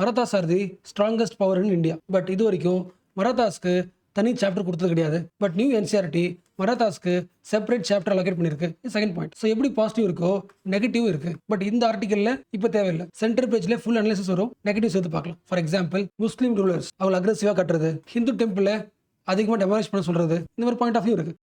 Marathas are the strongest power in India. But இது வரைக்கும் மராத்தாஸ்க்கு தனி சாப்டர் கொடுத்தது கிடையாது. பட் நியூ என்சிஆர்டி மராத்தாஸ்க்கு செப்பரேட் சாப்டர் அலோகேட் பண்ணிருக்கு. Second point. ஸோ எப்படி பாசிட்டிவ் இருக்கோ நெகட்டிவ் இருக்கு. பட் இந்த ஆர்டிகல்ல இப்போ தேவையில்லை, சென்டர் பேஜ்ல ஃபுல் அனாலிசிஸ் வரும், நெகட்டிவ் சேர்த்து பார்க்கலாம். ஃபார் எக்ஸாம்பிள், முஸ்லீம் ரூலர்ஸ் அவங்க அக்ரெசிவா கட்டுறது, ஹிந்து டெம்பிள அதிகமாக டெமாலிஷ் பண்ண சொல்றது, இந்த மாதிரி பாயிண்ட் ஆஃப் வியூ இருக்கு.